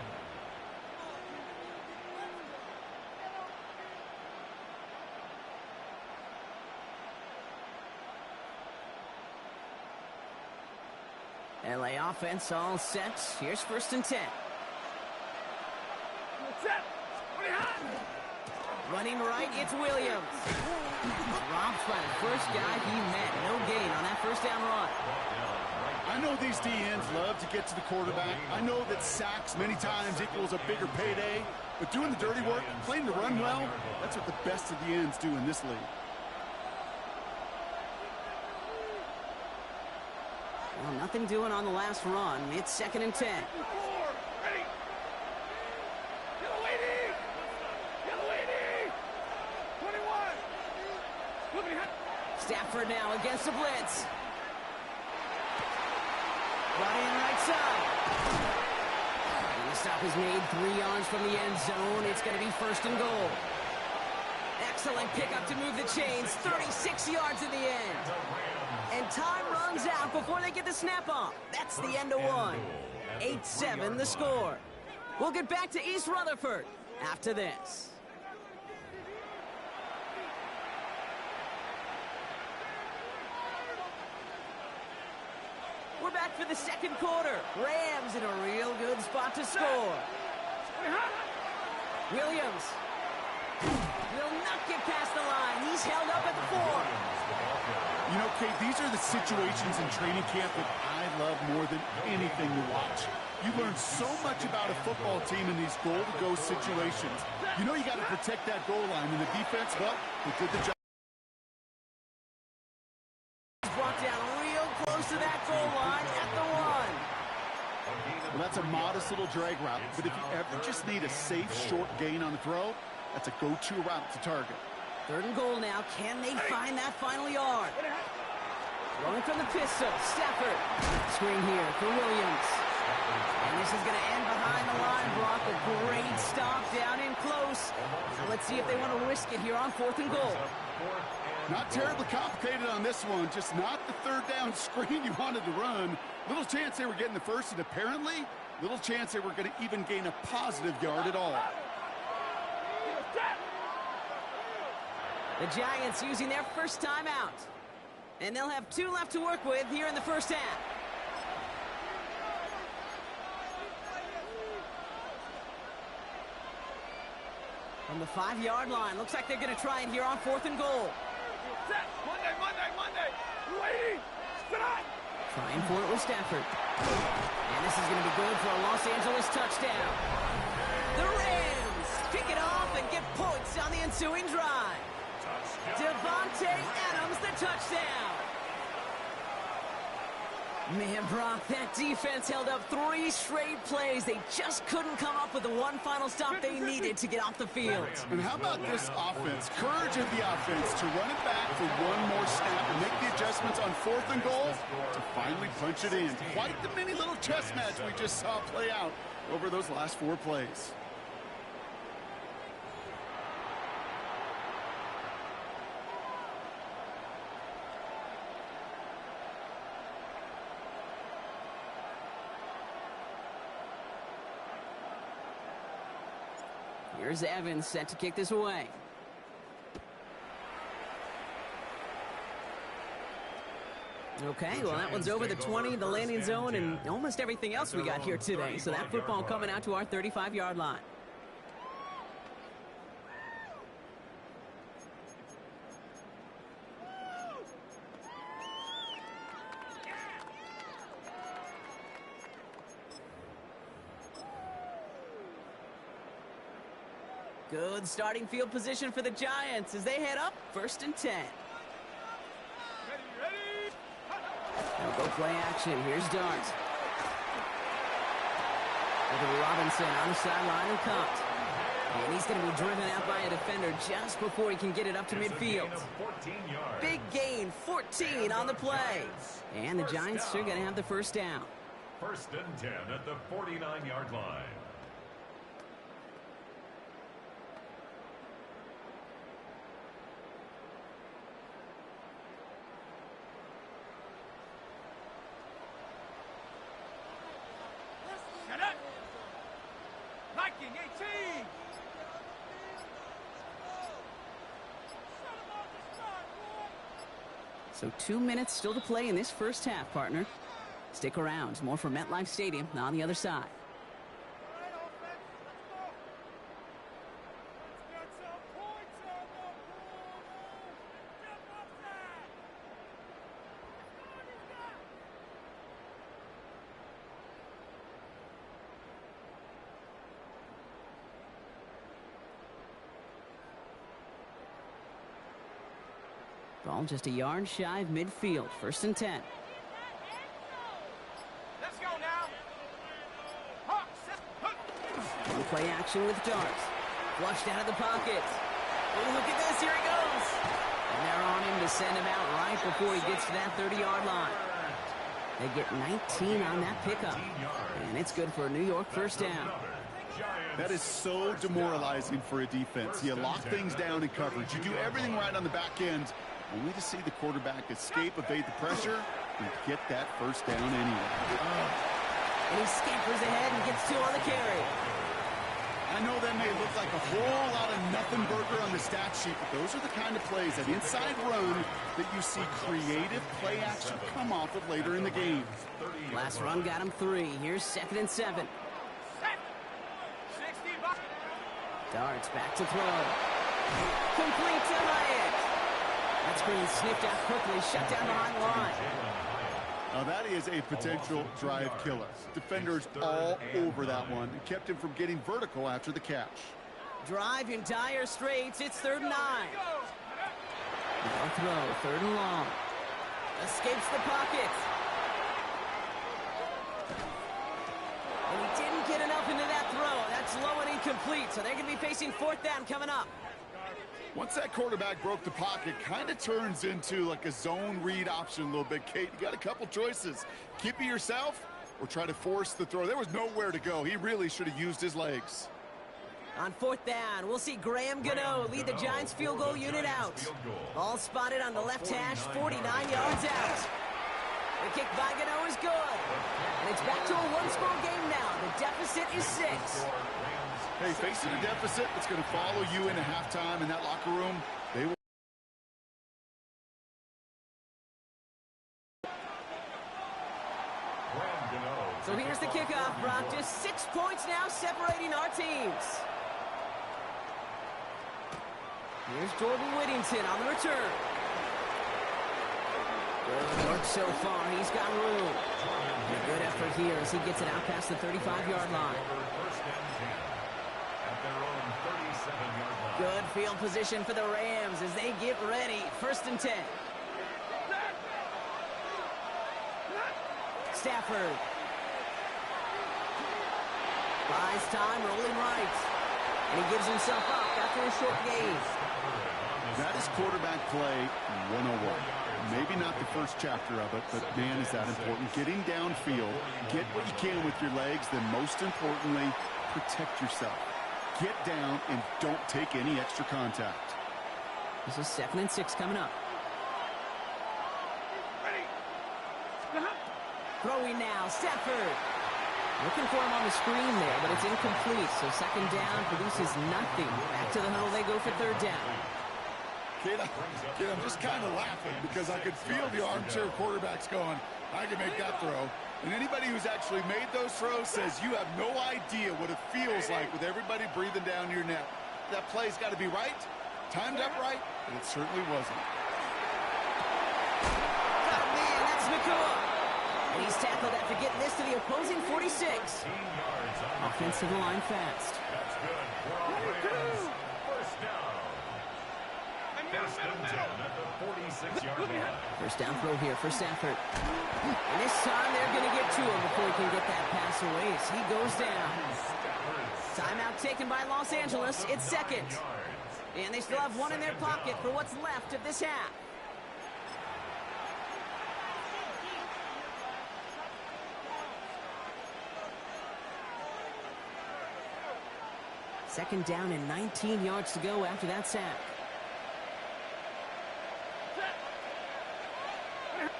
S10: LA offense all set. Here's 1st and 10. Running right, it's Williams. Dropped by the first guy he met. No gain on that 1st down run.
S11: I know these DNs love to get to the quarterback. I know that sacks many times equals a bigger payday. But doing the dirty work, playing to run well, that's what the best of the ends do in this league.
S10: Well, nothing doing on the last run. It's 2nd and 10. Stafford now against the blitz. Running right side. And the stop is made 3 yards from the end zone. It's going to be 1st and goal. Excellent pickup to move the chains. 36 yards in the end. And time runs out before they get the snap off. That's the end of one. 8-7 the score. We'll get back to East Rutherford after this. We're back for the 2nd quarter. Rams in a real good spot to score. Williams will not get past the line. He's held up at the 4.
S11: You know, Kate, these are the situations in training camp that I love more than anything to watch. You learn so much about a football team in these goal-to-go situations. You know you got to protect that goal line, and the defense, well, they did the job.
S10: Brought down real close to that goal line at the 1.
S11: Well, that's a modest little drag route, but if you ever just need a safe, short gain on the throw, that's a go-to route to target.
S10: 3rd and goal now. Can they find that final yard? Throwing from the pistol. Stafford. Screen here for Williams. And this is going to end behind the line, Brock. A great stop down in close. Now let's see if they want to risk it here on 4th and goal.
S11: Not terribly complicated on this one. Just not the 3rd down screen you wanted to run. Little chance they were getting the 1st, and apparently, little chance they were going to even gain a positive yard at all.
S10: The Giants using their 1st timeout. And they'll have 2 left to work with here in the 1st half. From the 5-yard line. Looks like they're going to try it here on 4th and goal.
S3: Monday. Waiting.
S10: Trying for it with Stafford. And this is going to be good for a Los Angeles touchdown. The Rams pick it off and get points on the ensuing drive. Devontae Adams, the touchdown. Man, Brock, that defense held up 3 straight plays. They just couldn't come up with the one final stop they needed to get off the field.
S11: And how about this offense? Courage of the offense to run it back for one more snap and make the adjustments on 4th and goal to finally punch it in. Quite the mini little chess match we just saw play out over those last 4 plays.
S10: Here's Evans set to kick this away. Okay, well, that one's over the 20, the landing zone, and almost everything else we got here today. So that football coming out to our 35-yard line. Good starting field position for the Giants as they head up 1st and 10. They'll go play action. Here's Dart. Over Robinson on the sideline and caught. And he's going to be driven out by a defender just before he can get it up to midfield. Big gain, 14 on the play. And the Giants are going to have the first down.
S2: 1st and 10 at the 49-yard line.
S10: So 2 minutes still to play in this first half, partner. Stick around. More from MetLife Stadium on the other side. Ball just a yard shy of midfield. 1st and 10.
S3: Let's go now.
S10: We'll play action with Dart. Flushed out of the pocket. Oh, look at this. Here he goes. And they're on him to send him out right before he gets to that 30-yard line. They get 19 on that pickup. And it's good for a New York first down.
S11: That is so demoralizing for a defense. You lock things down in coverage. You do everything right on the back end, only to see the quarterback escape, evade the pressure, and get that first down anyway.
S10: And he scampers ahead and gets 2 on the carry.
S11: I know that may look like a whole lot of nothing burger on the stat sheet, but those are the kind of plays, that inside run, that you see creative play action come off of later in the game.
S10: Last run got him 3. Here's 2nd and 7. Darts back to throw. Complete to Hyatt. That screen sniffed out quickly, shut down behind the line.
S11: Now that is a potential drive killer. Defenders all over that one and kept him from getting vertical after the catch.
S10: Drive in dire straits. It's 3rd and 9. Long throw, 3rd and long. Escapes the pocket. And he didn't get enough into that throw. That's low and incomplete, so they're going to be facing 4th down coming up.
S11: Once that quarterback broke the pocket, kind of turns into like a zone read option a little bit, Kate. You got a couple choices. Keep it yourself or try to force the throw. There was nowhere to go. He really should have used his legs.
S10: On 4th down, we'll see Graham Gano lead the Giants field goal unit out. Ball spotted on the left hash, 49 yards out. The kick by Gano is good. And it's back to a 1-score game now. The deficit is 6.
S11: Hey, facing a deficit that's going to follow you into halftime in that locker room, they will.
S10: So here's the kickoff, Brock. Just 6 points now separating our teams. Here's Jordan Whittington on the return. Good work so far. He's got room. And a good effort here as he gets it out past the 35-yard line. Good field position for the Rams as they get ready. 1st and 10. Stafford. Buys time, rolling right. And he gives himself up after a short gain.
S11: That is quarterback play 101. Maybe not the first chapter of it, but man, is that important. Getting downfield, get what you can with your legs, then most importantly, protect yourself. Get down and don't take any extra contact.
S10: This is 2nd and 6 coming up. Throwing now, Stafford. Looking for him on the screen there, but it's incomplete. So 2nd down produces nothing. Back to the huddle they go for 3rd down.
S11: Kid, I'm just kind of laughing because I could feel the armchair quarterbacks going, I can make that throw. And anybody who's actually made those throws says you have no idea what it feels like with everybody breathing down your neck. That play's got to be right, timed up right, and it certainly wasn't.
S10: Oh, man, that's Nakua. And he's tackled after getting this to the opposing 46. Offense to the line fast.
S2: That's good. First down. First and 10 at the 46-yard line.
S10: First down throw here for Stafford. And this time they're going to get to him before he can get that pass away as he goes down. Timeout taken by Los Angeles. It's 2nd. And they still have one in their pocket for what's left of this half. Second down and 19 yards to go after that sack.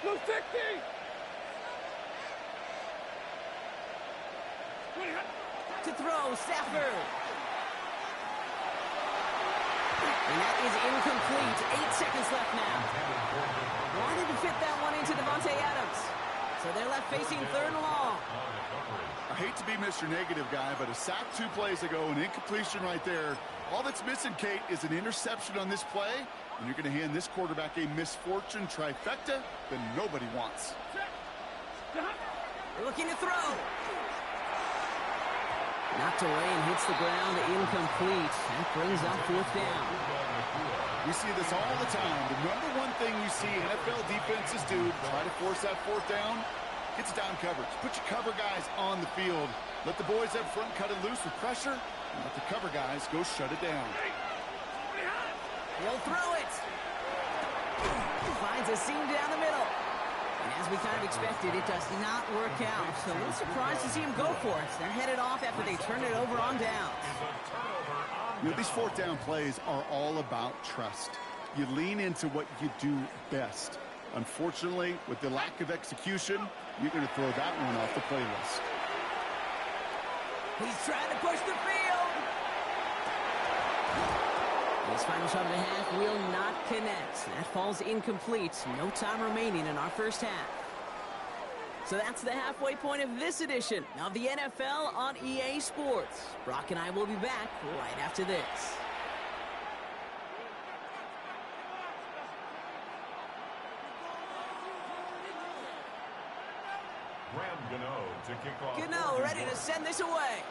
S3: Blue 60!
S10: To throw, Stafford. And that is incomplete. 8 seconds left now. Wanted to fit that one into Devontae Adams. So they're left facing 3rd and long.
S11: I hate to be Mr. Negative guy, but a sack 2 plays ago, an incompletion right there. All that's missing, Kate, is an interception on this play, and you're going to hand this quarterback a misfortune trifecta that nobody wants.
S10: Looking to throw. Knocked away and hits the ground, incomplete. That brings up 4th down.
S11: We see this all the time. The number one thing you see NFL defenses do, try to force that 4th down, it's down coverage. Put your cover guys on the field. Let the boys up front cut it loose with pressure, and let the cover guys go shut it down.
S10: He'll throw it. Finds a seam down the middle. And as we kind of expected, it does not work out. So a little surprised to see him go for it. They're headed off after they turn it over on downs.
S11: You know, these 4th down plays are all about trust. You lean into what you do best. Unfortunately, with the lack of execution, you're going to throw that one off the playlist.
S10: He's trying to push the field. His final shot of the half will not connect. That falls incomplete. No time remaining in our first half. So that's the halfway point of this edition of the NFL on EA Sports. Brock and I will be back right after this.
S2: To kick off.
S10: Gano ready to send this away.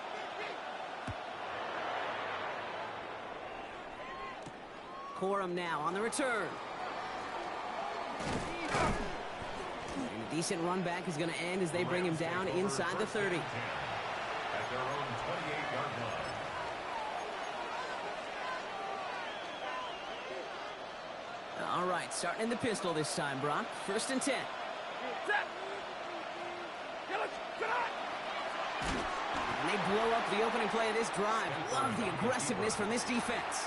S10: Corum now on the return. And a decent run back is going to end as they bring him down inside the 30.
S2: At their own 28-yard line.
S10: All right, starting in the pistol this time, Brock. 1st and 10. And they blow up the opening play of this drive. Love the aggressiveness from this defense.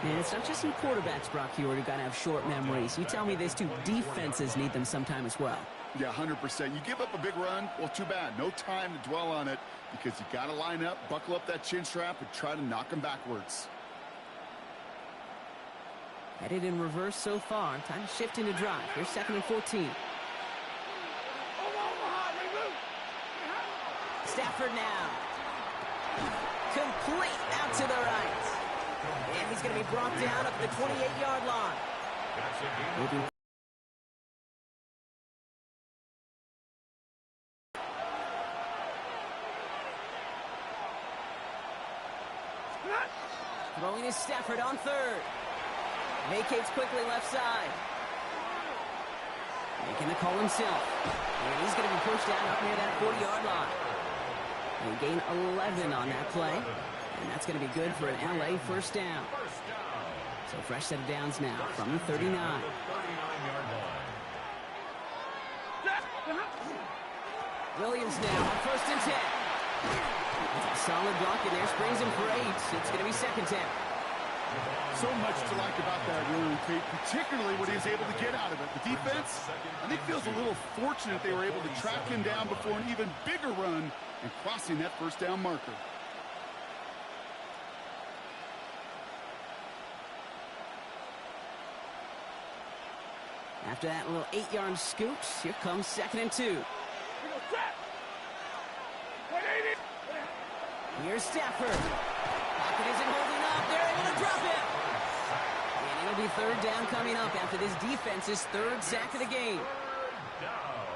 S10: And it's not just some quarterbacks, Brock, here who got to have short memories. You tell me these 2 defenses need them sometime as well.
S11: Yeah, 100%. You give up a big run, well, too bad. No time to dwell on it because you got to line up, buckle up that chin strap, and try to knock them backwards.
S10: Headed in reverse so far. Time to shift into drive. Here's 2nd and 14. Stafford now. Complete out to the right. And he's going to be brought down up the 28-yard line. Throwing is Stafford on 3rd. Vacates quickly left side. Making the call himself. And he's going to be pushed out up near that 40-yard line. They gain 11 on that play. And that's going to be good for an LA first down. So fresh set of downs now from the 39. Williams now on 1st and 10. That's a solid block in there. Springs him for 8. It's going to be 2nd down.
S11: So much to like about that run, Kate, particularly what he was able to get out of it. The defense, I think, feels a little fortunate they were able to track him down before an even bigger run and crossing that first down marker.
S10: After that little 8-yard scoot, here comes 2nd and 2. Here's Stafford. Pocket isn't holding up. They're able to drop it. And it'll be 3rd down coming up after this defense's 3rd sack of the game.
S2: Down.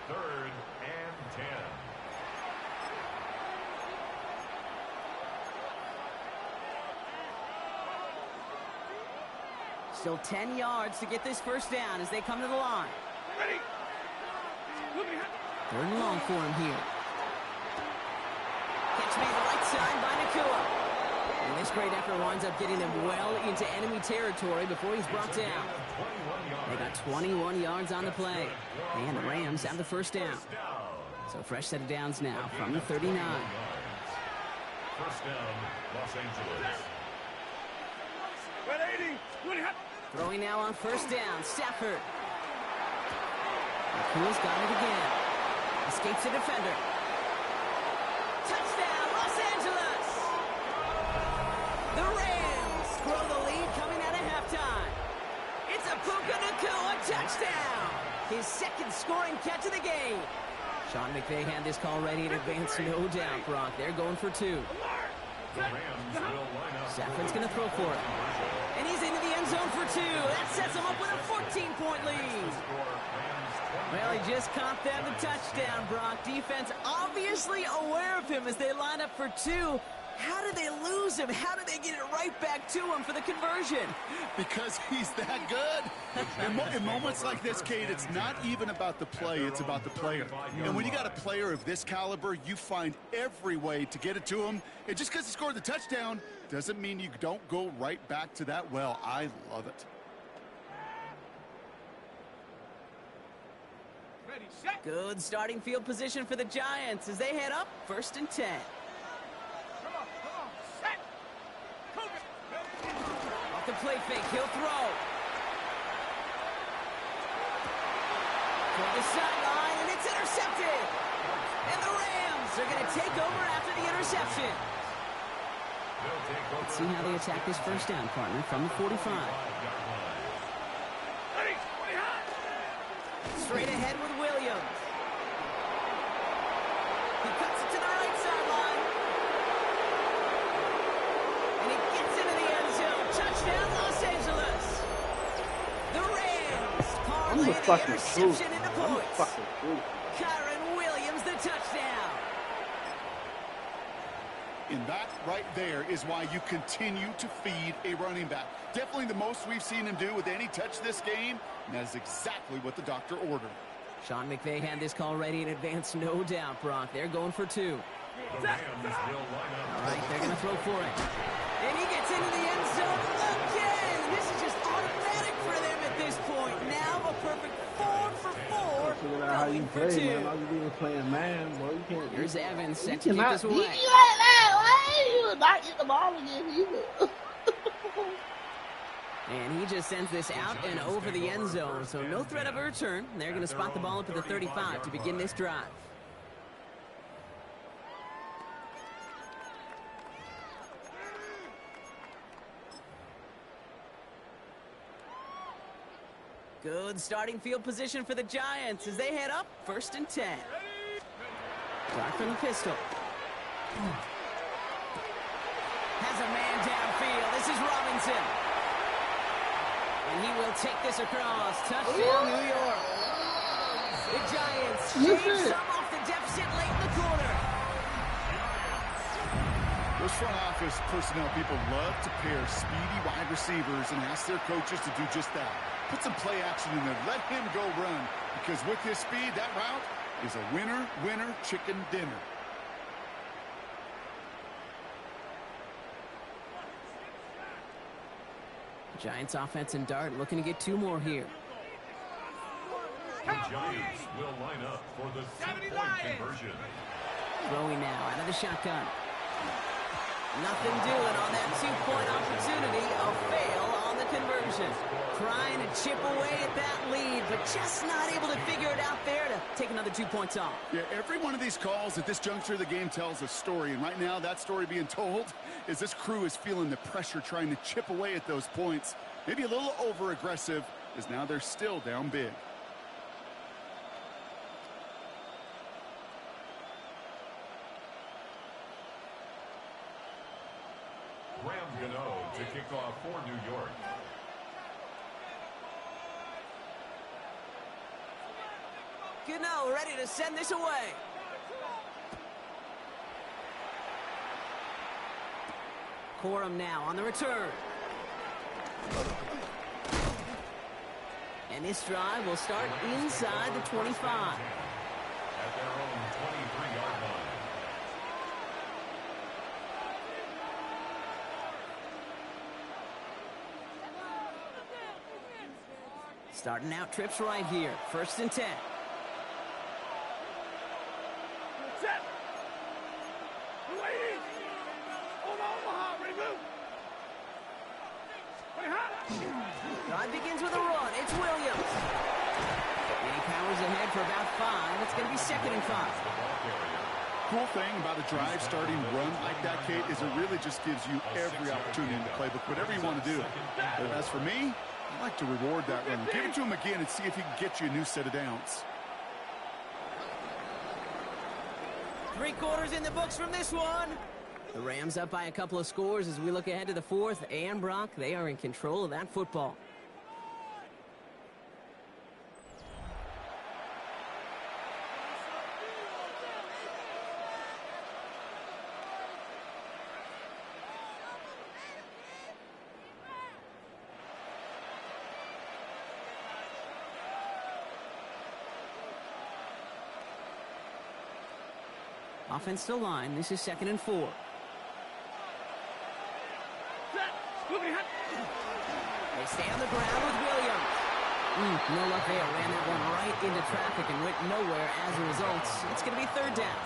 S2: 3rd and 10.
S10: Still 10 yards to get this first down as they come to the line. 3rd and long for him here. Catch made the right side by Nakua. And this great effort winds up getting them well into enemy territory before he's brought down. They got 21 yards on the play. And the Rams have the first down. So fresh set of downs now from the 39.
S2: First down, Los Angeles.
S10: Throwing now on 1st down, Stafford. Nakua's got it again. Escapes the defender. Touchdown, Los Angeles! The Rams grow the lead coming out of halftime. It's a Puka Nakua touchdown! His 2nd scoring catch of the game. Sean McVay had this call ready in advance, no doubt, Brock. They're going for 2. Stafford's going to throw for it. And he's into the end zone for 2. That sets him up with a 14-point lead. Well, he just caught them the touchdown, Brock. Defense obviously aware of him as they line up for 2. How did they lose him? How did they get it right back to him for the conversion?
S11: Because he's that good. In moments like this, Kate, it's not even about the play, it's about the player. And when you got a player of this caliber, you find every way to get it to him. And just because he scored the touchdown doesn't mean you don't go right back to that well. I love it.
S10: Good starting field position for the Giants as they head up 1st and 10. Off the play fake, he'll throw. For the sideline, and it's intercepted. And the Rams are going to take over after the interception. Let's see how they attack this first down, partner, from the 45. Straight ahead with Williams. He cuts it to the right sideline. And he gets into the end zone. Touchdown, Los Angeles. The Rams parlay the interception into points. Kyron Williams, the touchdown.
S11: And that right there is why you continue to feed a running back. Definitely the most we've seen him do with any touch this game, and that is exactly what the doctor ordered.
S10: Sean McVay had this call ready in advance, no doubt, Brock. They're going for 2. All right, they're going to throw for it. And he gets into the end zone again. This is just automatic for them at this point. Now a perfect 4 for 4.
S5: How you play, man. All you do is playing man, boy. You can't.
S10: Here's Evans set to keep this away.
S5: You will not get the ball again either.
S10: And he just sends this out and over the end zone. So no threat of a return. They're going to spot the ball up at the 35 to begin this drive. Good starting field position for the Giants as they head up 1st and 10. Dark from the pistol. Has a man downfield. This is Robinson. And he will take this across. Touchdown, New York. The Giants shave some off the deficit late in the quarter.
S11: Those front office personnel people love to pair speedy wide receivers and ask their coaches to do just that. Put some play action in there. Let him go run. Because with his speed, that route is a winner, winner, chicken dinner.
S10: Giants offense and dart looking to get 2 more here.
S2: The Giants will line up for the 2-point conversion.
S10: Throwing now out of the shotgun. Nothing doing on that 2-point opportunity. A fail on the conversion. Trying to chip away at that lead, but just not able to figure it out there to take another 2 points off.
S11: Yeah, every one of these calls at this juncture of the game tells a story, and right now that story being told is this crew is feeling the pressure trying to chip away at those points. Maybe a little over-aggressive, as now they're still down big.
S2: To kick off for New York.
S10: Gano ready to send this away. Corum now on the return. And this drive will start inside the 25.
S2: At their own 23-yard line.
S10: Starting out trips right here. 1st and 10.
S3: Set. Wait. Hold on, ready, move.
S10: Drive begins with a run. It's Williams. And he powers ahead for about 5. It's going to be 2nd and 5.
S11: Cool thing about a drive starting run like that, Kate, is it really just gives you every opportunity in the playbook, whatever you want to do. But as for me, I like to reward that run. Give it to him again and see if he can get you a new set of downs.
S10: 3 quarters in the books from this one. The Rams up by a couple of scores as we look ahead to the 4th. And Brock, they are in control of that football. Offensive line. This is 2nd and 4. They stay on the ground with Williams. No luck there. Ran that one right into traffic and went nowhere as a result. It's going to be 3rd down.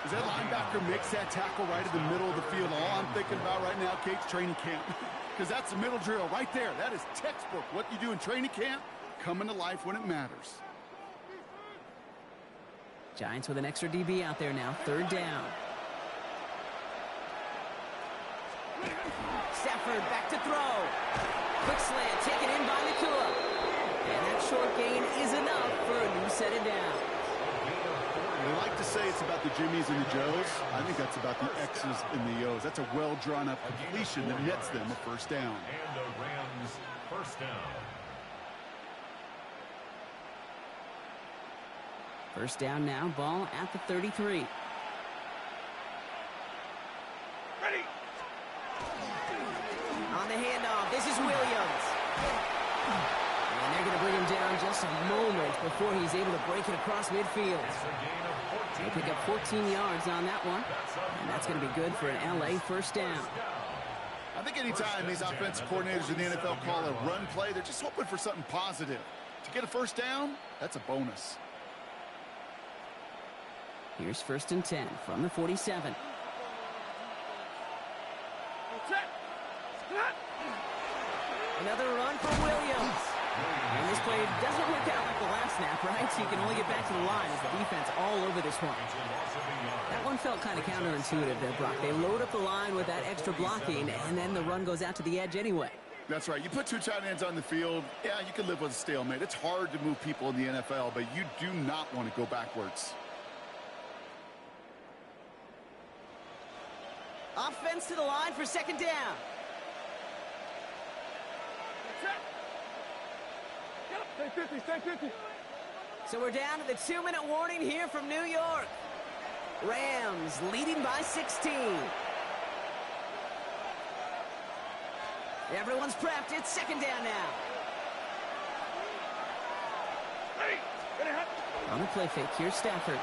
S11: As that linebacker makes that tackle right in the middle of the field, all I'm thinking about right now, Kate's training camp. Because that's the middle drill right there. That is textbook. What you do in training camp, coming to life when it matters.
S10: Giants with an extra DB out there now. 3rd down. Stafford back to throw. Quick slant taken in by Nakua. And that short gain is enough for a new set of downs.
S11: They like to say it's about the Jimmies and the Joes. I think that's about the X's and the O's. That's a well-drawn-up completion that nets them a 1st down.
S2: And the Rams 1st down.
S10: 1st down now, ball at the 33.
S3: Ready.
S10: On the handoff, this is Williams. And they're going to bring him down just a moment before he's able to break it across midfield. They pick up 14 yards on that one. And that's going to be good for an LA 1st down.
S11: I think anytime these offensive coordinators in the NFL call a run play, they're just hoping for something positive. To get a 1st down, that's a bonus.
S10: Here's 1st and 10 from the 47. Another run for Williams. And this play doesn't work out like the last snap, right? So you can only get back to the line as the defense all over this one. That one felt kind of counterintuitive there, Brock. They load up the line with that extra blocking, and then the run goes out to the edge anyway.
S11: That's right. You put 2 tight ends on the field, yeah, you can live with a stalemate. It's hard to move people in the NFL, but you do not want to go backwards.
S10: Offense to the line for 2nd down.
S3: Stay 50, stay 50.
S10: So we're down to the 2-minute warning here from New York. Rams leading by 16. Everyone's prepped. It's 2nd down now. On the play fake, here's Stafford.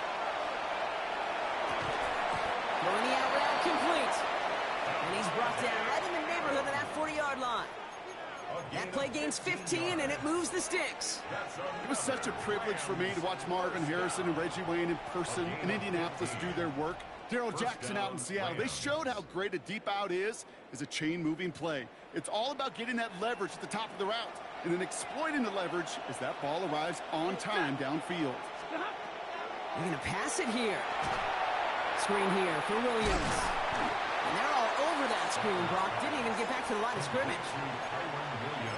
S10: Throwing the out route complete. And he's brought down right in the neighborhood of that 40-yard line. That play gains 15, and it moves the sticks.
S11: It was such a privilege for me to watch Marvin Harrison and Reggie Wayne in person in Indianapolis do their work. Darrell Jackson out in Seattle. They showed how great a deep out is as a chain-moving play. It's all about getting that leverage at the top of the route and then exploiting the leverage as that ball arrives on time downfield.
S10: They're going to pass it here. Screen here for Williams. And they're all over that screen. Brock didn't even get back to the line of scrimmage.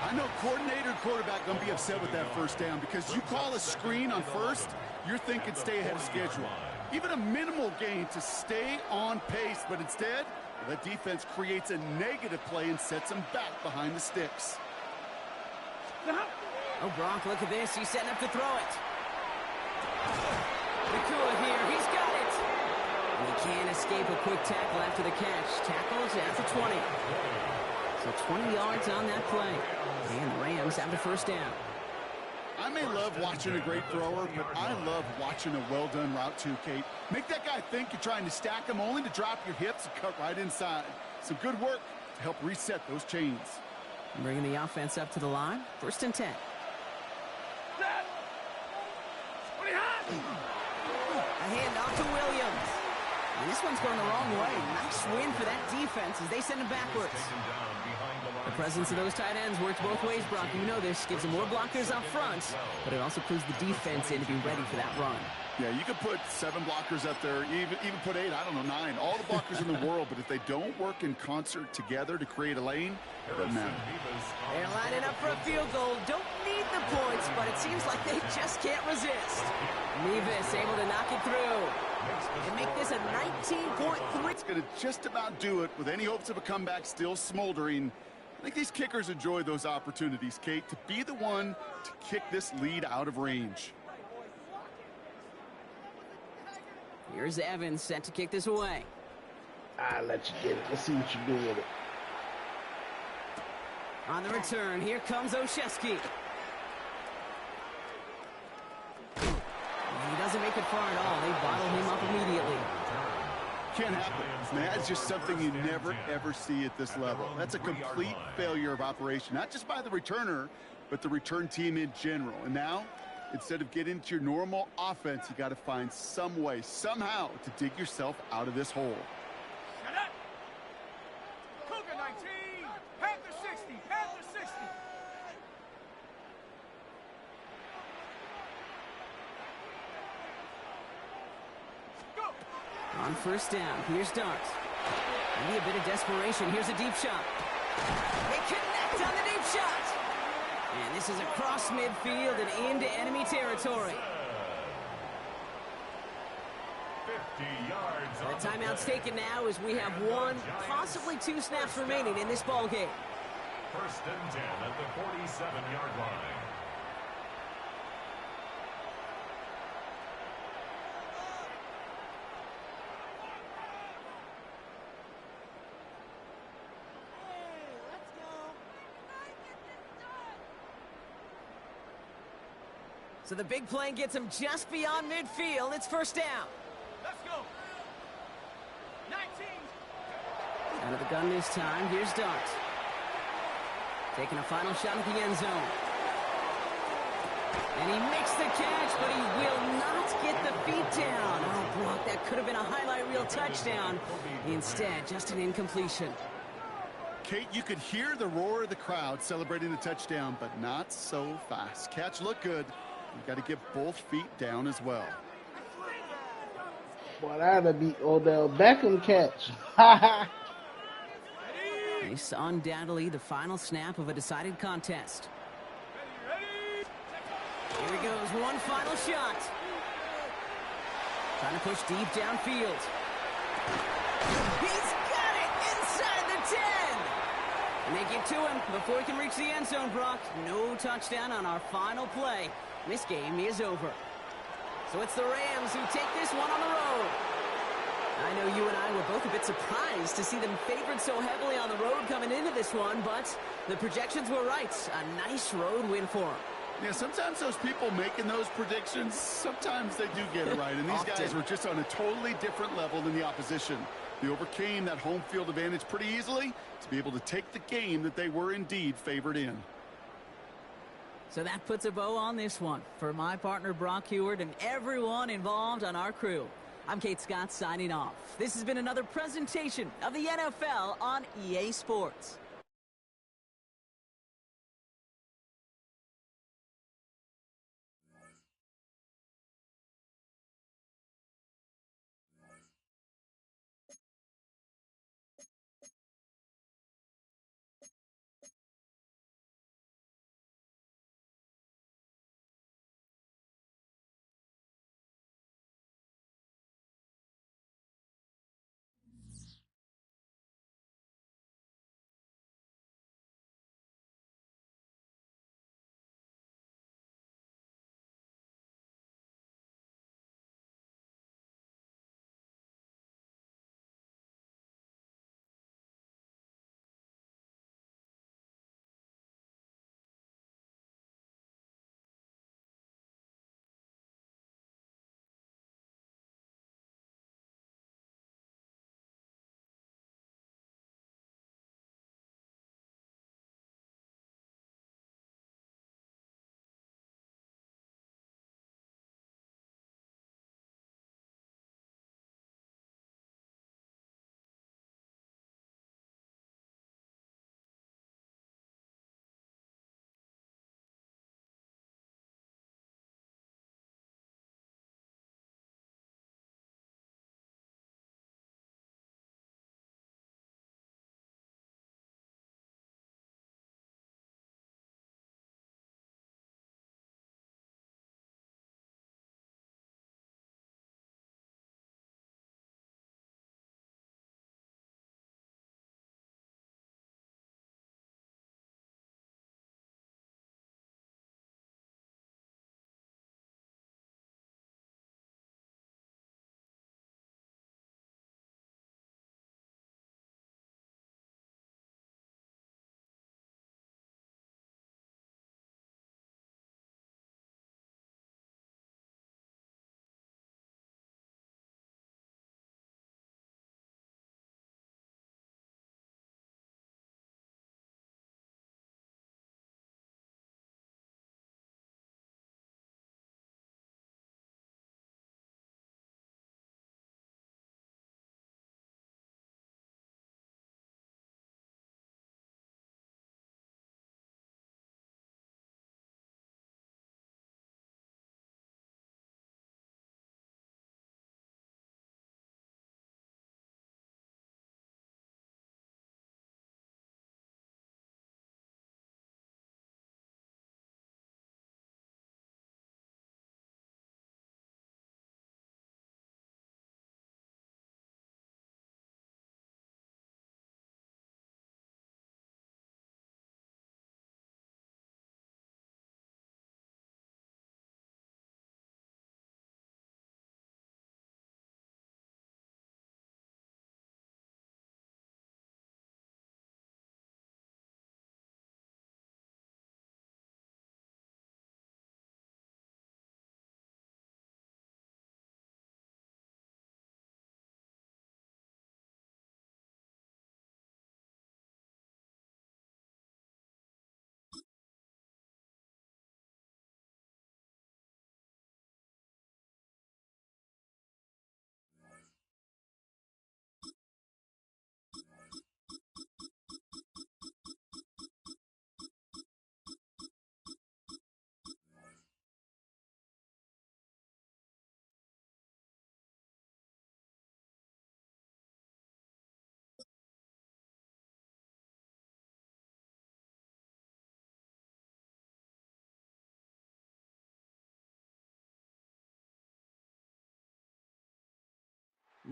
S11: I know coordinator quarterback going to be upset with that first down because you call a screen on first, you're thinking stay ahead of schedule. Even a minimal gain to stay on pace, but instead, that defense creates a negative play and sets them back behind the sticks.
S10: Oh, Brock, look at this. He's setting up to throw it. Nakua here. He's got it. And he can't escape a quick tackle after the catch. Tackles at the 20. So 20 yards on that play. And the Rams have the first down.
S11: I may love watching a great thrower, but I love watching a well-done route too, Kate. Make that guy think you're trying to stack him only to drop your hips and cut right inside. Some good work to help reset those chains.
S10: Bringing the offense up to the line. 1st and 10. A handoff to Williams. And this one's going the wrong way. Nice win for that defense as they send him backwards. The presence of those tight ends works both ways, Brock. You know this. Gives them more blockers up front, but it also puts the defense in to be ready for that run.
S11: Yeah, you could put 7 blockers up there, even put 8, I don't know, 9. All the blockers in the world, but if they don't work in concert together to create a lane, it doesn't matter.
S10: They're lining up for a field goal. Don't need the points, but it seems like they just can't resist. Nevis able to knock it through and make this a 19-point.
S11: It's going to just about do it with any hopes of a comeback still smoldering. I think these kickers enjoy those opportunities, Kate, to be the one to kick this lead out of range.
S10: Here's Evans set to kick this away.
S5: I'll let you get it. Let's see what you do with it.
S10: On the return, here comes Olszewski. And he doesn't make it far at all. They bottle him up immediately.
S11: Can't happen. Man, that's just something you never, ever see at this level. That's a complete failure of operation, not just by the returner, but the return team in general. And now, instead of getting into your normal offense, you got to find some way, somehow, to dig yourself out of this hole.
S3: Cougar 19, Panther 60, Panther 60. Go.
S10: On 1st down, here's Dart. Maybe a bit of desperation. Here's a deep shot. They connect on the deep shot. And this is across midfield and into enemy territory.
S2: 50 yards.
S10: The timeout's taken now as we have 1, possibly 2 snaps remaining in this ball game.
S2: 1st and 10 at the 47-yard line.
S10: So the big play gets him just beyond midfield. It's 1st down.
S3: Let's go. 19.
S10: Out of the gun this time. Here's Dart. Taking a final shot at the end zone. And he makes the catch, but he will not get the feet down. Oh, Brock, that could have been a highlight reel touchdown. Instead, just an incompletion.
S11: Kate, you could hear the roar of the crowd celebrating the touchdown, but not so fast. Catch looked good. You've got to get both feet down as well.
S5: Boy, that'd be Odell Beckham catch.
S10: It's undoubtedly the final snap of a decided contest. Here he goes, one final shot. Trying to push deep downfield. He's got it inside the 10. And they get to him before he can reach the end zone, Brock. No touchdown on our final play. This game is over. So it's the Rams who take this one on the road. I know you and I were both a bit surprised to see them favored so heavily on the road coming into this one, but the projections were right. A nice road win for them.
S11: Yeah, sometimes those people making those predictions, sometimes they do get it right. And these guys were just on a totally different level than the opposition. They overcame that home field advantage pretty easily to be able to take the game that they were indeed favored in.
S10: So that puts a bow on this one. For my partner Brock Heward and everyone involved on our crew, I'm Kate Scott signing off. This has been another presentation of the NFL on EA Sports.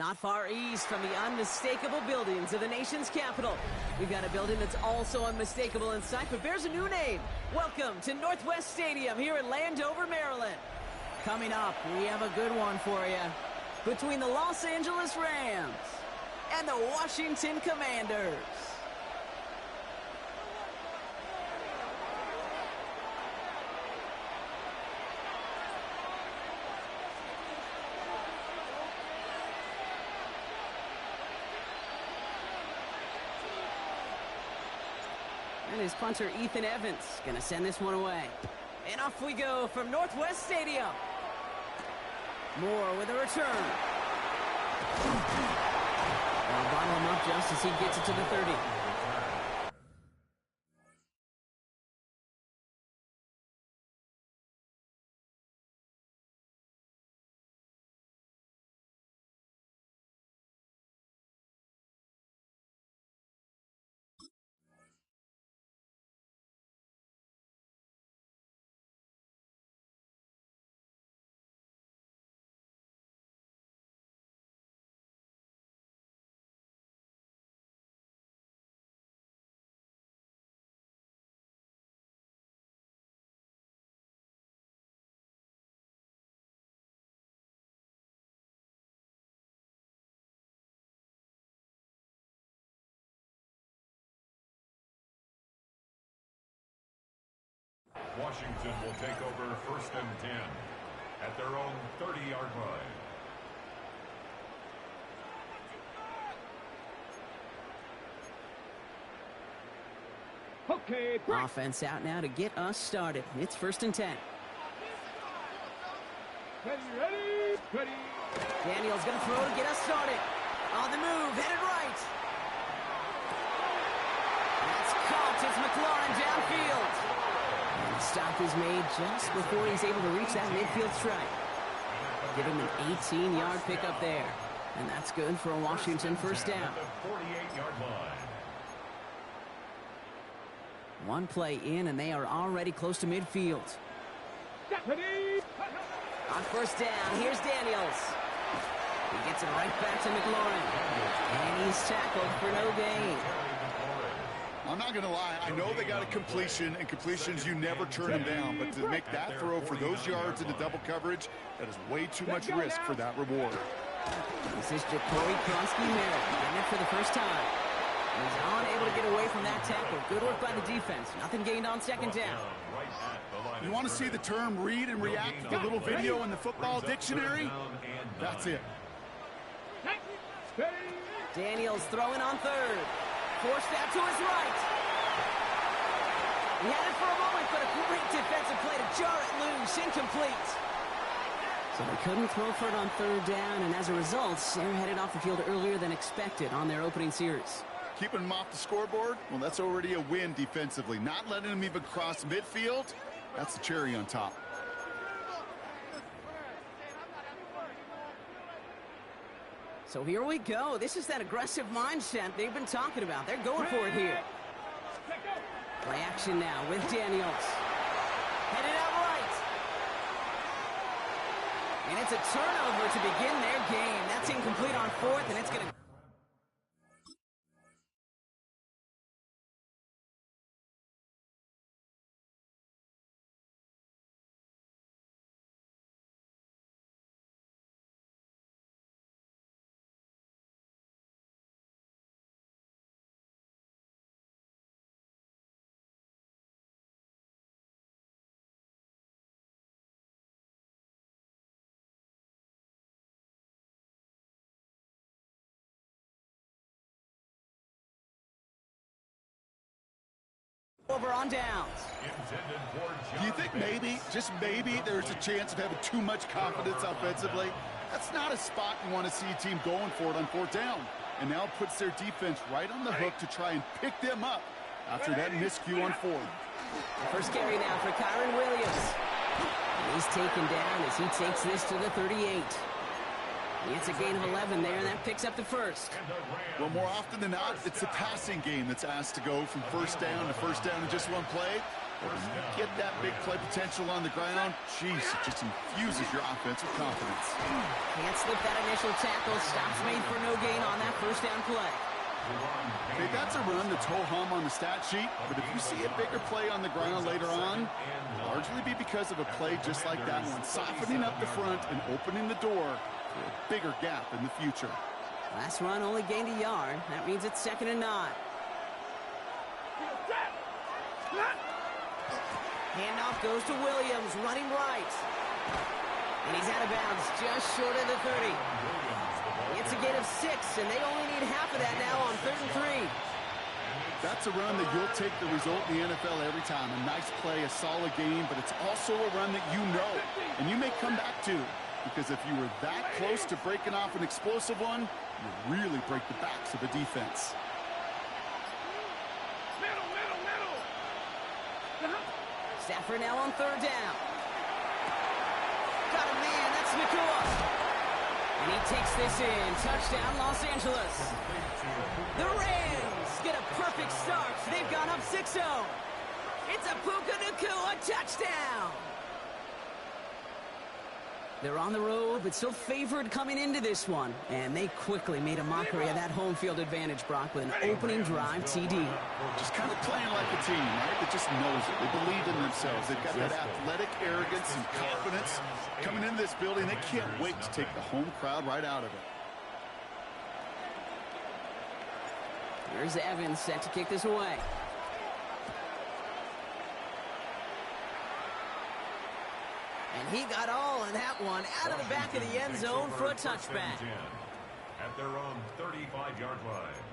S10: Not far east from the unmistakable buildings of the nation's capital. We've got a building that's also unmistakable in sight, but bears a new name. Welcome to Northwest Stadium here in Landover, Maryland. Coming up, we have a good one for you. Between the Los Angeles Rams and the Washington Commanders. And his punter, Ethan Evans, going to send this one away. And off we go from Northwest Stadium. Moore with a return. They'll bottle him up just as he gets it to the 30.
S2: Washington will take over 1st and 10 at their own 30-yard line.
S10: Okay. Offense out now to get us started. It's 1st and 10.
S3: Ready.
S10: Daniels going to throw to get us started. On the move, headed right. That's caught as McLaurin downfield. And the stop is made just before he's able to reach that midfield strike. Give him an 18-yard pickup there. And that's good for a Washington 1st down.
S2: 48-yard line.
S10: One play in, and they are already close to midfield. On 1st down, here's Daniels. He gets it right back to McLaurin. And he's tackled for no gain.
S11: I'm not going to lie. I know they got a completion, and completions, you never turn them down. But to make that throw for those yards into double coverage, that is way too much risk for that reward.
S10: This is Jacory Kronsky-Merritt getting it for the first time. He's unable to get away from that tackle. Good work by the defense. Nothing gained on 2nd down.
S11: You want to see the term read and react to the little video in the football dictionary? That's it.
S10: Daniels throwing on 3rd. Forced out to his right. He had it for a moment, but a great defensive play to jar it loose. Incomplete. So they couldn't throw for it on 3rd down, and as a result, they're headed off the field earlier than expected on their opening series.
S11: Keeping them off the scoreboard? Well, that's already a win defensively. Not letting them even cross midfield, that's the cherry on top.
S10: So here we go. This is that aggressive mindset they've been talking about. They're going for it here. Play action now with Daniels. Headed out right. And it's a turnover to begin their game. That's incomplete on 4th, and it's going to... over on downs.
S11: Do you think maybe, just maybe, there's a chance of having too much confidence offensively? That's not a spot you want to see a team going for it on 4th down. And now it puts their defense right on the hook to try and pick them up after that miscue on 4th.
S10: First carry now for Kyron Williams. He's taken down as he takes this to the 38. It's a gain of 11 there, and that picks up the 1st.
S11: Well, more often than not, it's the passing game that's asked to go from 1st down to 1st down in just one play. But when you get that big play potential on the ground, geez, it just infuses your offense with confidence.
S10: Can't slip that initial tackle. Stops made for no gain on that 1st down play.
S11: Okay, that's a run that's ho-hum on the stat sheet, but if you see a bigger play on the ground later on, it'll largely be because of a play just like that one, softening up the front and opening the door for a bigger gap in the future.
S10: Last run only gained a yard. That means it's 2nd and 9. Handoff goes to Williams, running right. And he's out of bounds just short of the 30. It's a gain of 6, and they only need half of that now on 3rd and 3.
S11: That's a run that you'll take the result in the NFL every time. A nice play, a solid game, but it's also a run that you know, and you may come back to. Because if you were that close to breaking off an explosive one, you really break the backs of a defense.
S10: Stafford now on third down. Got a man, that's Nakua. And he takes this in. Touchdown, Los Angeles. The Rams get a perfect start. They've gone up 6-0. It's a Puka Nakua touchdown. They're on the road, but still favored coming into this one. And they quickly made a mockery of that home field advantage, Brock, with an opening drive TD.
S11: Just kind of playing like a team, right? That just knows it. They believe in themselves. They've got that athletic arrogance and confidence. Coming into this building, they can't wait to take the home crowd right out of it.
S10: Here's Evans set to kick this away. And he got all of that one out of the back of the end zone for a touchback.
S2: At their own 35-yard line.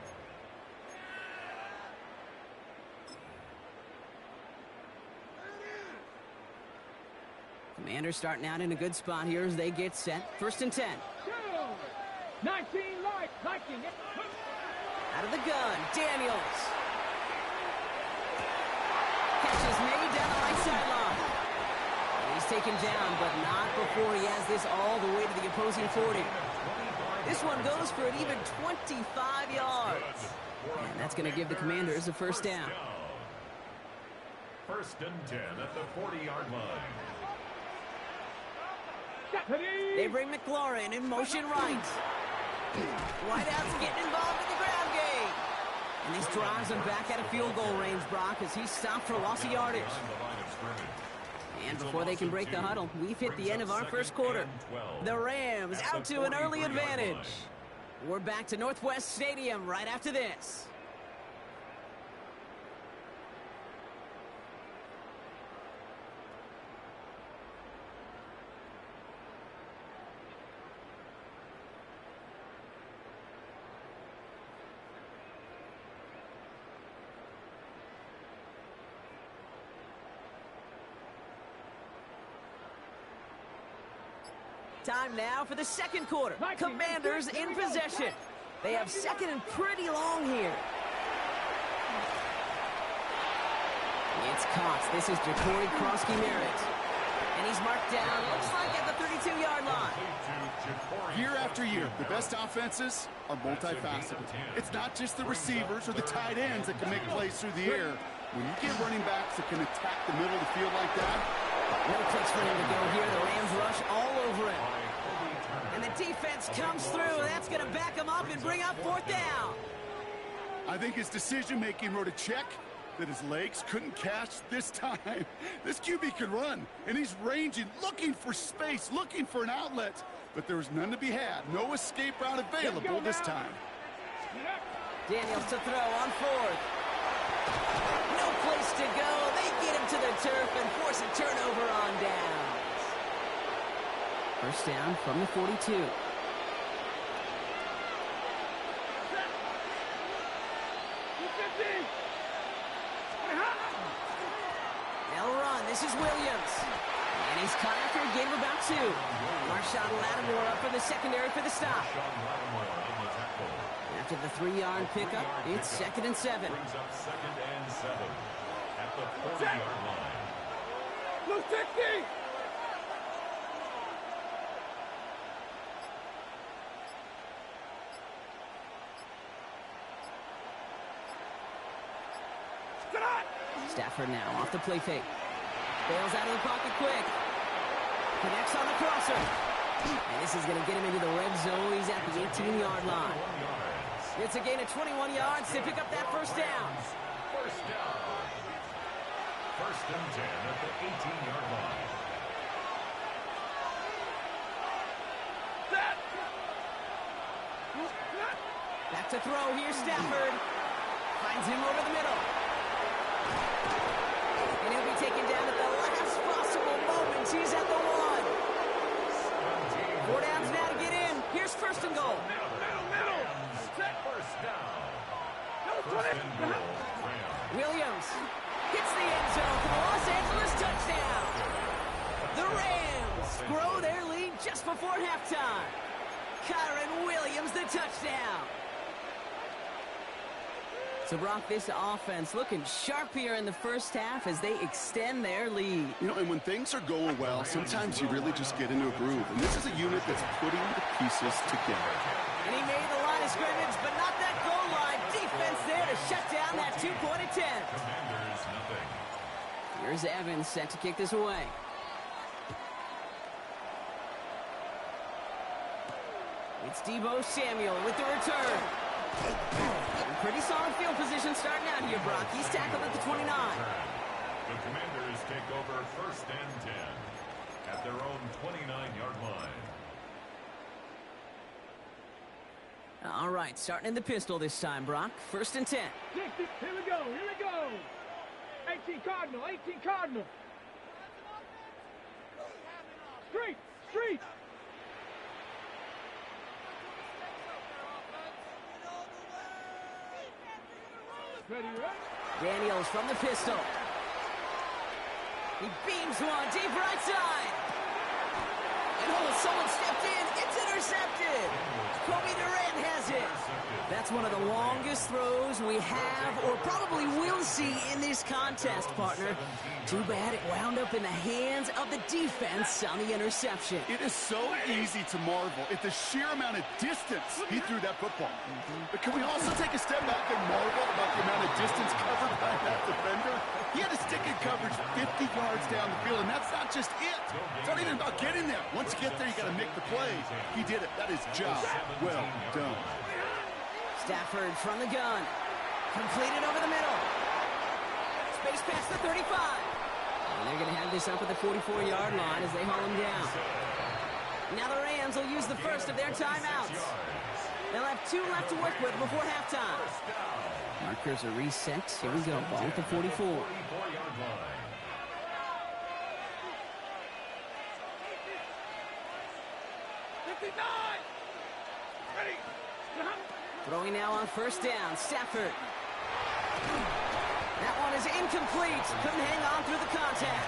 S10: Commanders starting out in a good spot here as they get set. 1st and 10.
S3: 19 liking it.
S10: Out of the gun, Daniels. Catch is made down the right sideline. He's taken down, but not before he has this all the way to the opposing 40. This one goes for an even 25 yards. And that's going to give the Commanders a first down.
S2: 1st and 10 at the 40-yard line.
S10: They bring McLaurin in motion right. Wideout's getting involved in the ground game. And this drives him back out of field goal range, Brock, as he's stopped for loss of yardage. And before they can break the huddle, we've hit the end of our first quarter. The Rams out to an early advantage. We're back to Northwest Stadium right after this. Time now for the second quarter. Commanders in possession. They have second and pretty long here. It's Cox. This is Jacory Krosky-Merritt. And he's marked down, looks like at the 32-yard line.
S11: Year after year, the best offenses are multifaceted. It's not just the receivers or the tight ends that can make plays through the air. When you get running backs that can attack the middle of the field like that,
S10: no place for him to go here. The Rams rush all over him. And the defense comes through. That's going to back him up and bring up 4th down.
S11: I think his decision-making wrote a check that his legs couldn't catch this time. This QB can run, and he's ranging, looking for space, looking for an outlet. But there was none to be had. No escape route available this time.
S10: Daniels to throw on 4th. No place to go. They get him to the turf and force a turnover on downs. First down from the 42. They'll run. This is Williams. And he's caught after a gain of about 2. Marshawn Lattimore up for the secondary for the stop. After the 3-yard pickup, it's 2nd and 7.
S2: Brings up 2nd and 7 at the 40-yard line.
S3: Blue 60!
S10: Stafford now off the play fake. Bails out of the pocket quick. Connects on the crosser. And this is going to get him into the red zone. He's at the 18-yard line. It's a gain of 21 yards to pick up that first down.
S2: First down. 1st and 10 at the 18-yard line.
S10: Back to throw. Here's Stafford. Finds him over the middle. And he'll be taken down at the last possible moment. He's at the 1. 4 downs now to get in. Here's 1st and goal.
S2: First down. 1st and goal
S10: before halftime. Kyron Williams, the touchdown. So, Brock, this offense looking sharp here in the first half as they extend their lead.
S11: You know, and when things are going well, sometimes you really just get into a groove. And this is a unit that's putting the pieces together.
S10: And he made the line of scrimmage, but not that goal line. Defense there to shut down that two-point attempt. Here's Evans set to kick this away. It's Deebo Samuel with the return. Pretty solid field position starting out here, Brock. He's tackled at the 29.
S2: The Commanders take over 1st and 10 at their own 29-yard line.
S10: All right, starting in the pistol this time, Brock. 1st and 10.
S3: Here we go. 18 Cardinal. Street. Ready, right?
S10: Daniels from the pistol. He beams one deep right side. And someone stepped in. It's intercepted. Kobe Durant has it. That's one of the longest throws we have or probably will see in this contest, partner. Too bad it wound up in the hands of the defense on the interception.
S11: It is so easy to marvel at the sheer amount of distance he threw that football. But can we also take a step back and marvel about the amount of distance covered by that defender? He had to stick in coverage 50 yards down the field, and that's not just it. It's not even about getting there. Once you get there, you got to make the play. He did it. That is job well done.
S10: Stafford from the gun. Completed over the middle. Space past the 35. And they're going to have this up at the 44-yard line as they haul him down. Now the Rams will use the first of their timeouts. They'll have 2 left to work with before halftime. Markers are reset. Here we go. Ball at the 44. Throwing now on 1st down. Stafford. That one is incomplete. Couldn't hang on through the contact.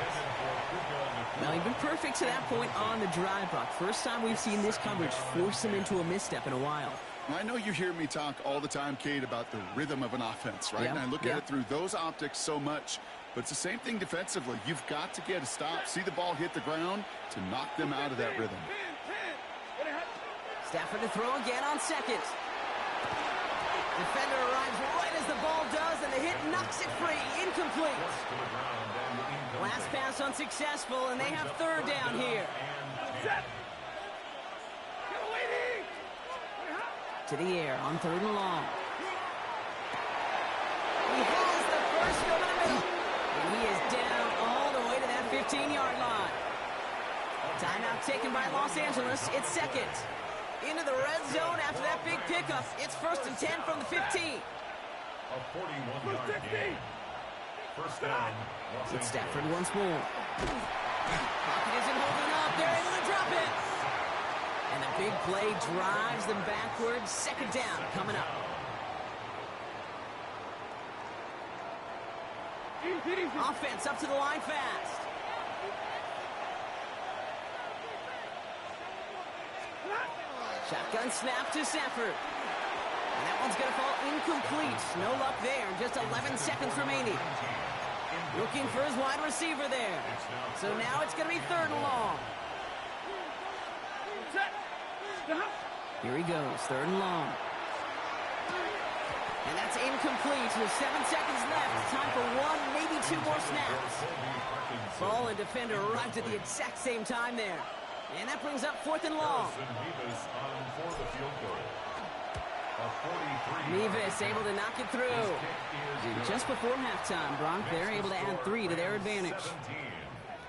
S10: Well, he's been perfect to that point on the drive, Brock. First time we've seen this coverage force him into a misstep in a while.
S11: I know you hear me talk all the time, Kate, about the rhythm of an offense, right?
S10: Yeah,
S11: And I look at it through those optics so much. But it's the same thing defensively. You've got to get a stop, see the ball hit the ground to knock them out of that rhythm.
S10: Stafford to throw again on 2nd. Defender arrives right as the ball does, and the hit knocks it free. Incomplete. Last pass unsuccessful, and they have 3rd down here. To the air on 3rd and long. He has the first over the middle. And he is down all the way to that 15-yard line. Timeout taken by Los Angeles. It's 2nd. Into the red zone after that big pickup. It's 1st and 10 from the 15.
S2: A 41-yard gain. 1st down.
S10: It's Stafford once more. Pocket isn't holding up. They're able to drop it. And the big play drives them backwards. 2nd down coming up. Offense up to the line fast. Shotgun snap to Stafford. And that one's going to fall incomplete. No luck there. Just 11 seconds remaining. Looking for his wide receiver there. So now it's going to be 3rd and long. Here he goes. 3rd and long. And that's incomplete with 7 seconds left. Time for 1, maybe 2 more snaps. Ball and defender arrived at the exact same time there. And that brings up 4th and long. Nevis able to knock it through. And just before halftime, Brock, they're able to add 3 to their advantage.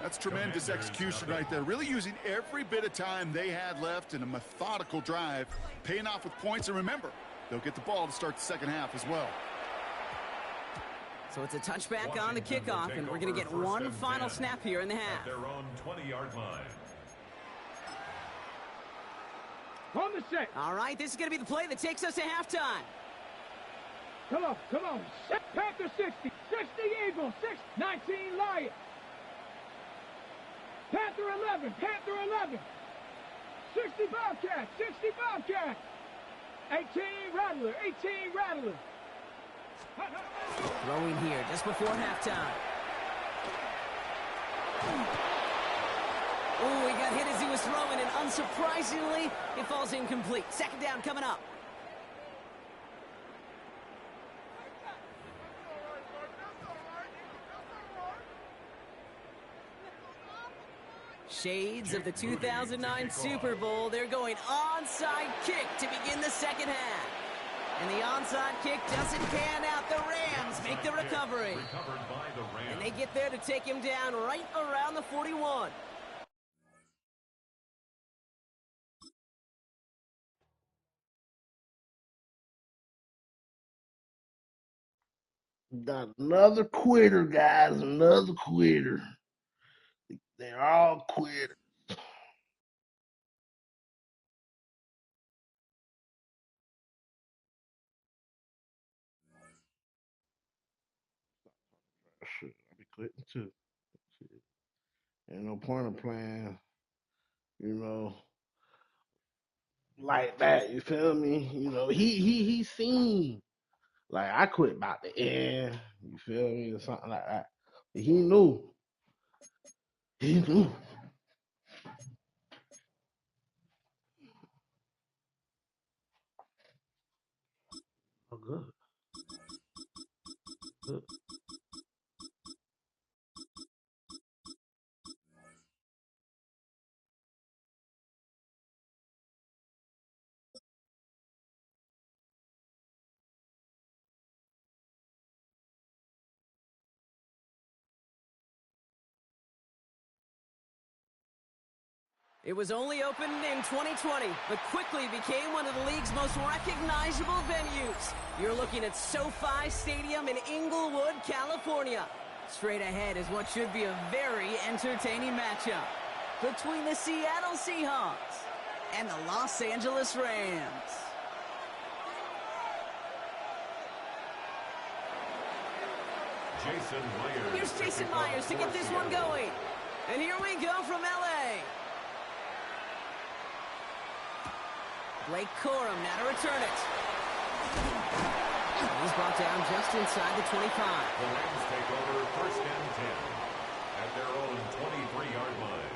S11: That's tremendous execution right there. Really using every bit of time they had left in a methodical drive, paying off with points. And remember, they'll get the ball to start the second half as well.
S10: So it's a touchback on the kickoff, and we're going to get 1 final snap here in the half.
S2: Their own 20-yard line.
S3: On the set.
S10: All right, this is going to be the play that takes us to halftime.
S3: Come on. Panther 60. 60 Eagles. 19 Lions. Panther 11. 60 Bobcat, 60 Bobcat. 18 Rattler, 18 Rattler.
S10: Throwing here just before halftime. Oh, he got hit as he was throwing, and unsurprisingly, it falls incomplete. Second down coming up. Shades of the 2009 Super Bowl. They're going onside kick to begin the second half. And the onside kick doesn't pan out. The Rams make the recovery. And they get there to take him down right around the 41.
S5: Got another quitter, guys. Another quitter. They're all quitters. Shit, I be quitting too. Shit. Ain't no point of playing, like that. You feel me? He seen like I quit about the end. You feel me, or something like that. But he knew. He knew. Oh, good. Good.
S10: It was only opened in 2020, but quickly became one of the league's most recognizable venues. You're looking at SoFi Stadium in Inglewood, California. Straight ahead is what should be a very entertaining matchup between the Seattle Seahawks and the Los Angeles Rams.
S2: Jason Myers.
S10: Here's Jason Myers to get this one going. And here we go from L.A. Blake Corum now to return it. He's brought down just inside the 25.
S2: The Rams take over first and 10 at their own 23-yard line.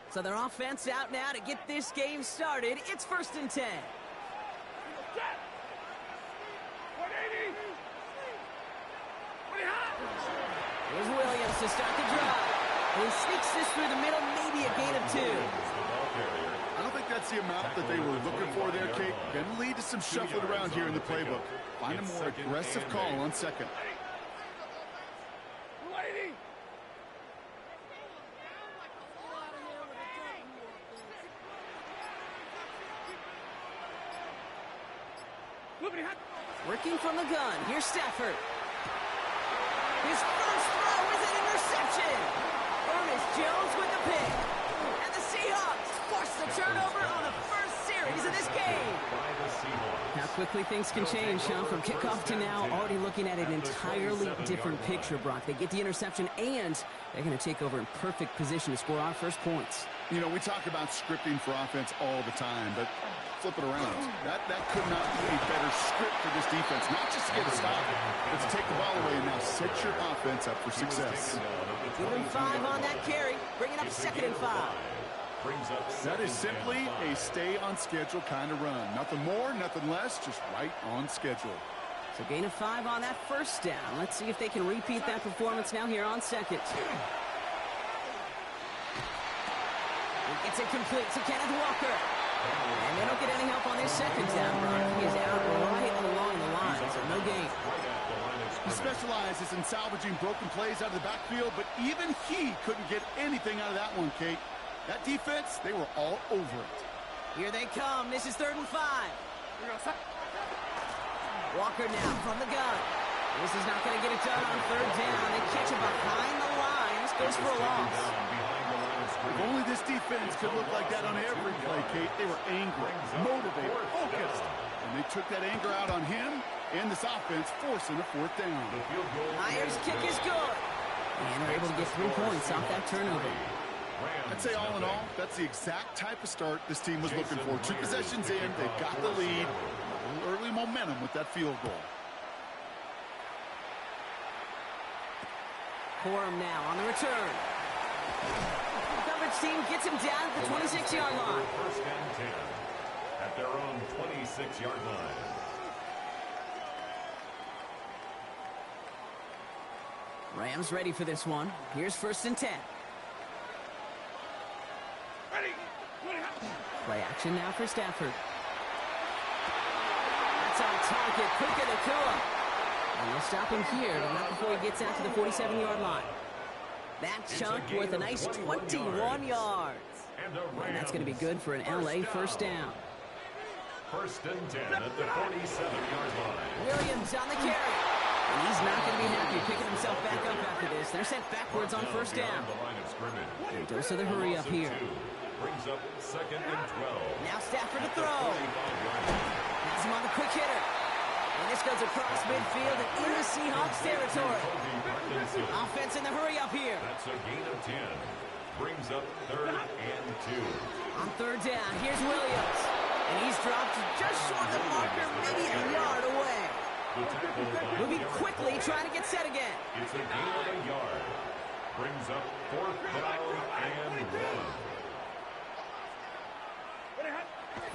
S10: So their offense out now to get this game started. It's first and 10. Here's Williams to start the drive. He sneaks this through the middle, maybe a gain of 2.
S11: I don't think that's the amount that they were looking for there, Kate. Going to lead to some shuffling around here in the playbook. Find a more aggressive call on second.
S10: Working from the gun. Here's Stafford. His first throw is an interception. Ernest Jones with the pick. And the Seahawks force the turnover on the first series of this game. How quickly things can change, huh? From kickoff to now, already looking at an entirely different picture, Brock. They get the interception, and they're going to take over in perfect position to score our first points.
S11: You know, we talk about scripting for offense all the time, but flip it around. That could not be a better script for this defense. Not just to get a stop, but to take the ball away and now set your offense up for success.
S10: Give him 5 on that carry. Bring it up second and 5.
S11: That is simply a stay-on-schedule kind of run. Nothing more, nothing less, just right on schedule.
S10: So gain of 5 on that first down. Let's see if they can repeat that performance now here on second. It's incomplete to Kenneth Walker. And they don't get any help on their second down, Brock. He is out right along the line, so no gain.
S11: He specializes in salvaging broken plays out of the backfield, but even he couldn't get anything out of that one, Kate. That defense, they were all over it.
S10: Here they come. This is 3rd and 5. Walker now from the gun. This is not going to get it done on 3rd down. They catch him behind the lines. Goes for a loss.
S11: If only this defense could look like that on every play, Kate. They were angry, motivated, focused. And they took that anger out on him and this offense forcing a fourth down.
S10: Myers' kick is good. And they're able to get 3 points off that turnover.
S11: I'd say all in all, that's the exact type of start this team was looking for. 2 possessions in, they've got the lead. A little early momentum with that field goal.
S10: Corum now on the return. Coverage team gets him down at the 26-yard line.
S2: First and 10 at their own 26-yard line.
S10: Rams ready for this one. Here's 1st and 10. Play action now for Stafford. That's on target. Quick at Akua. And they'll stop him here, but not before he gets out to the 47-yard line. That chunk worth a nice 21 yards. And that's going to be good for an LA first down.
S2: First and 10 at the 47-yard line.
S10: Williams on the carry. And he's not going to be happy picking himself back up after this. They're sent backwards on first down. And goes to the hurry up here.
S2: Brings up 2nd and 12.
S10: Now Stafford to throw. Has him on the quick hitter. And this goes across midfield and into Seahawks territory. Offense in the hurry up here.
S2: That's a gain of 10. Brings up 3rd and 2.
S10: On 3rd down, here's Williams. And he's dropped just short of the marker, maybe a yard away. Moving quickly, trying to get set again.
S2: It's a gain of a yard. Brings up 4th down and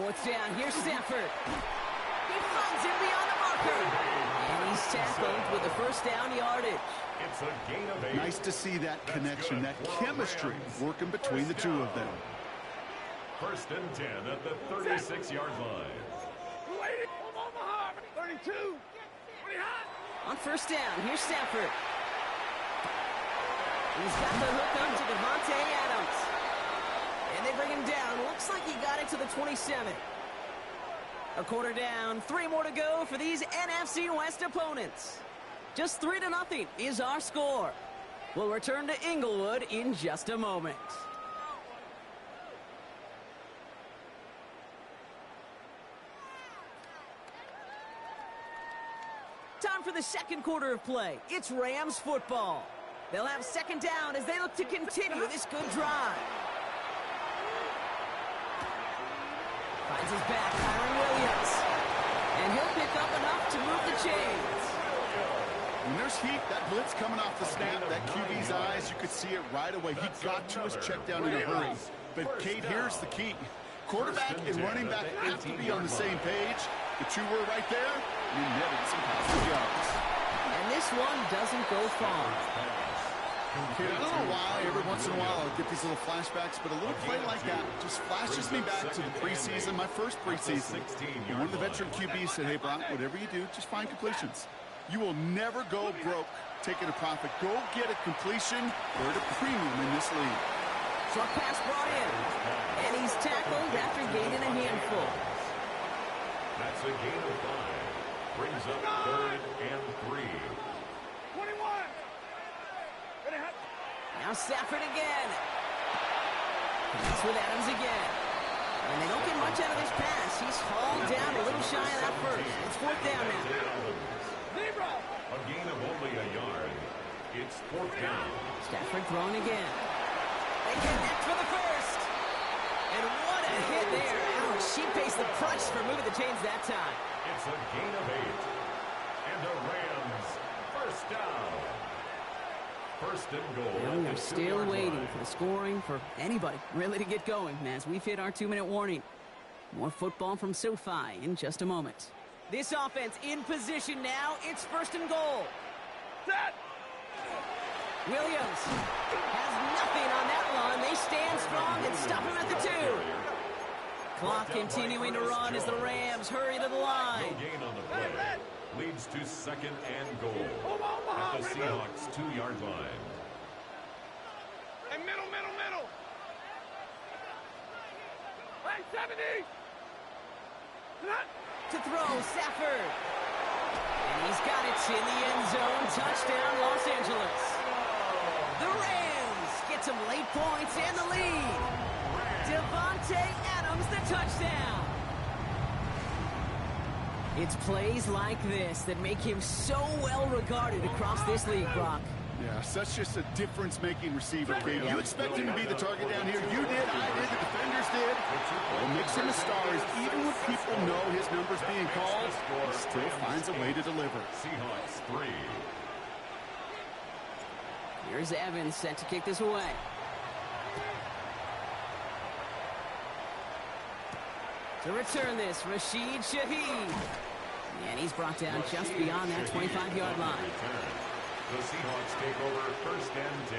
S2: 1.
S10: 4th down, here's Stafford. He finds him beyond the marker. And he's tackled with the first down yardage.
S2: It's a gain of 8.
S11: Nice to see that connection, that chemistry working between the 2 of them.
S2: 1st and 10 at the 36-yard line.
S3: 32.
S10: On 1st down, here's Stafford. He's got the hook up to Devontae Adams. And they bring him down. Looks like he got it to the 27. A quarter down, 3 more to go for these NFC West opponents. Just 3-0 is our score. We'll return to Inglewood in just a moment. Time for the second quarter of play. It's Rams football. They'll have 2nd down as they look to continue this good drive. Finds his back, Kyron Williams. And he'll pick up enough to move the chains.
S11: When there's heat, that blitz coming off the snap, that QB's eyes, you could see it right away. He got to his check down in a hurry. But, Kate, here's the key. Quarterback and running back have to be on the same page. The 2 were right there, and you netted some positive yards.
S10: And this one doesn't go far.
S11: Okay, I don't know why every once in a while I'll get these little flashbacks, but a little play like that just flashes me back to the preseason, my first preseason. And one of the veteran QBs said, hey, Brock, whatever you do, just find completions. You will never go broke taking a profit. Go get a completion or at a premium in this league.
S10: Short pass brought in. And he's tackled after gaining a handful.
S2: That's a gain of 5. Brings up 3rd and 3.
S3: 21.
S10: Now Stafford again. That's with Adams again. And they don't get much out of this pass. He's hauled down a little shy of that first. It's 4th down now.
S2: A gain of only a yard. It's 4th down.
S10: Stafford throwing again. They connect for the first. And what a hit there. Ouch, she pays the price for moving the chains that time.
S2: It's a gain of 8. And the Rams first down. 1st and goal.
S10: And we are still waiting for the scoring for anybody really to get going as we've hit our 2-minute warning. More football from SoFi in just a moment. This offense in position now. It's 1st and goal.
S3: Set.
S10: Williams has nothing on that run. They stand strong and stop him at the 2. Clock continuing to run as the Rams hurry to the line.
S2: No gain on the play. Leads to 2nd and goal at the Seahawks 2-yard line.
S3: And middle. Right, 70.
S10: To throw, Stafford. And he's got it in the end zone. Touchdown, Los Angeles. The Rams get some late points and the lead. Devontae Adams, the touchdown. It's plays like this that make him so well regarded across this league, Brock.
S11: Yeah, such just a difference-making receiver, Gabe. You expect him to be the target down here. You did, I did, the defenders did. What makes him a star is even when people know his number's being called, he still finds a way to deliver.
S2: Seahawks 3.
S10: Here's Evans set to kick this away. To return this, Rashid Shaheed. And he's brought down just beyond that 25-yard line.
S2: The Seahawks take over first and 10.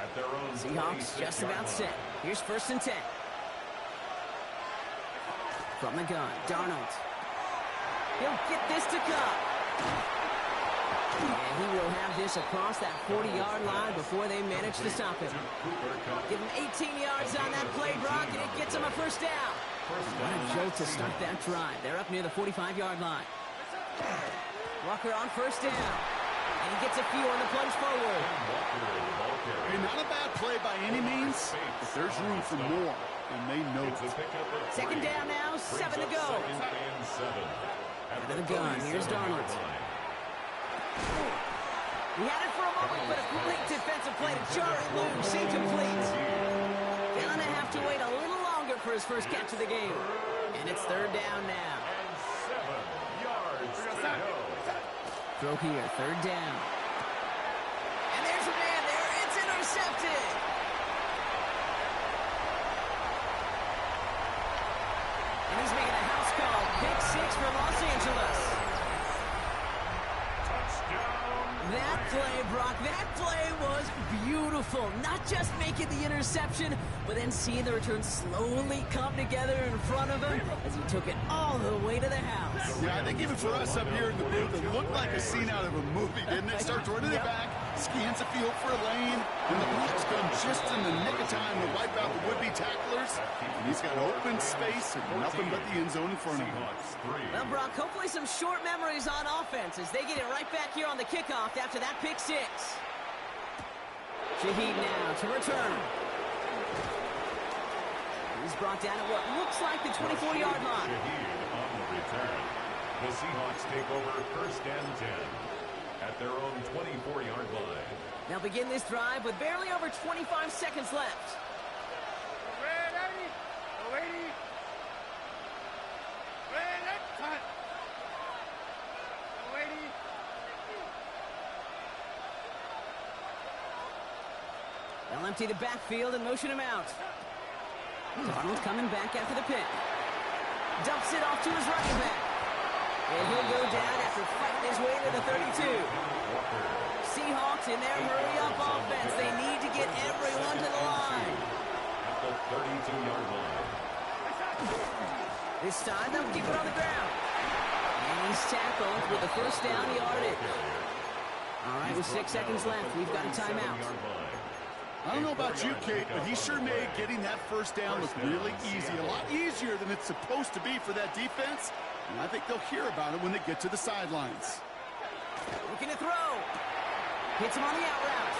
S2: At their own
S10: Seahawks just about set. Here's first and 10. From the gun, Darnold. He'll get this to Cobb. And he will have this across that 40-yard line before they manage to stop him. Give him 18 yards on that play, Brock, and it gets him a first down. What a jolt to start that drive. They're up near the 45-yard line. Walker on first down. And he gets a few on the plunge forward.
S11: Hey, not a bad play by any means, but there's room for more, and they know it.
S10: Second down now, 7 to go. Out of the gun, here's Darnold. He had it for a moment, but a great defensive play to jar it loose. Incomplete. Gonna have to wait a little longer for his first catch of the game. And it's third down now.
S2: And 7 yards to go.
S10: Throw here, third down. And there's a man there. It's intercepted. And he's making a house call. Pick 6 for Los Angeles. That play, Brock, that play was beautiful. Not just making the interception, but then seeing the return slowly come together in front of him as he took it all the way to the house.
S11: Yeah, I think even for us up here in the booth, it looked like a scene out of a movie, didn't it? Starts running it back, scans the field for a lane, and the block's done just in the nick of time to wipe out the would-be tacklers. And he's got open space and nothing but the end zone in front of him.
S10: Well, Brock, hopefully some short memories on offense as they get it right back here on the kickoff after that pick 6. Shaheed now to return. He's brought down at what looks like the 24-yard line.
S2: Shaheed on the return. The Seahawks take over first and 10 at their own 24-yard line.
S10: They'll begin this drive with barely over 25 seconds left. They'll empty the backfield and motion him out. Darnold coming back after the pick. Dumps it off to his running back. And he'll go down after fighting his way to the 32. Seahawks in their hurry-up offense. They need to get everyone to the line.
S2: At the 32-yard line.
S10: This time they'll keep it on the ground. And he's tackled with the first down yardage. All right, with 6 seconds left, we've got a timeout.
S11: I don't know about you, Kate, but he sure made getting that first down look really easy. A lot easier than it's supposed to be for that defense. And I think they'll hear about it when they get to the sidelines.
S10: Looking to throw. Hits him on the out route.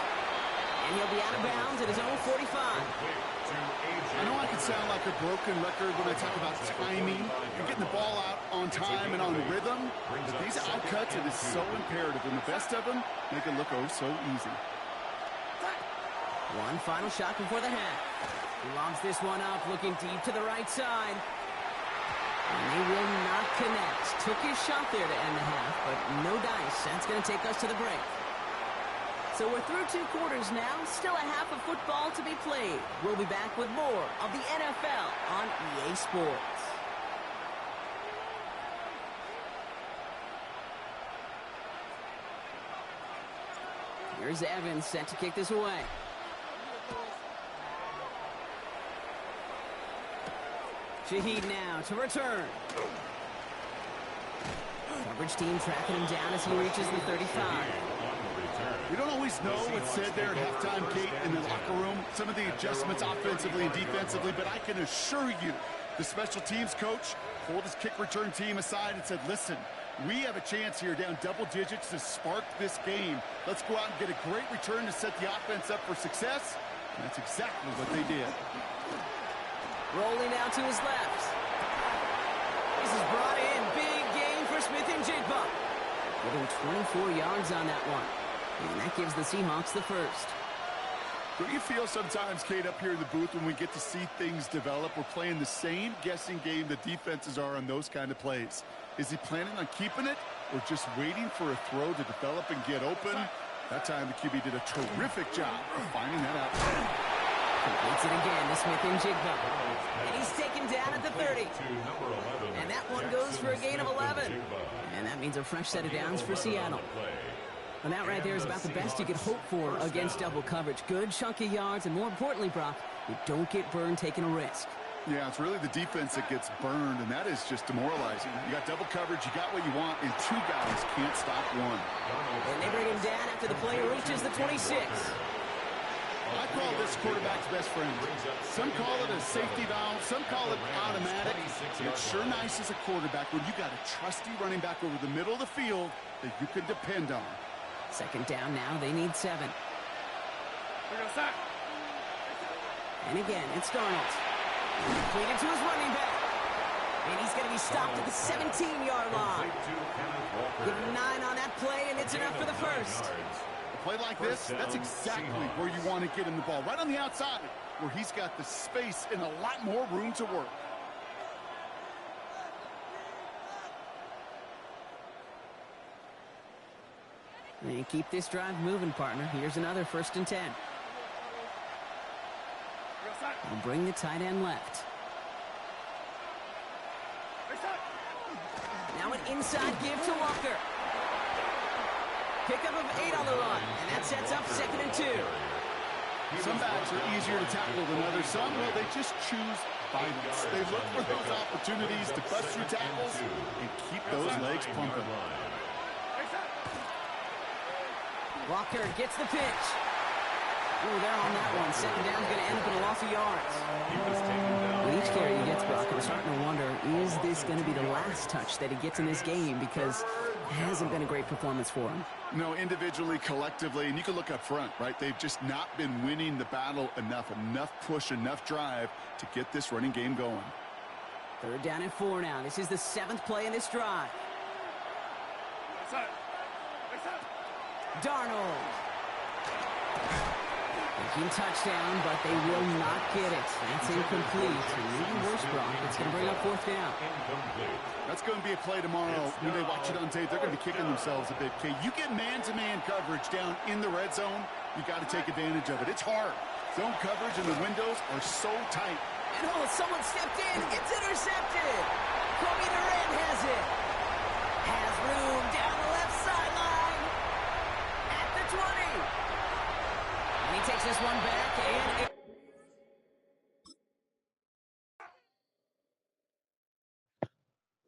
S10: And he'll be out of bounds at his own 45.
S11: I know I can sound like a broken record when I talk about timing and getting the ball out on time and on rhythm. But these outcuts, it is so imperative. And the best of them make it look oh so easy.
S10: One final shot before the half. He lobs this one up, looking deep to the right side. And they will not connect. Took his shot there to end the half, but no dice. That's going to take us to the break. So we're through 2 quarters now. Still a half of football to be played. We'll be back with more of the NFL on EA Sports. Here's Evans set to kick this away. Shaheed now to return. Coverage team tracking him down as he reaches the 35.
S11: We don't always know what's said there at halftime, Kate, in the locker room. Some of the adjustments offensively and defensively, but I can assure you the special teams coach pulled his kick return team aside and said, listen, we have a chance here down double digits to spark this game. Let's go out and get a great return to set the offense up for success. And that's exactly what they did.
S10: Rolling out to his left. This is brought in. Big game for Smith-Njigba. Getting 24 yards on that one. And that gives the Seahawks the first.
S11: Don't you feel sometimes, Kate, up here in the booth when we get to see things develop? We're playing the same guessing game the defenses are on those kind of plays. Is he planning on keeping it or just waiting for a throw to develop and get open? That time the QB did a terrific job of finding that out.
S10: Completes it again to Smith-Njigba. And he's taken down at the 30. And that one goes for a gain of 11. And that means a fresh set of downs for Seattle. And that right there is about the best you could hope for against double coverage. Good chunky yards, and more importantly, Brock, you don't get burned taking a risk.
S11: Yeah, it's really the defense that gets burned, and that is just demoralizing. You got double coverage, you got what you want, and two guys can't stop one.
S10: And they bring him down after the play reaches the 26.
S11: I call this quarterback's best friend. Some call it a safety valve, some call it automatic. And it's sure nice as a quarterback when you got a trusty running back over the middle of the field that you can depend on.
S10: Second down now, they need 7. And again, it's Darnold. Completed to his running back. And he's going to be stopped at the 17-yard line. Give him 9 on that play, and it's enough for the first.
S11: A play like this, that's exactly where you want to get him the ball. Right on the outside, where he's got the space and a lot more room to work.
S10: And keep this drive moving, partner. Here's another 1st and 10. We'll bring the tight end left. Now an inside give to Walker. Pickup of 8 on the run, and that sets up 2nd and 2.
S11: Some backs are easier to tackle than others. Some, well, they just choose violence. They look for those opportunities to bust through tackles and keep those legs pumping.
S10: Walker gets the pitch. Ooh, they're on that one. 2nd down's going to end up in a loss of yards. With each carry he gets, Brock, I'm starting to wonder, is this going to be the last touch that he gets in this game? Because it hasn't been a great performance for him.
S11: No, individually, collectively, and you can look up front, right? They've just not been winning the battle enough push, enough drive to get this running game going.
S10: 3rd down and 4 now. This is the 7th play in this drive. Darnold. Making touchdown, but they will not get it. That's incomplete. And even worse, Brock, it's going to bring up 4th down.
S11: That's going to be a play tomorrow. When they watch it on tape, they're going to be kicking themselves a bit. Okay, you get man-to-man coverage down in the red zone, you got to take advantage of it. It's hard. Zone coverage and the windows are so tight.
S10: And someone stepped in. It's intercepted. Kobe Durant has it. Has room down the left sideline. At the 20. And he takes this one back, and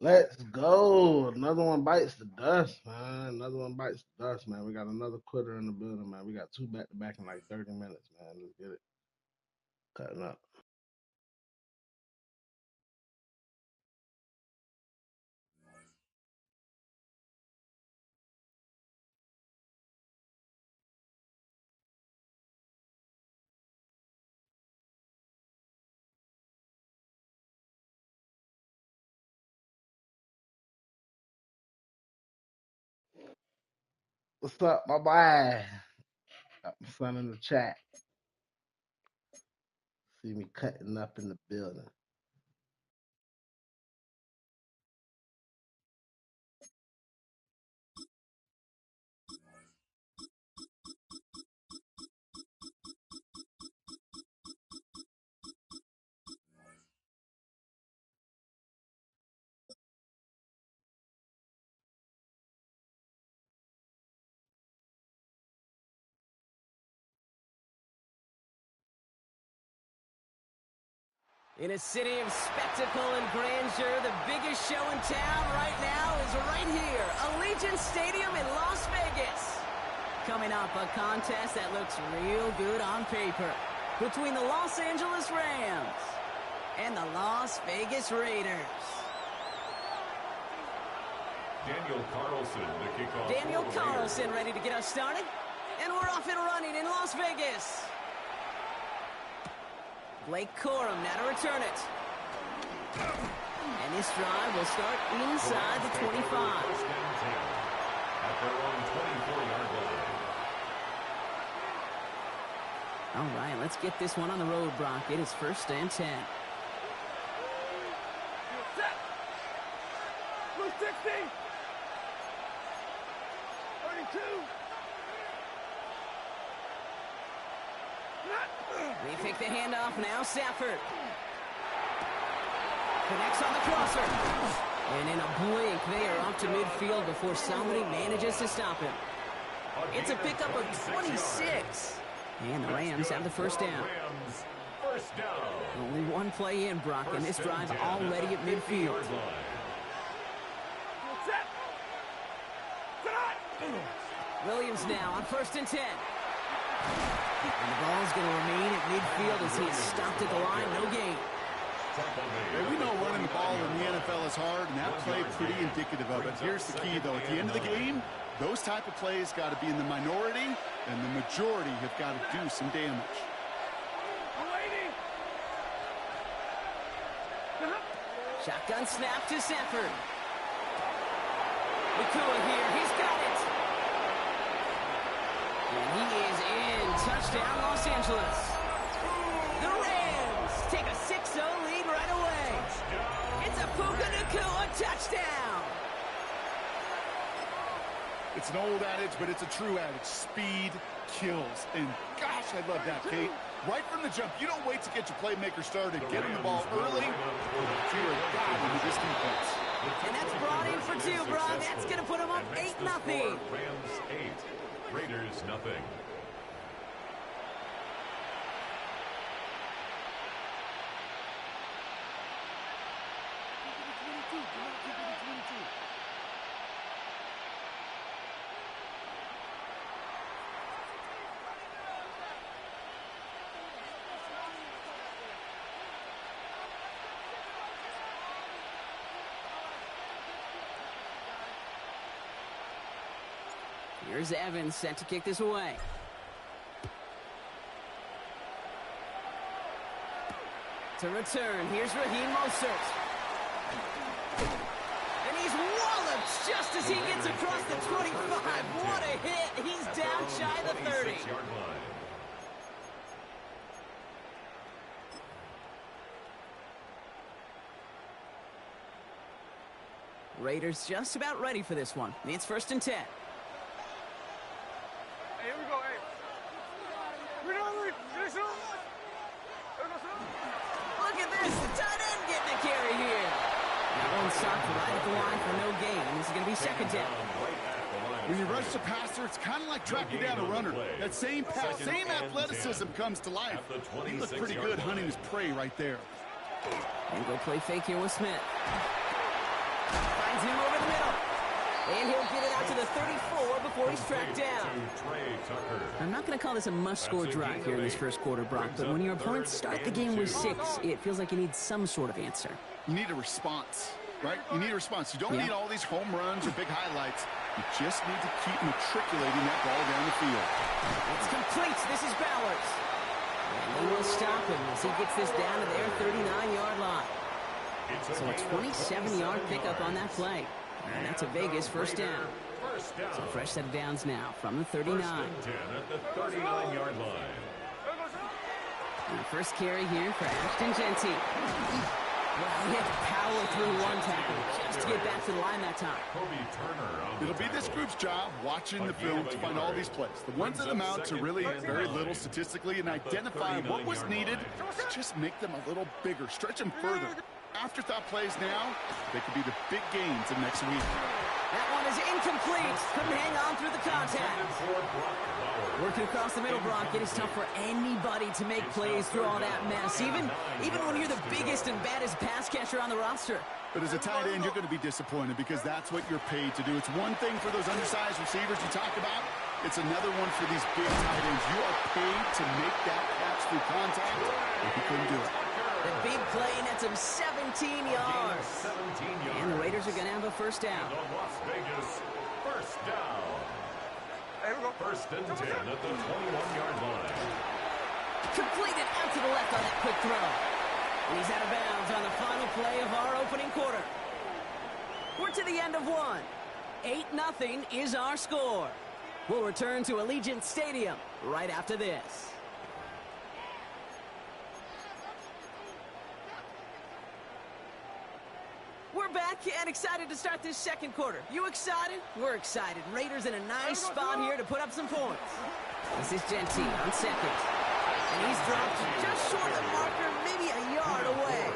S5: Let's go. Another one bites the dust, man. Another one bites the dust, man. We got another quitter in the building, man. We got 2 back-to-back in like 30 minutes, man. Let's get it. Cutting up. What's up, my boy? Got my son in the chat. See me cutting up in the building.
S10: in a city of spectacle and grandeur, the biggest show in town right now is right here, Allegiant Stadium in Las Vegas. Coming up, a contest that looks real good on paper between the Los Angeles Rams and the Las Vegas Raiders.
S2: Daniel Carlson, the kickoff.
S10: Daniel Carlson ready to get us started. And we're off and running in Las Vegas. Blake Corum now to return it. And this drive will start inside the 25.
S2: First and 10 at their own 24-yard line.
S10: All right, let's get this one on the road, Brock. It is first and 10.
S3: Blue 60. 32.
S10: They pick the handoff now. Stafford connects on the crosser. And in a blink, they are off to midfield before somebody manages to stop him. It's a pickup of 26. And the Rams have the first down. Only one play in, Brock, and this drive already at midfield. Williams now on first and 10. And the ball is going to remain at midfield as he is stopped at the line. No gain.
S11: Yeah, we know running the ball in the NFL is hard, and that play pretty indicative of it. Here's the key, though. At the end of the game, those type of plays got to be in the minority, and the majority have got to do some damage.
S10: Shotgun snap to Stafford. Nakua here. He's got it. And he is in. Touchdown, Los Angeles. The Rams take a 6-0 lead right away. It's a Puka Nakua touchdown.
S11: It's an old adage, but it's a true adage. Speed kills. And gosh, I love that, Kate. Right from the jump, you don't wait to get your playmaker started. Get him the ball early. You're a god into this defense.
S10: And that's brought in for two, Brock. That's going to put him up 8-0.
S2: Rams 8, Raiders nothing.
S10: Here's Evans set to kick this away. To return, here's Raheem Mostert. And he's walloped just as he gets across the 25. What a hit. He's down shy of the 30. Raiders just about ready for this one. It's first and 10.
S3: Here we go, hey.
S10: Look at this, the tight end getting a carry here. That one stopped right at the line for no gain. This is going to be second down.
S11: When you rush the passer, it's kind of like tracking down a runner. That same pass, same athleticism comes to life. He looked pretty good hunting his prey right there.
S10: And go play fake here with Smith. Finds him over the middle. And he'll get it out to the 34 before he's tracked down. I'm not going to call this a must-score drive here in this first quarter, Brock, but when your opponents start the game with 6, it feels like you need some sort of answer.
S11: You need a response, right? You need a response. You don't need all these home runs or big highlights. You just need to keep matriculating that ball down the field.
S10: It's complete. This is Bowers. And they will stop him as he gets this down to their 39-yard line. So a 27-yard pickup on that play. And that's a Vegas first down. So a fresh set of downs now from the 39.
S2: First and 10 at the 39-yard line.
S10: And the first carry here for Ashton Genty. Well, he had to power through one tackle just to get back to the line that time.
S11: It'll be this group's job watching the film to find all these plays. The ones that amount to really very little statistically and identify what was needed to just make them a little bigger, stretch them further. Afterthought plays now, they could be the big gains of next week.
S10: That one is incomplete. Couldn't hang on through the contact. Working across the middle, Brock. It is tough for anybody to make plays through all that mess, even when you're the biggest and baddest pass catcher on the roster.
S11: But as a tight end, you're going to be disappointed because that's what you're paid to do. It's one thing for those undersized receivers you talk about. It's another one for these big tight ends. You are paid to make that catch through contact, if you couldn't do it.
S10: The big play nets him 17 yards. And the Raiders are going to have a first down.
S2: Las Vegas, first down. First and 10 at the 21-yard line.
S10: Completed out to the left on that quick throw. And he's out of bounds on the final play of our opening quarter. We're to the end of one. 8-0 is our score. We'll return to Allegiant Stadium right after this. We're back and excited to start this second quarter. You excited? We're excited. Raiders in a nice spot here to put up some points. This is Genty on second. And he's dropped just short of the marker, maybe a yard away.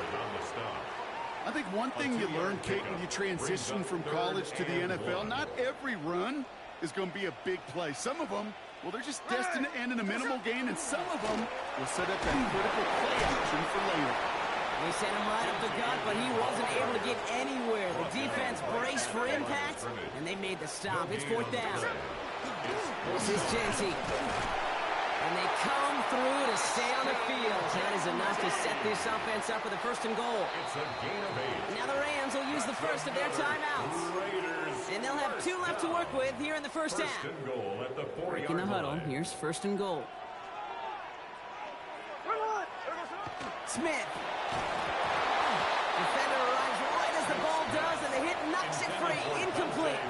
S11: I think one thing you learn, Kate, when you transition from college to the NFL, not every run is going to be a big play. Some of them, well, they're just destined to end in a minimal gain, and some of them will set up that critical play action for later.
S10: They sent him right up the gut, but he wasn't able to get anywhere. The defense braced for impact, and they made the stop. It's fourth down. This is Genty. And they come through to stay on the field. That is enough to set this offense up with a first and goal.
S2: It's a gain of 8.
S10: Now the Rams will use the first of their timeouts. And they'll have 2 left to work with here in the first half.
S2: First and goal at the 40-yard
S10: Breaking the huddle.
S2: line.
S10: Here's first and goal. Smith. Defender arrives right as the ball does, and the hit knocks it free. Incomplete.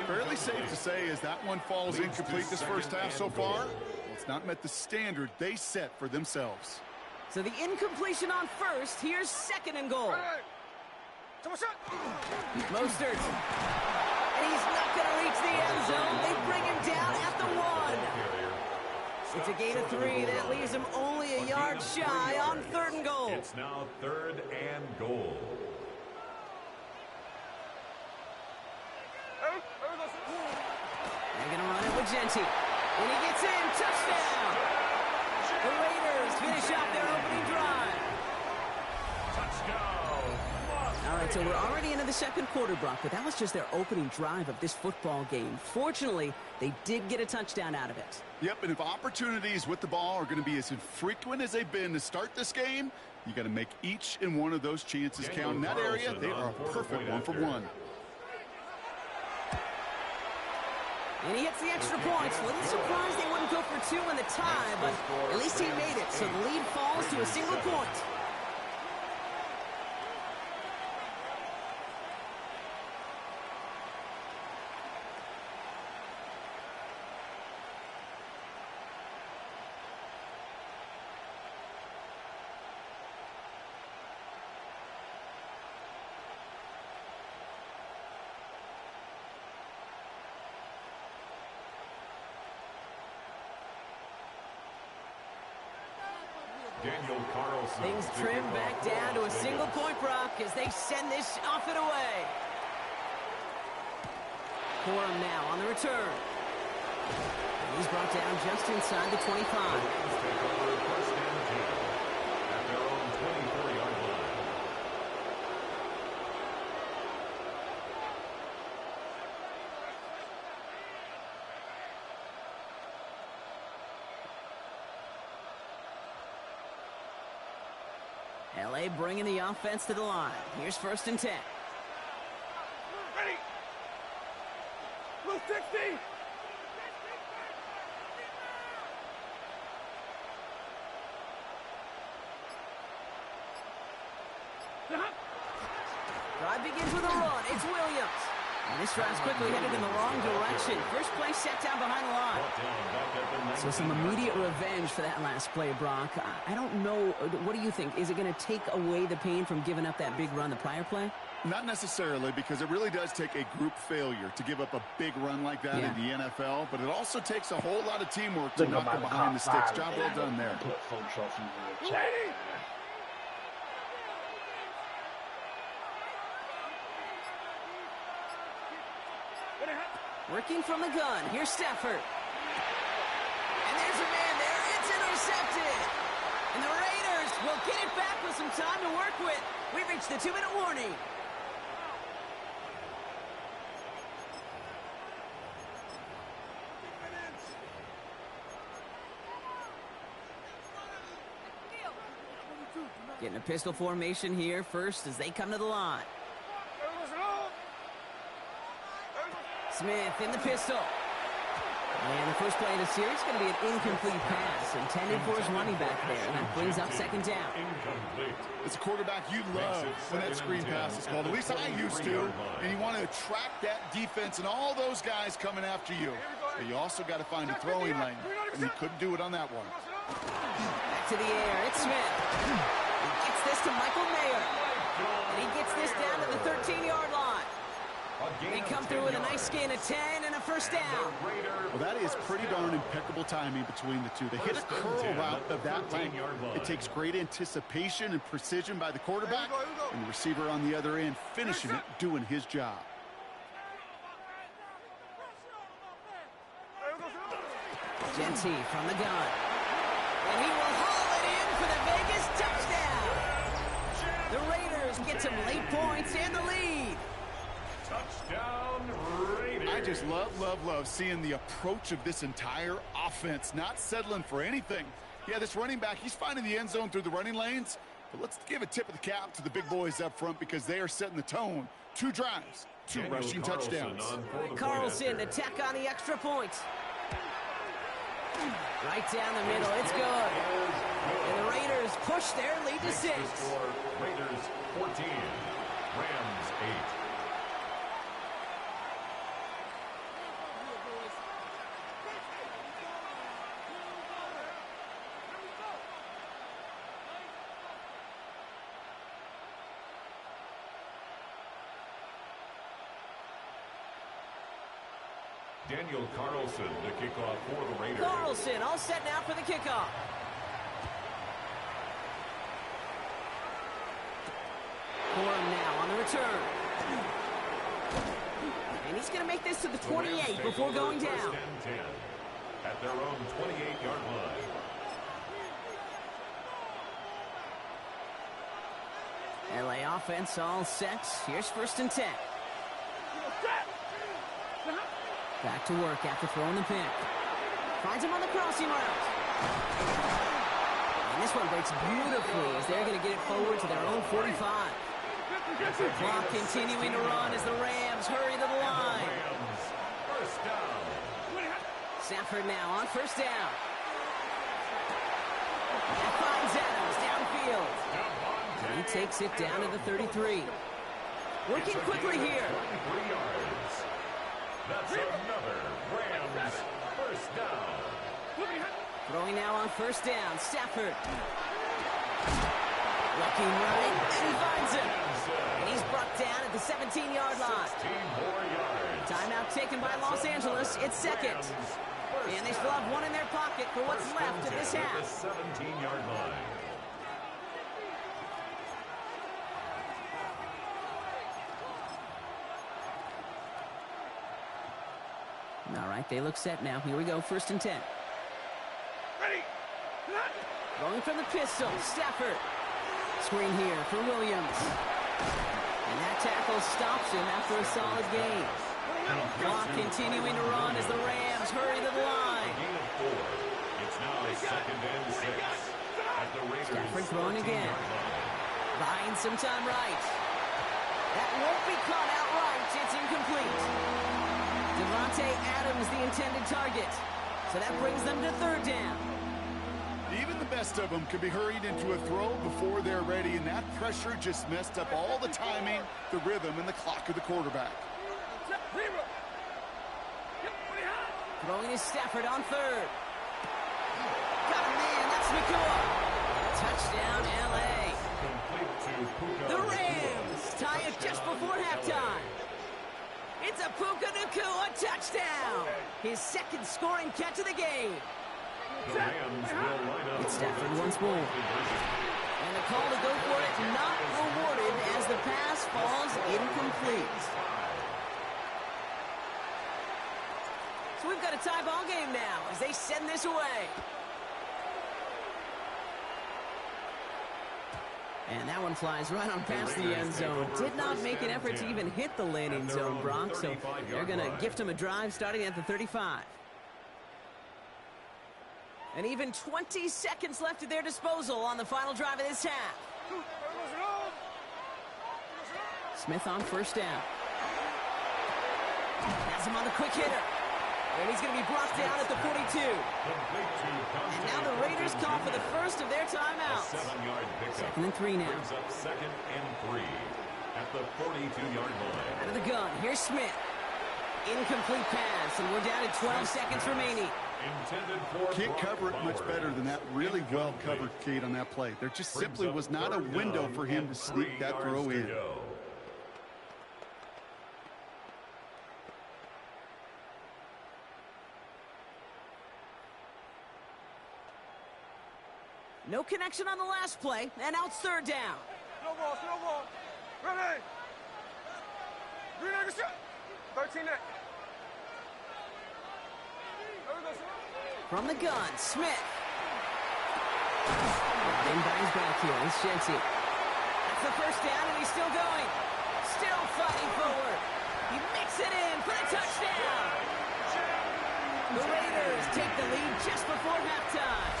S11: Fairly safe to say as that one falls incomplete this first half so far, well, it's not met the standard they set for themselves.
S10: So the incompletion on first. Here's second and goal. Mostert. And he's not going to reach the end zone. They bring him down at the 1. It's a gain of 3. That leaves him only a yard shy on third and goal.
S2: It's now third and goal.
S10: They're going to run it with Genty. When he gets in, touchdown! The Raiders finish off their opening drive. All right, so we're already into the second quarter, Brock, but that was just their opening drive of this football game. Fortunately, they did get a touchdown out of it.
S11: Yep, and if opportunities with the ball are going to be as infrequent as they've been to start this game, you got to make each and one of those chances count. In that area, they are a perfect 1-for-1.
S10: And he hits the extra points. A little surprised they wouldn't go for 2 in the tie, but at least he made it. So the lead falls to a single point. Things trim back down to a single point, Brock, as they send this off and away. Corum now on the return. He's brought down just inside the 25. LA bringing the offense to the line. Here's first and 10.
S3: Ready. Blue 60.
S10: Drive begins with a run. It's Williams. And this drive's quickly headed in the wrong direction. First play set down behind the line. So some immediate revenge for that last play, Brock. I don't know. What do you think? Is it going to take away the pain from giving up that big run the prior play?
S11: Not necessarily, because it really does take a group failure to give up a big run like that in the NFL, but it also takes a whole lot of teamwork to knock them behind the sticks. Job well done there.
S5: Put full trophies in the chat.
S10: Working from the gun. Here's Stafford. And there's a man there. It's intercepted. And the Raiders will get it back with some time to work with. We've reached the 2-minute warning. Getting a pistol formation here first as they come to the line. Smith in the pistol. And the first play of the series is going to be an incomplete pass intended for his running back there. And that brings up second down.
S11: As a quarterback, you love when that screen pass is called. At least I used to. And you want to attract that defense and all those guys coming after you. But you also got to find a throwing lane. And he couldn't do it on that one.
S10: Back to the air. It's Smith. He gets this to Michael Mayer. And he gets this down to the 13-yard line. They come through with a nice gain of 10 and a first down.
S11: Well, that is pretty darn impeccable timing between the two. They hit a curl route of that length. It takes great anticipation and precision by the quarterback, and the receiver on the other end finishing it, doing his job.
S10: Genty from the gun. And he will haul it in for the Vegas touchdown. The Raiders get some late points and the lead.
S2: Touchdown, Raiders.
S11: I just love seeing the approach of this entire offense, not settling for anything. Yeah, this running back, he's finding the end zone through the running lanes, but let's give a tip of the cap to the big boys up front because they are setting the tone. 2 drives, 2 rushing touchdowns.
S10: Carlson to tack on the extra point. Right down the middle, it's good. And the Raiders push their lead to 6.
S2: Raiders 14, Rams 8. Daniel Carlson to kick off for the Raiders.
S10: Carlson all set now for the kickoff. Corum now on the return. And he's going to make this to the 28 before going down.
S2: First and 10 at their own 28-yard line.
S10: LA offense all set. Here's first and 10. Back to work after throwing the pick. Finds him on the crossing route. And this one breaks beautifully as they're going to get it forward to their own 45. Clock continuing to run as the Rams hurry to the line.
S2: First down.
S10: Stafford now on first down. And finds Adams downfield. And he takes it down to the 33. Working quickly here.
S2: 23 yards. That's another Rams first down.
S10: Throwing now on first down. Stafford. Looking right, and he finds him. And he's brought down at the 17-yard line.
S2: 16 more yards.
S10: Timeout taken by Los Angeles. It's second. And they still have one in their pocket for what's left of this half.
S2: The 17-yard line.
S10: All right, they look set now. Here we go, first and 10.
S3: Ready.
S10: Going from the pistol, Stafford. Screen here for Williams. And that tackle stops him after a solid gain. Clock continuing to run as the Rams hurry to the line.
S2: Gain of 4. It's now second and 6 at the Raiders.
S10: Stafford throwing again. Buying some time right. That won't be caught outright. It's incomplete. Devontae Adams, the intended target. So that brings them to third down.
S11: Even the best of them can be hurried into a throw before they're ready, and that pressure just messed up all the timing, the rhythm, and the clock of the quarterback.
S10: Throwing is Stafford on third. Got a man, that's Nakua. Touchdown, L.A. The Rams tie it just before halftime. It's a Puka Nakua touchdown. His second scoring catch of the game. It's Stafford once more. And the call to go for it not rewarded as the pass falls incomplete. So we've got a tie ball game now as they send this away. And that one flies right on past the end zone. Did not make an effort to even hit the landing zone, Brock. So they're going to gift him a drive starting at the 35. And even 20 seconds left at their disposal on the final drive of this half. Smith on first down. Has him on the quick hitter. And he's going to be brought down at the 42. And now the Raiders call for the first of their timeouts.
S2: 7-yard pickup.
S10: 2nd and 3 now.
S2: Brings up 2nd and 3 at the 42-yard line.
S10: Out of the gun, here's Smith. Incomplete pass, and we're down to 12 seconds remaining.
S11: Can't cover it much better than that really well-covered kid on that play. There just simply was not a window for him to sneak that throw in.
S10: No connection on the last play, and now it's 3rd down.
S3: Slow ball. Ready. 13 net.
S10: From the gun, Smith. In by his back here, it's Jency. That's the 1st down, and he's still going. Still fighting forward. He makes it in for the touchdown. The Raiders take the lead just before halftime.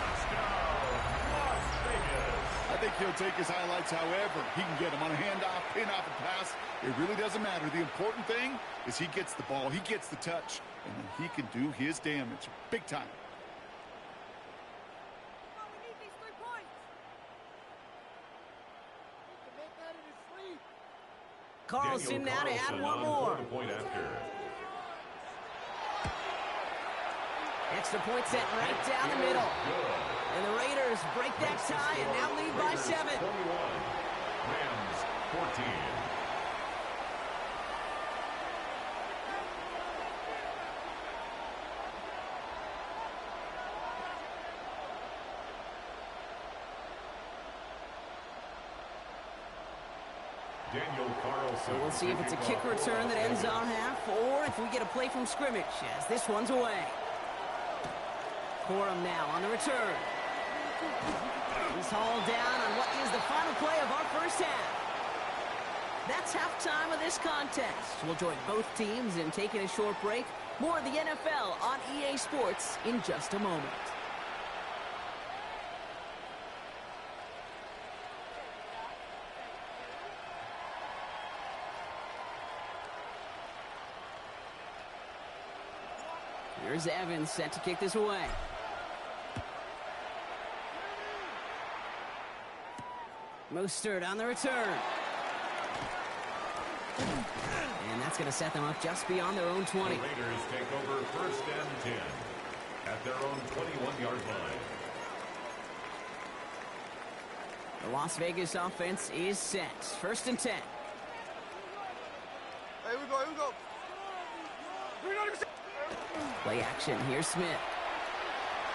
S11: I think he'll take his highlights however he can get them on a handoff, pin off, and pass. It really doesn't matter. The important thing is he gets the ball, he gets the touch, and then he can do his damage big time.
S3: We need these 3 points. To make that in his sleep.
S10: Carlson now to add one more. Extra point set right down the middle. And the Raiders break that tie and now lead by 7.
S2: Rams 14.
S10: So we'll see if it's a kick return that ends our half or if we get a play from scrimmage as this one's away. Corum now on the return. He's hauled down on what is the final play of our first half. That's halftime of this contest. We'll join both teams in taking a short break. More of the NFL on EA Sports in just a moment. Here's Evans set to kick this away. Mostert on the return. And that's going to set them up just beyond their own 20.
S2: The Raiders take over 1st and 10 at their own 21-yard line.
S10: The Las Vegas offense is set. 1st and 10.
S3: Here we go.
S10: Play action. Here's Smith.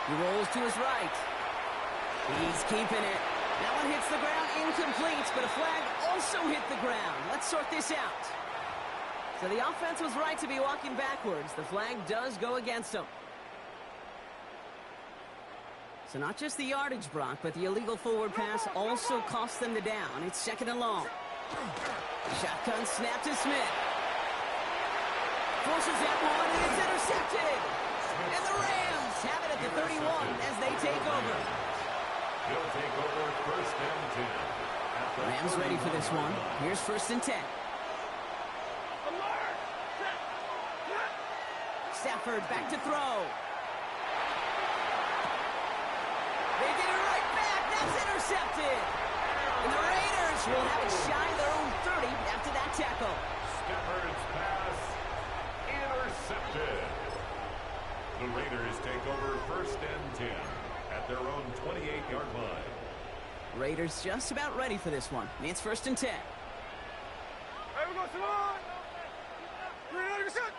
S10: He rolls to his right. He's keeping it. That one hits the ground, incomplete, but a flag also hit the ground. Let's sort this out. So the offense was right to be walking backwards. The flag does go against them. So not just the yardage, Brock, but the illegal forward pass also cost them the down. It's 2nd and long. Shotgun snap to Smith. Forces that one, and it's intercepted. And the Rams have it at the 31 as they take over.
S2: He'll take over 1st and 10.
S10: Rams ready for this one. Here's 1st and 10. Stafford back to throw. They get it right back. That's intercepted. And the Raiders will have it shy of their own 30 after that tackle.
S2: Stafford's pass intercepted. The Raiders take over 1st and 10 at their own 28-yard line.
S10: Raiders just about ready for this one. It's 1st and 10.
S3: Hey, we go, Simone! 390%!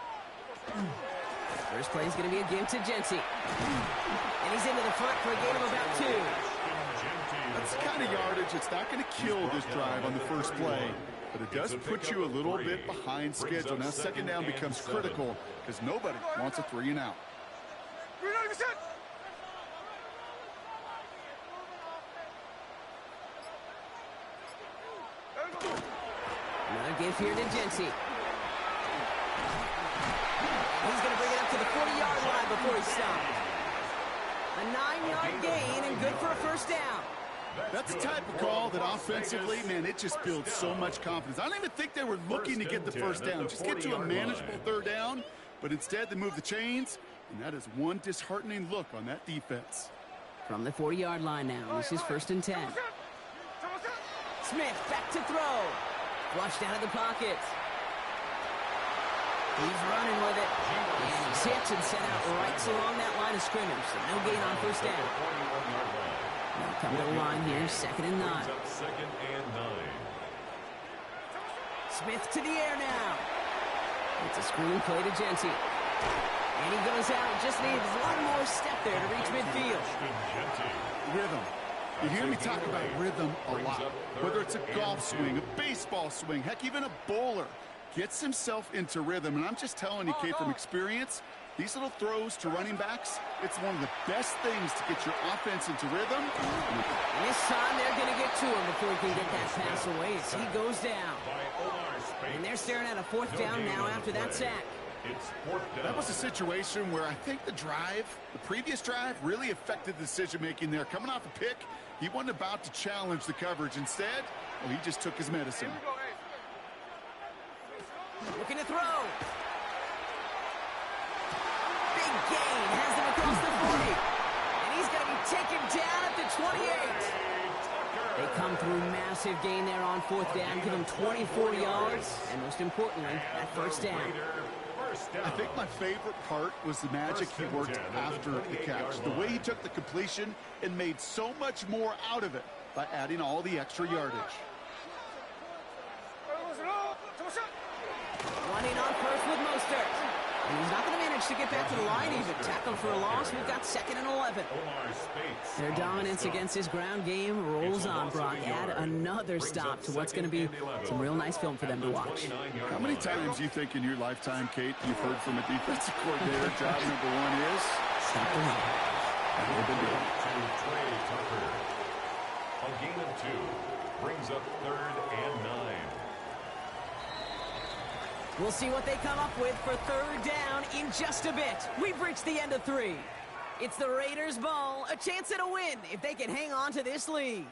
S10: First play is going to be a give to Jency. And he's into the front for a gain of about 2.
S11: That's the kind of yardage it's not going to kill this drive on the first play, but it does put you a little bit behind schedule. Now 2nd down becomes critical because nobody wants a 3 and out.
S3: 390%!
S10: Another give here to Jency. He's going to bring it up to the 40-yard line before he stops. A 9-yard gain and good for a 1st down.
S11: That's the type of call that offensively, man, it just builds so much confidence. I don't even think they were looking to get the 1st down. Just get to a manageable 3rd down, but instead they move the chains, and that is one disheartening look on that defense.
S10: From the 40-yard line now, this is 1st and 10. Smith back to throw. Flushed out of the pocket. He's running with it. And he's hit and sent out right along that line of scrimmage. So no gain on 1st down. Now come to the line here, 2nd and 9. Smith to the air now. It's a screen play to Genty. And he goes out. Just needs one more step there to reach midfield.
S11: Rhythm. You hear me talk about rhythm a lot. Whether it's a golf swing, a baseball swing, heck, even a bowler gets himself into rhythm. And I'm just telling you, Kate, from experience, these little throws to running backs, it's one of the best things to get your offense into rhythm.
S10: And this time they're going to get to him before he can get that pass away as he goes down. And they're staring at a 4th down now after that sack.
S11: That was a situation where I think the previous drive, really affected the decision-making there. Coming off a pick, he wasn't about to challenge the coverage. Instead, well, he just took his medicine.
S10: Looking to throw. Big gain has him across the 40. And he's going to be taken down at the 28. They come through massive gain there on 4th down, give him 24 yards, and most importantly, that 1st down.
S11: I think my favorite part was the magic he worked after the catch. The way he took the completion and made so much more out of it by adding all the extra yardage.
S10: Running on 1st with Mostert. And he's not going to manage to get back to the line even. Tackled for a loss. We've got 2nd and 11. Their dominance against his ground game rolls on, Brock. Add another stop to what's going to be some real nice film for them to watch.
S11: How many times do you think in your lifetime, Kate, you've heard from a defensive coordinator, job number 1 is
S10: stop the run?
S11: And they've been doing
S2: it. A gain of 2 brings up 3rd and 9.
S10: We'll see what they come up with for 3rd down in just a bit. We've reached the end of 3. It's the Raiders' ball, a chance at a win if they can hang on to this lead.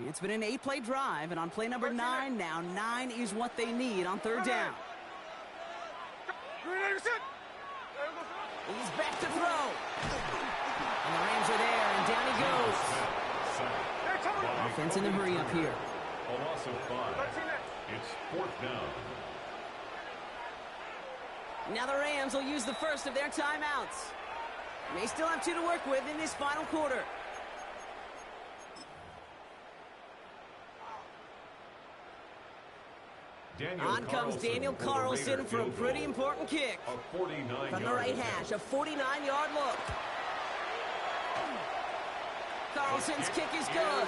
S10: It's been an 8-play drive, and on play number 9 now, 9 is what they need on 3rd down. He's back to throw. And the Rams are there, and down he goes. Offense in a hurry up here.
S2: A loss of 5. It's 4th down.
S10: Now the Rams will use the first of their timeouts. They still have 2 to work with in this final quarter. On comes Daniel Carlson for a pretty important kick. From the right hash, a 49-yard look. Carlson's kick is good.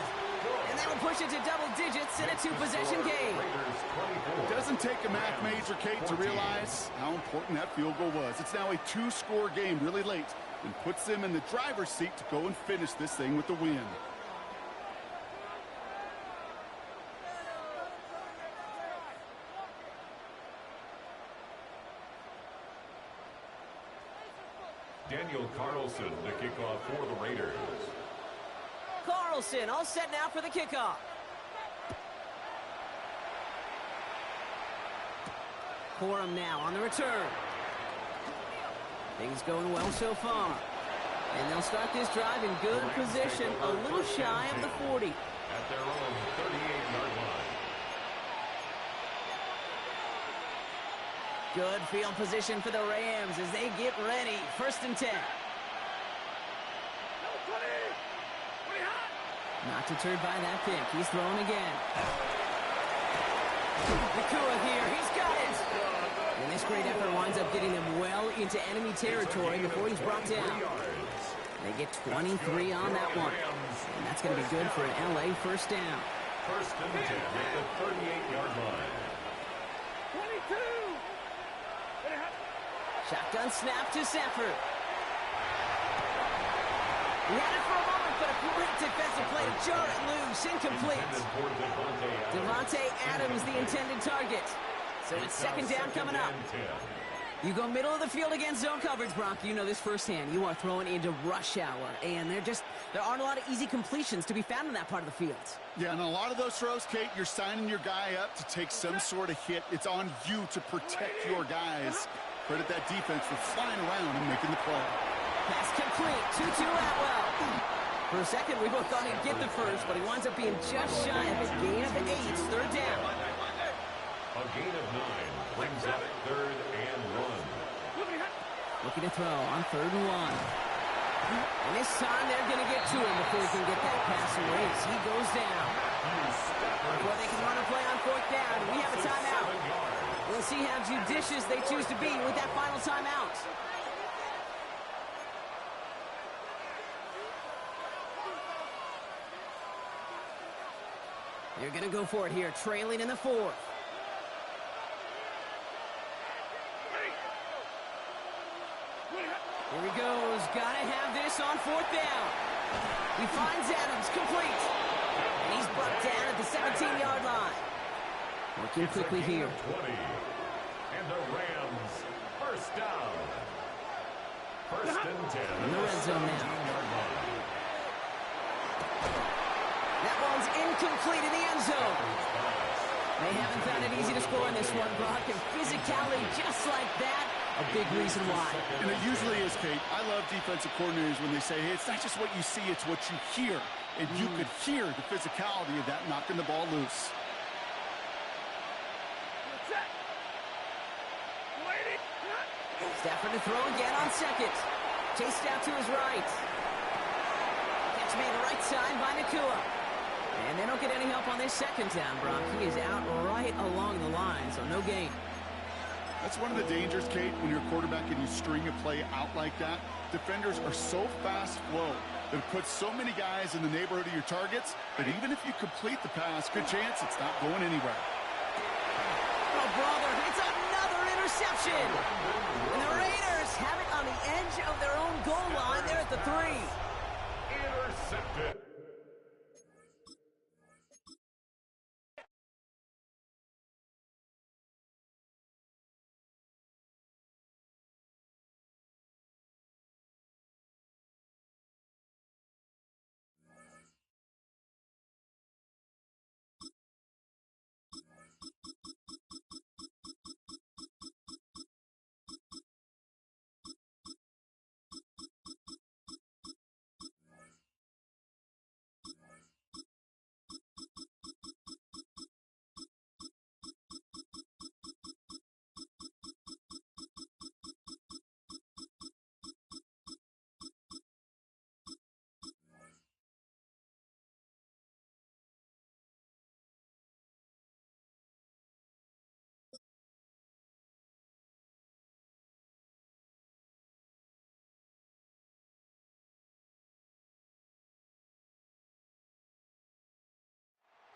S10: And that will push it to double digits in a 2-possession game.
S11: It doesn't take a math major, Kate, to realize how important that field goal was. It's now a 2-score game really late and puts them in the driver's seat to go and finish this thing with the win.
S2: Daniel Carlson to kick off for the Raiders.
S10: Carlson all set now for the kickoff. Corum now on the return. Things going well so far. And they'll start this drive in good position, a little shy of the 40.
S2: At their own 38-yard line.
S10: Good field position for the Rams as they get ready. 1st and 10. Not deterred by that pick. He's throwing again. Nakua here. He's got it. And this great effort winds up getting them well into enemy territory before he's brought down. They get 23 on that one. And that's going to be good for an LA 1st down.
S2: 1st and 10 at the 38-yard line.
S3: 22.
S10: Shotgun snap to Sanford. He had it for a moment, but a great defensive play to jar it loose. Incomplete. Devontae Adams, the intended target. So it's 2nd down coming up. You go middle of the field against zone coverage, Brock. You know this firsthand. You are throwing into rush hour, and there aren't a lot of easy completions to be found in that part of the field.
S11: Yeah, and a lot of those throws, Kate, you're signing your guy up to take some sort of hit. It's on you to protect your guys. Credit that defense for flying around and making the play.
S10: Pass complete. 2-2 Atwell. For a second, we both thought he'd get the first, but he winds up being just shy of a gain of 8. Third down.
S2: A gain of 9 brings up 3rd and 1.
S10: Looking to throw on 3rd and 1. And this time they're going to get to him before he can get that pass away as he goes down. Before they can run a play on 4th down, we have a timeout. We'll see how judicious they choose to be with that final timeout. They're going to go for it here, trailing in the 4th. Here he goes. Got to have this on 4th down. He finds Adams, complete. And he's brought down at the 17-yard line. Working quickly here.
S2: 20. And the Rams, first down. 1st and 10.
S10: In the red zone now. That one's incomplete in the end zone. They haven't found it easy to score in this one, Brock, and physicality just like that, a big reason why.
S11: And it usually is, Kate. I love defensive coordinators when they say, hey, it's not just what you see, it's what you hear. And you could hear the physicality of that knocking the ball loose.
S10: Stafford to throw again on 2nd. Chased out to his right. Catch made right side by Nakua. And they don't get any help on this 2nd down, Brock. He is out right along the line, so no gain.
S11: That's one of the dangers, Kate, when you're a quarterback and you string a play out like that. Defenders are so fast flow that it puts so many guys in the neighborhood of your targets that even if you complete the pass, good chance it's not going anywhere.
S10: Oh, brother, it's another interception. And the Raiders have it on the edge of their own goal line. They're at the 3.
S2: Intercepted.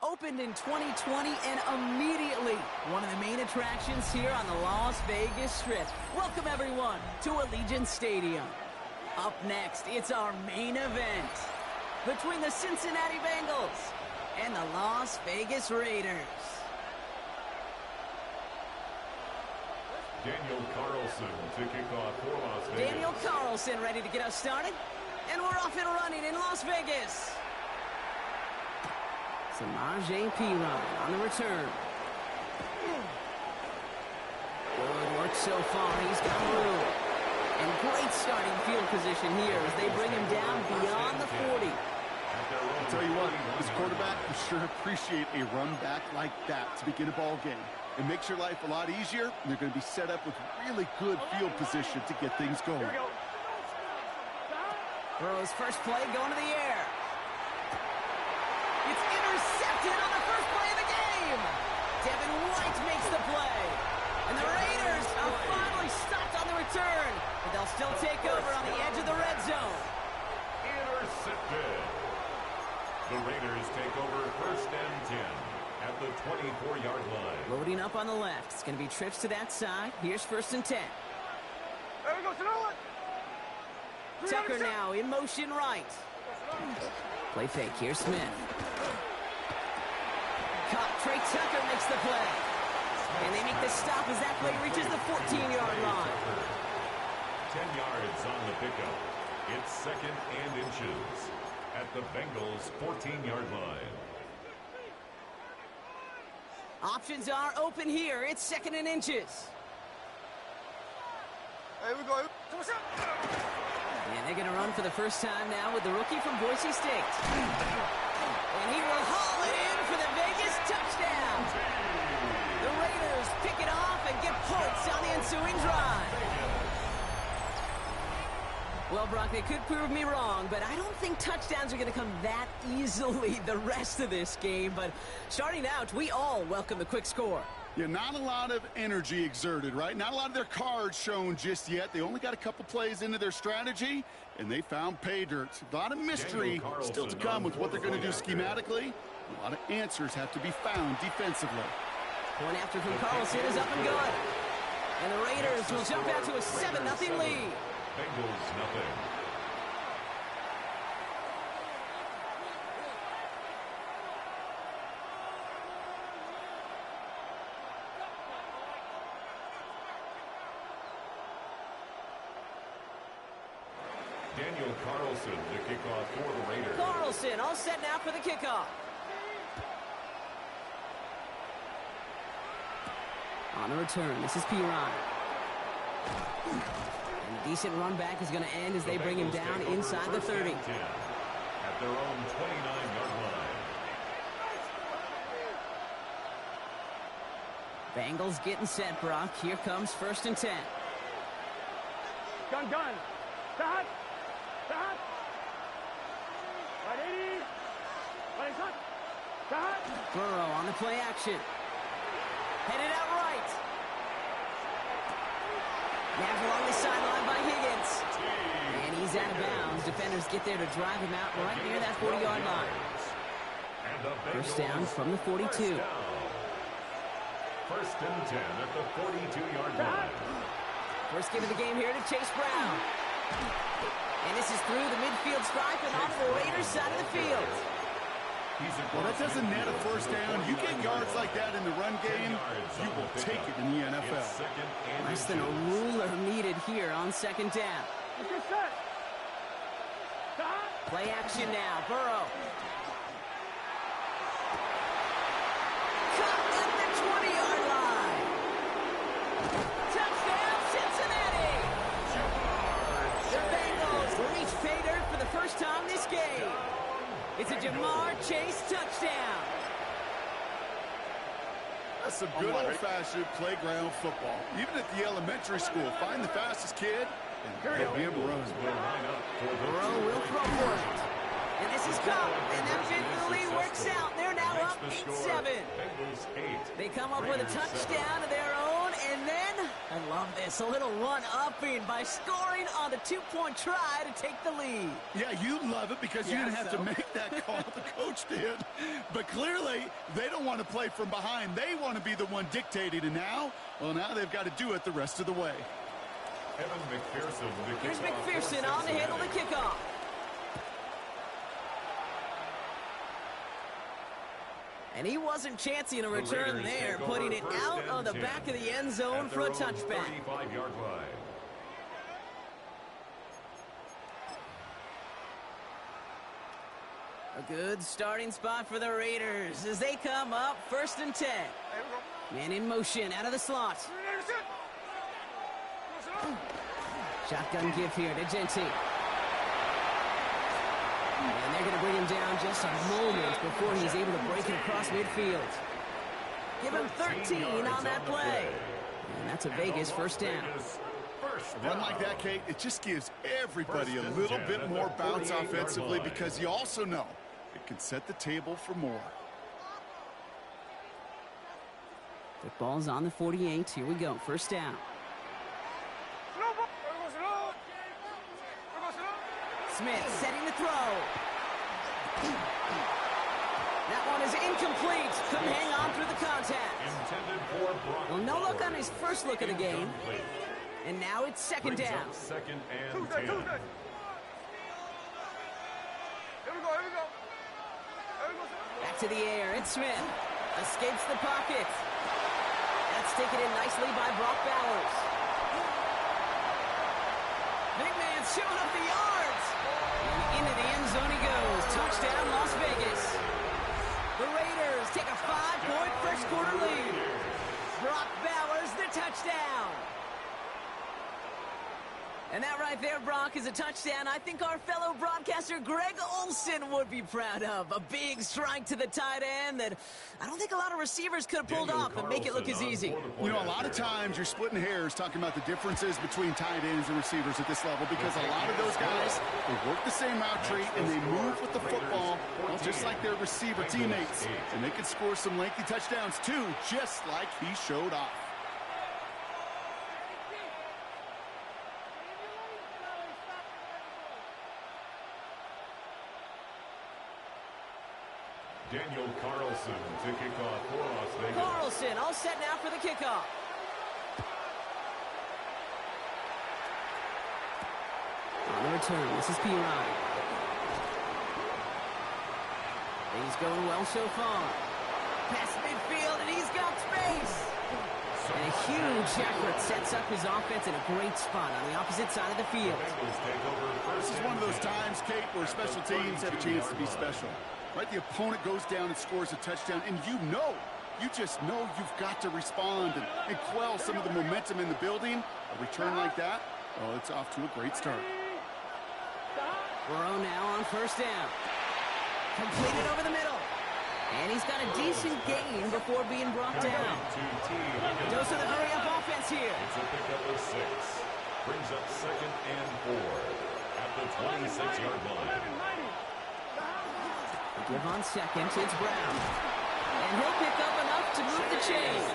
S10: Opened in 2020 and immediately one of the main attractions here on the Las Vegas Strip. Welcome, everyone, to Allegiant Stadium. Up next, it's our main event between the Cincinnati Bengals and the Las Vegas Raiders.
S2: Daniel Carlson to kick off for Las Vegas.
S10: Daniel Carlson ready to get us started. And we're off and running in Las Vegas. Samaje Perine on the return. Good work so far. He's got room. And great starting field position here as they bring him down beyond the 40.
S11: I'll tell you what, this quarterback will sure appreciate a run back like that to begin a ball game. It makes your life a lot easier, and they're going to be set up with really good field position to get things going.
S10: Throws first play going to the air. It's intercepted on the first play of the game. Devin White makes the play. And the Raiders are finally stopped on the return. But they'll still take over on the edge of the red zone.
S2: Intercepted. The Raiders take over 1st and 10 at the 24-yard line.
S10: Loading up on the left. It's going to be trips to that side. Here's 1st and 10.
S3: There we go,
S10: Tucker now in motion right. Play fake. Here's Smith. Caught. Trey Tucker makes the play. And they make the stop as that play reaches the 14-yard line.
S2: 10 yards on the pickup. It's 2nd and inches at the Bengals' 14-yard line.
S10: Options are open here. It's 2nd and inches.
S12: Here we go.
S10: And they're going to run for the first time now with the rookie from Boise State. And he will haul it in for the Vegas touchdown. The Raiders pick it off and get points on the ensuing drive. Well, Brock, they could prove me wrong, but I don't think touchdowns are going to come that easily the rest of this game. But starting out, we all welcome the quick score.
S11: Yeah, not a lot of energy exerted, right? Not a lot of their cards shown just yet. They only got a couple plays into their strategy, and they found pay dirt. A lot of mystery still to come with what they're going to do schematically. A lot of answers have to be found defensively.
S10: Point after from Carlson is up and good. And the Raiders will jump out to a 7-0 lead.
S2: Bengals nothing. Daniel Carlson to kick off for the Raiders.
S10: Carlson all set now for the kickoff. On the return, this is Piron. And a decent run back is going to end as they bring him down inside the 30.
S2: At their own 29-yard line.
S10: Bengals getting set, Brock. Here comes 1st and 10.
S3: Gun. Stop. Right 80. Right shot. Stop.
S10: Burrow on the play action. Headed out right. Nabbed along the sideline by Higgins. And he's out of bounds. Defenders get there to drive him out right near that 40-yard line. First down from the 42.
S2: 1st and 10 at the 42-yard line.
S10: First give of the game here to Chase Brown. And this is through the midfield stripe and onto the Raiders side of the field.
S11: Well, that doesn't net a first down. You get yards like that in the run game, you will take it in the NFL.
S10: Less than a ruler needed here on 2nd down. Play action now. Burrow. Caught at the 20-yard line. Touchdown, Cincinnati. The Bengals reach pay dirt for the first time this game. It's a Jamar Chase touchdown.
S11: That's some good old-fashioned playground football. Even at the elementary school, find the fastest kid and have him run.
S10: Burrow will throw for it. And this is Cup. And that fit for the lead works out. They're now up 8-7. They come up with a touchdown of their own. And then, I love this, a little run-upping by scoring on the 2-point try to take the lead.
S11: Yeah, you love it because you didn't have to make that call. The coach did. But clearly, they don't want to play from behind. They want to be the one dictating. And now, well, now they've got to do it the rest of the way.
S10: Here's McPherson on to handle the kickoff. And he wasn't chancing a return there, putting it out on the back of the end zone for a touchback.
S2: 35-yard line.
S10: A good starting spot for the Raiders as they come up 1st and 10. Man in motion out of the slot. Shotgun give here to Genty. And they're going to bring him down just a moment before he's able to break it across midfield. Give him 13 on that play. And that's a Vegas first down.
S11: A run like that, Kate, it just gives everybody a little bit more bounce offensively because you also know it can set the table for more.
S10: The ball's on the 48. Here we go. First down. Smith setting the throw. That one is incomplete. Couldn't hang on through the contact. Well, no look on his first look of the game. And now it's 2nd down.
S2: 2nd and 10.
S12: Here we go.
S10: Back to the air. It's Smith. Escapes the pocket. That's taken in nicely by Brock Bowers. Big man's showing up the yards. And into the end zone he goes. Touchdown, Las Vegas. The Raiders take a 5-point first quarter lead. Brock Bowers, the touchdown. And that right there, Brock, is a touchdown I think our fellow broadcaster Greg Olsen would be proud of. A big strike to the tight end that I don't think a lot of receivers could have pulled off and make it look as easy.
S11: You know, a lot of times you're splitting hairs talking about the differences between tight ends and receivers at this level because a lot of those guys, they work the same route tree and they move with the football, well, just like their receiver teammates. And they can score some lengthy touchdowns too, just like he showed off.
S2: Daniel Carlson to kick off for Las Vegas.
S10: Carlson all set now for the kickoff. On the return, this is P-Ryan. He's going well so far. Past midfield, and he's got space. And a huge effort sets up his offense in a great spot on the opposite side of the field.
S11: This is one of those times, Kate, where special teams have a chance to be special. Right, the opponent goes down and scores a touchdown, and you just know you've got to respond and quell some of the momentum in the building. A return like that, well, it's off to a great start.
S10: Burrow now on first down. Completed over the middle. And he's got a decent gain before being brought down. Dose of the hurry-up offense here.
S2: It's a pickup of 6. Brings up 2nd and 4 at the 26-yard line.
S10: Give on second, it's Brown. And he'll pick up enough to move the chains.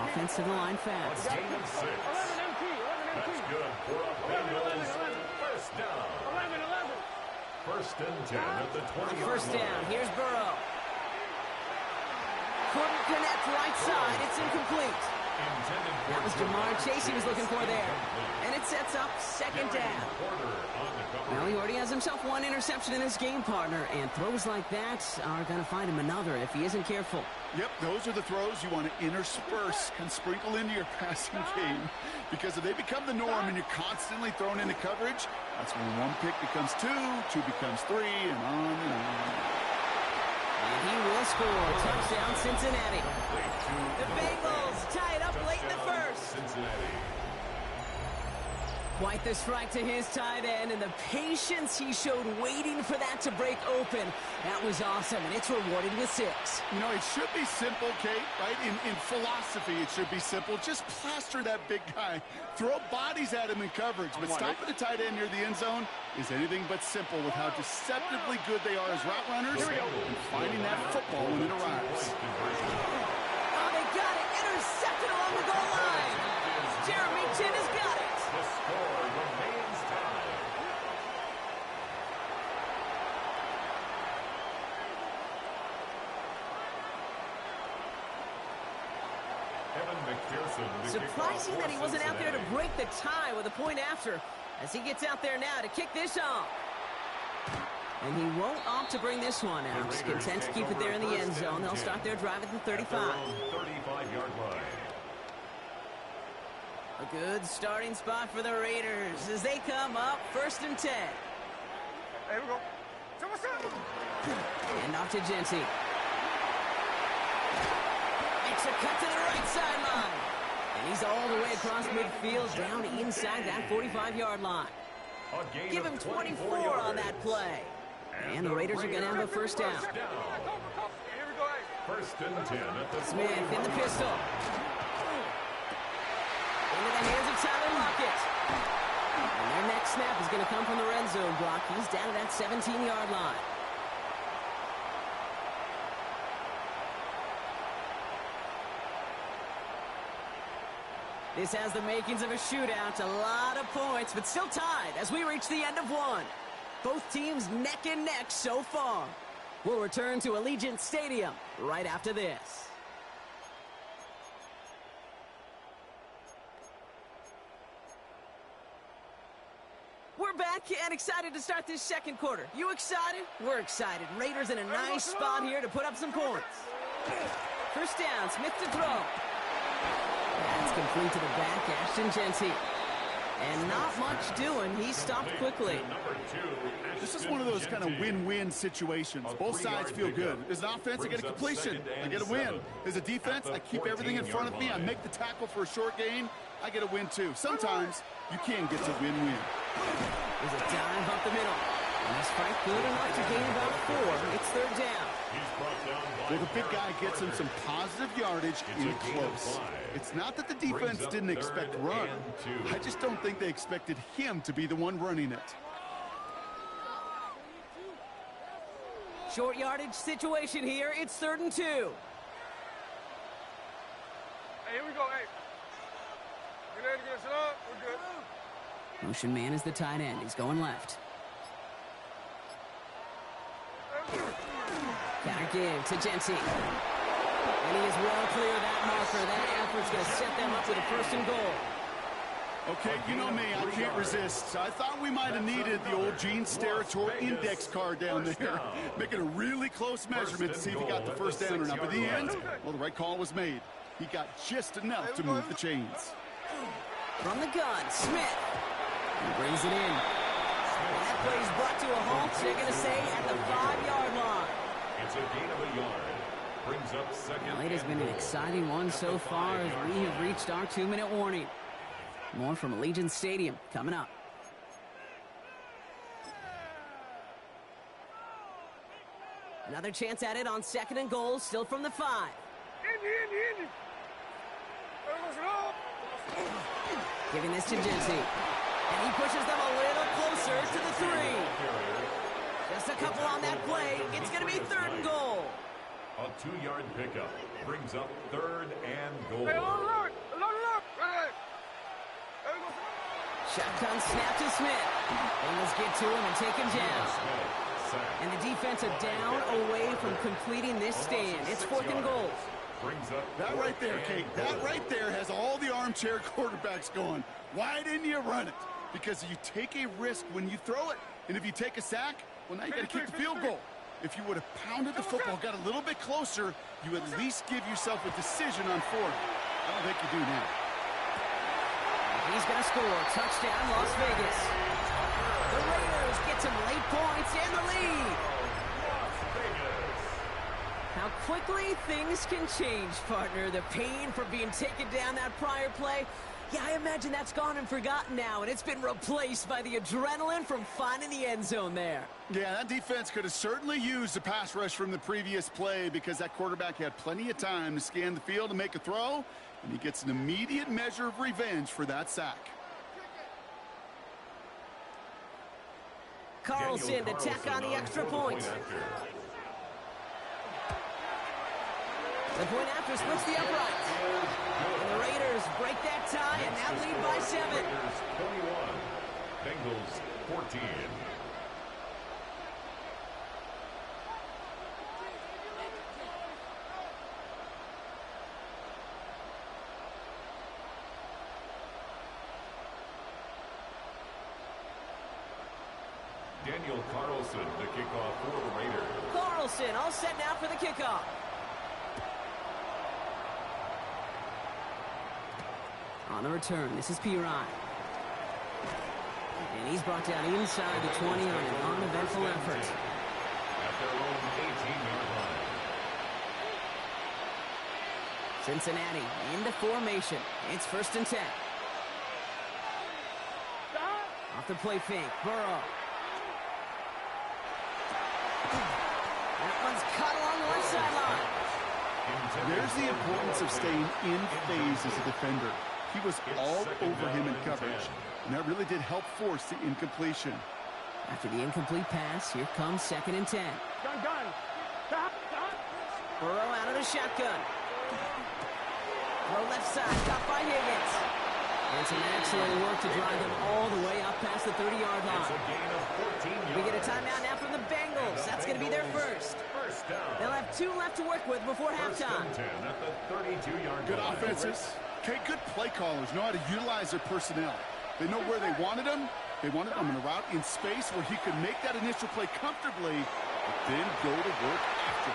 S10: Offensive line fast.
S2: A gain of 6. That's good for a Bengals first down. 1st and 10 at the 20-yard line.
S10: First down, here's Burrow. Couldn't connect right side, it's incomplete. That was Jamar Chase he was looking for there. And it sets up 2nd down. Well, he already has himself one interception in his game, partner, and throws like that are going to find him another if he isn't careful.
S11: Yep, those are the throws you want to intersperse and sprinkle into your passing game, because if they become the norm and you're constantly thrown into coverage, that's when one pick becomes 2, 2 becomes 3, and on and on.
S10: And he will score. Touchdown, Cincinnati. The Bengals tie it up late in the first.
S2: Cincinnati.
S10: Quite the strike to his tight end, and the patience he showed waiting for that to break open. That was awesome, and it's rewarded with 6.
S11: You know, it should be simple, Kate, right? In philosophy, it should be simple. Just plaster that big guy. Throw bodies at him in coverage. But stopping the tight end near the end zone is anything but simple with how deceptively good they are as route runners and finding that football when it arrives.
S10: Oh, they got it. Intercepted along the goal line. Jeremy Chin has got it.
S2: The score remains tied.
S10: Surprising that he wasn't out there to break the tie with a point after, as he gets out there now to kick this off. And he won't opt to bring this one out. He's content to keep it there in the end zone. They'll start their drive at the 35.
S2: 35-yard line.
S10: A good starting spot for the Raiders as they come up 1st and 10.
S3: There we go.
S10: And off to Genty. Makes a cut to the right sideline. And he's all the way across midfield down inside that 45-yard line. Give him 24 on that play. And the Raiders are going to have a first down.
S2: 1st and 10 at the
S10: Smith in the pistol. Into the hands of Tyler Lockett. And their next snap is going to come from the red zone block. He's down at that 17-yard line. This has the makings of a shootout. A lot of points, but still tied as we reach the end of one. Both teams neck and neck so far. We'll return to Allegiant Stadium right after this. We're back and excited to start this second quarter. You excited? We're excited. Raiders in a nice spot here to put up some points. First down, Smith to throw. That's complete to the back, Ashton Genty. And not much doing. He stopped quickly.
S11: This is one of those kind of win-win situations. Both sides feel good. As an offense, I get a completion. I get a win. As a defense, I keep everything in front of me. I make the tackle for a short gain. I get a win, too. Sometimes you can get to win-win.
S10: There's a dive up the middle. And this fight good enough to gain about 4. It's third down.
S11: Well, the big guy gets him some positive yardage in close. It's not that the defense didn't expect run. I just don't think they expected him to be the one running it.
S10: Short yardage situation here. It's 3rd and 2.
S3: Hey, here we go. Hey. You ready to get us up? We're good.
S10: Motion man is the tight end. He's going left. Counter give to Genty. And he is well clear of that marker. That effort's going to set them up with a 1st and goal.
S11: Okay, you know me, I can't resist. I thought we might have needed the old Gene Steratore index card down there. Making a really close measurement to see if he got the first down or not. But in the end, well, the right call was made. He got just enough to move the chains.
S10: From the gun, Smith. He brings it in. And that play is brought to a halt, they're going to say, at the 5-yard line.
S2: It's a gain of a yard. Brings up second.
S10: Well, it has been an exciting one so far as we have reached our 2-minute warning. More from Allegiant Stadium coming up. Another chance at it on 2nd and goal, still from the 5.
S3: Indy.
S10: Giving this to Genty. And he pushes them a little closer to the 3. Just a couple on that play. It's going to be 3rd and goal.
S2: A 2-yard pickup brings up 3rd and goal.
S3: Hey, look. Hey.
S10: Shotgun snap to Smith. Bengals get to him and take him down. And the defensive down away from completing this stand. It's 4th and goal.
S11: That right there, Kate, that right there has all the armchair quarterbacks going. Why didn't you run it? Because you take a risk when you throw it. And if you take a sack, well, now you got to kick the field goal. If you would have pounded the football, got a little bit closer, you at least give yourself a decision on 4th. I don't think you do now.
S10: He's going to score. Touchdown, Las Vegas. The Raiders get some late points and the lead. How quickly things can change, partner. The pain for being taken down that prior play. Yeah, I imagine that's gone and forgotten now, and it's been replaced by the adrenaline from finding the end zone there.
S11: Yeah, that defense could have certainly used the pass rush from the previous play because that quarterback had plenty of time to scan the field and make a throw, and he gets an immediate measure of revenge for that sack.
S10: Carlson to tack on the extra point. The point after splits the uprights. And the Raiders break that tie and now lead by 7.
S2: Raiders 21, Bengals 14. Daniel Carlson, the kickoff for the Raiders.
S10: Carlson all set now for the kickoff. On the return, this is Pirine. And he's brought down inside the 20 on an uneventful effort.
S2: At their own 18-yard line.
S10: Cincinnati into formation. It's 1st and 10. Off the play fake, Burrow. That one's caught along the left sideline.
S11: There's the importance of staying in phase as a defender. He was all over him in coverage, and that really did help force the incompletion.
S10: After the incomplete pass, here comes 2nd and 10. Burrow out of the shotgun. Throw left side, caught by Higgins. And some excellent work to drive them all the way up past the 30-yard line. We get a timeout now from the Bengals. That's going to be their first. They'll have 2 left to work with before halftime.
S11: Good offenses. Okay, good play callers know how to utilize their personnel. They know where they wanted them. They wanted them in a route in space where he could make that initial play comfortably, but then go to work after.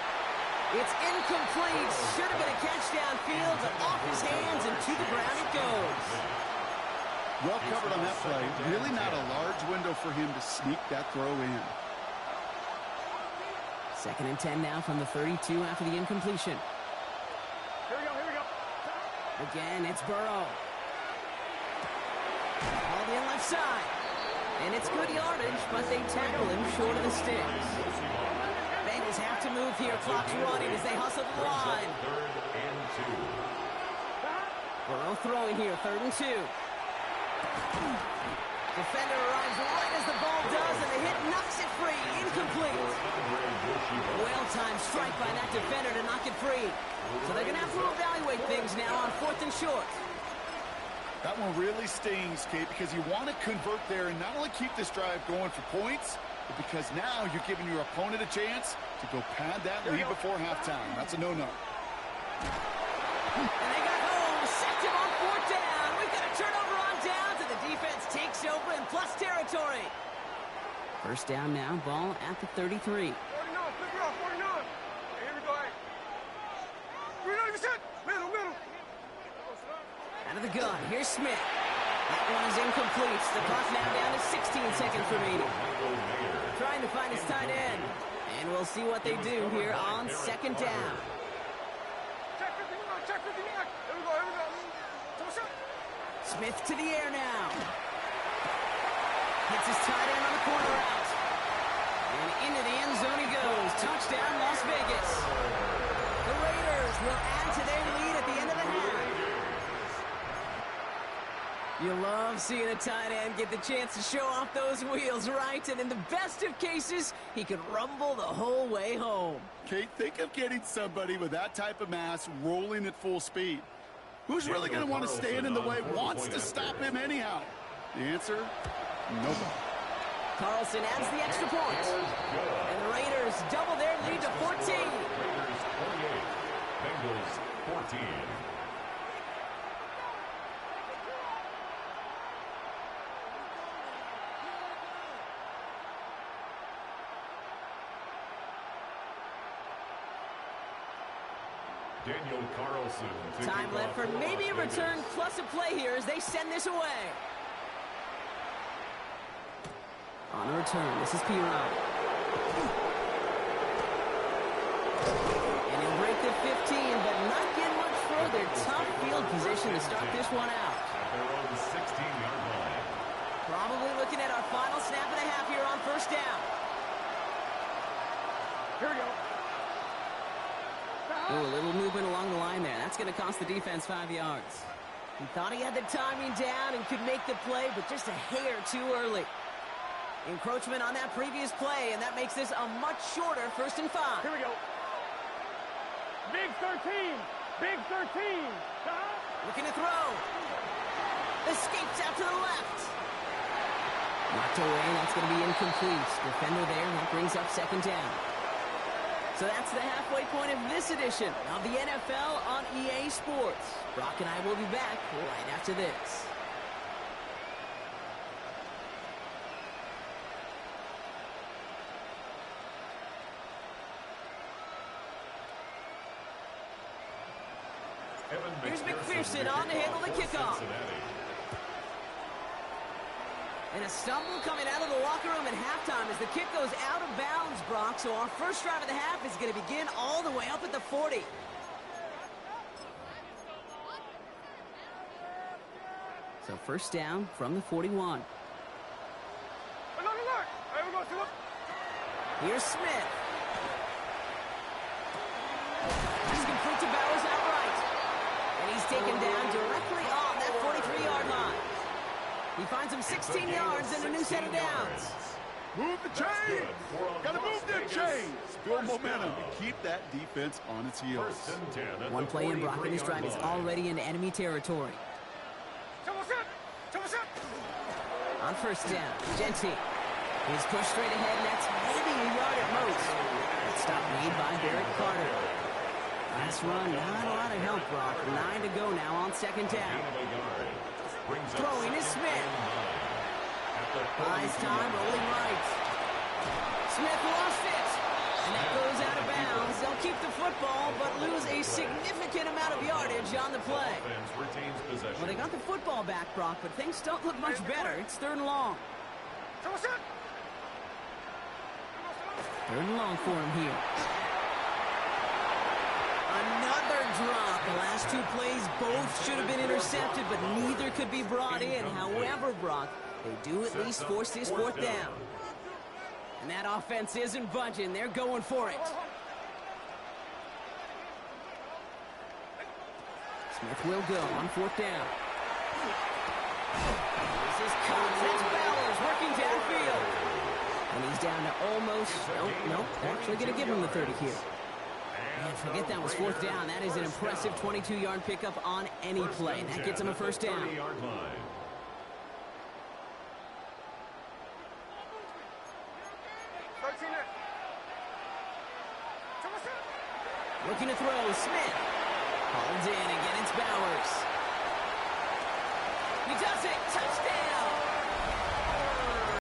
S10: It's incomplete. Should have been a catch downfield, but off his hands and to the ground it goes.
S11: Well covered on that play. Really not a large window for him to sneak that throw in.
S10: 2nd and 10 now from the 32 after the incompletion.
S3: Here we go.
S10: Again, it's Burrow. All the left side. And it's good yardage, but they tackle him short of the sticks. Bengals have to move here. Clock's running as they hustle the line.
S2: 3rd and 2.
S10: Burrow throwing here, 3rd and 2. Defender arrives right as the ball does, and the hit knocks it free. Incomplete. Well-timed strike by that defender to knock it free. So they're going to have to evaluate things now on 4th and short.
S11: That one really stings, Kate, because you want to convert there and not only keep this drive going for points, but because now you're giving your opponent a chance to go pad that lead before halftime. That's a no-no.
S10: And they got home, sacked him on 4th down. We've got a turnover on downs, and the defense takes over in plus territory. 1st down now, ball at the 33.
S3: 49, flip it off, 49. Here we go, 49%. Middle.
S10: Out of the gun, here's Smith. That one is incomplete. The clock now down to 16 seconds remaining. Trying to find his tight end. And we'll see what they do here on 2nd down.
S3: Check 59. Here we go.
S10: Smith to the air now. Hits his tight end on the corner out. And into the end zone he goes. Touchdown, Las Vegas. The Raiders will add to their lead at the end of the half. You love seeing a tight end get the chance to show off those wheels, right? And in the best of cases, he could rumble the whole way home.
S11: Kate, think of getting somebody with that type of mass rolling at full speed. Who's really going to want to stand in the way, wants to stop him anyhow? The answer, nobody.
S10: Carlson adds the extra point. And the Raiders double their lead to 14.
S2: Raiders 48, Bengals 14. Daniel Carlson.
S10: Time left for maybe a return plus a play here as they send this away. On the return, this is Piron. And he'll break the 15, but not get much further. Tough field position to start this one out.
S2: At their own 16-yard line.
S10: Probably looking at our final snap and a half here on 1st down.
S3: Here we go.
S10: Ooh, a little movement along the line there. That's going to cost the defense 5 yards. He thought he had the timing down and could make the play, but just a hair too early. Encroachment on that previous play, and that makes this a much shorter 1st and 5.
S3: Here we go. Big 13.
S10: Looking to throw. Escapes out to the left. Knocked away, that's going to be incomplete. Defender there, and that brings up 2nd down. So that's the halfway point of this edition of the NFL on EA Sports. Brock and I will be back right after this. Here's McPherson on to handle the kickoff. And a stumble coming out of the locker room at halftime as the kick goes out of bounds, Brock. So our first drive of the half is going to begin all the way up at the 40. So 1st down from the 41. Here's Smith. He's complete to Bowers outright. And he's taken down directly on that 43-yard line. He finds him 16 yards and a new set of downs.
S11: Move the chains! Gotta move the chains! Build momentum and keep that defense on its heels.
S10: One play in, Brock, and his drive is already into enemy territory. On 1st down, Genty. He's pushed straight ahead, and that's maybe a yard at most. That stop made by Derek Carter. Last run, not a lot of help, Brock. 9 to go now on 2nd down. Throwing is Smith. Buys time, rolling right. Smith lost it. And that goes out of bounds. They'll keep the football, but lose a significant amount of yardage on the play. Well, they got the football back, Brock, but things don't look much better. It's 3rd and long. 3rd and long for him here. Another drop. The last 2 plays both should have been intercepted, but neither could be brought in. However, Brock, they do at least force this 4th down. And that offense isn't budging. They're going for it. Smith will go on 4th down. This is Coates. That's Bowers working downfield. And he's down to almost, nope, actually going to give him the 30 here. Man, forget that was 4th down. That is an impressive 22-yard pickup on any play. And that gets him a 1st down. Looking to throw, Smith. Holds in, again it's Bowers. He does it, touchdown!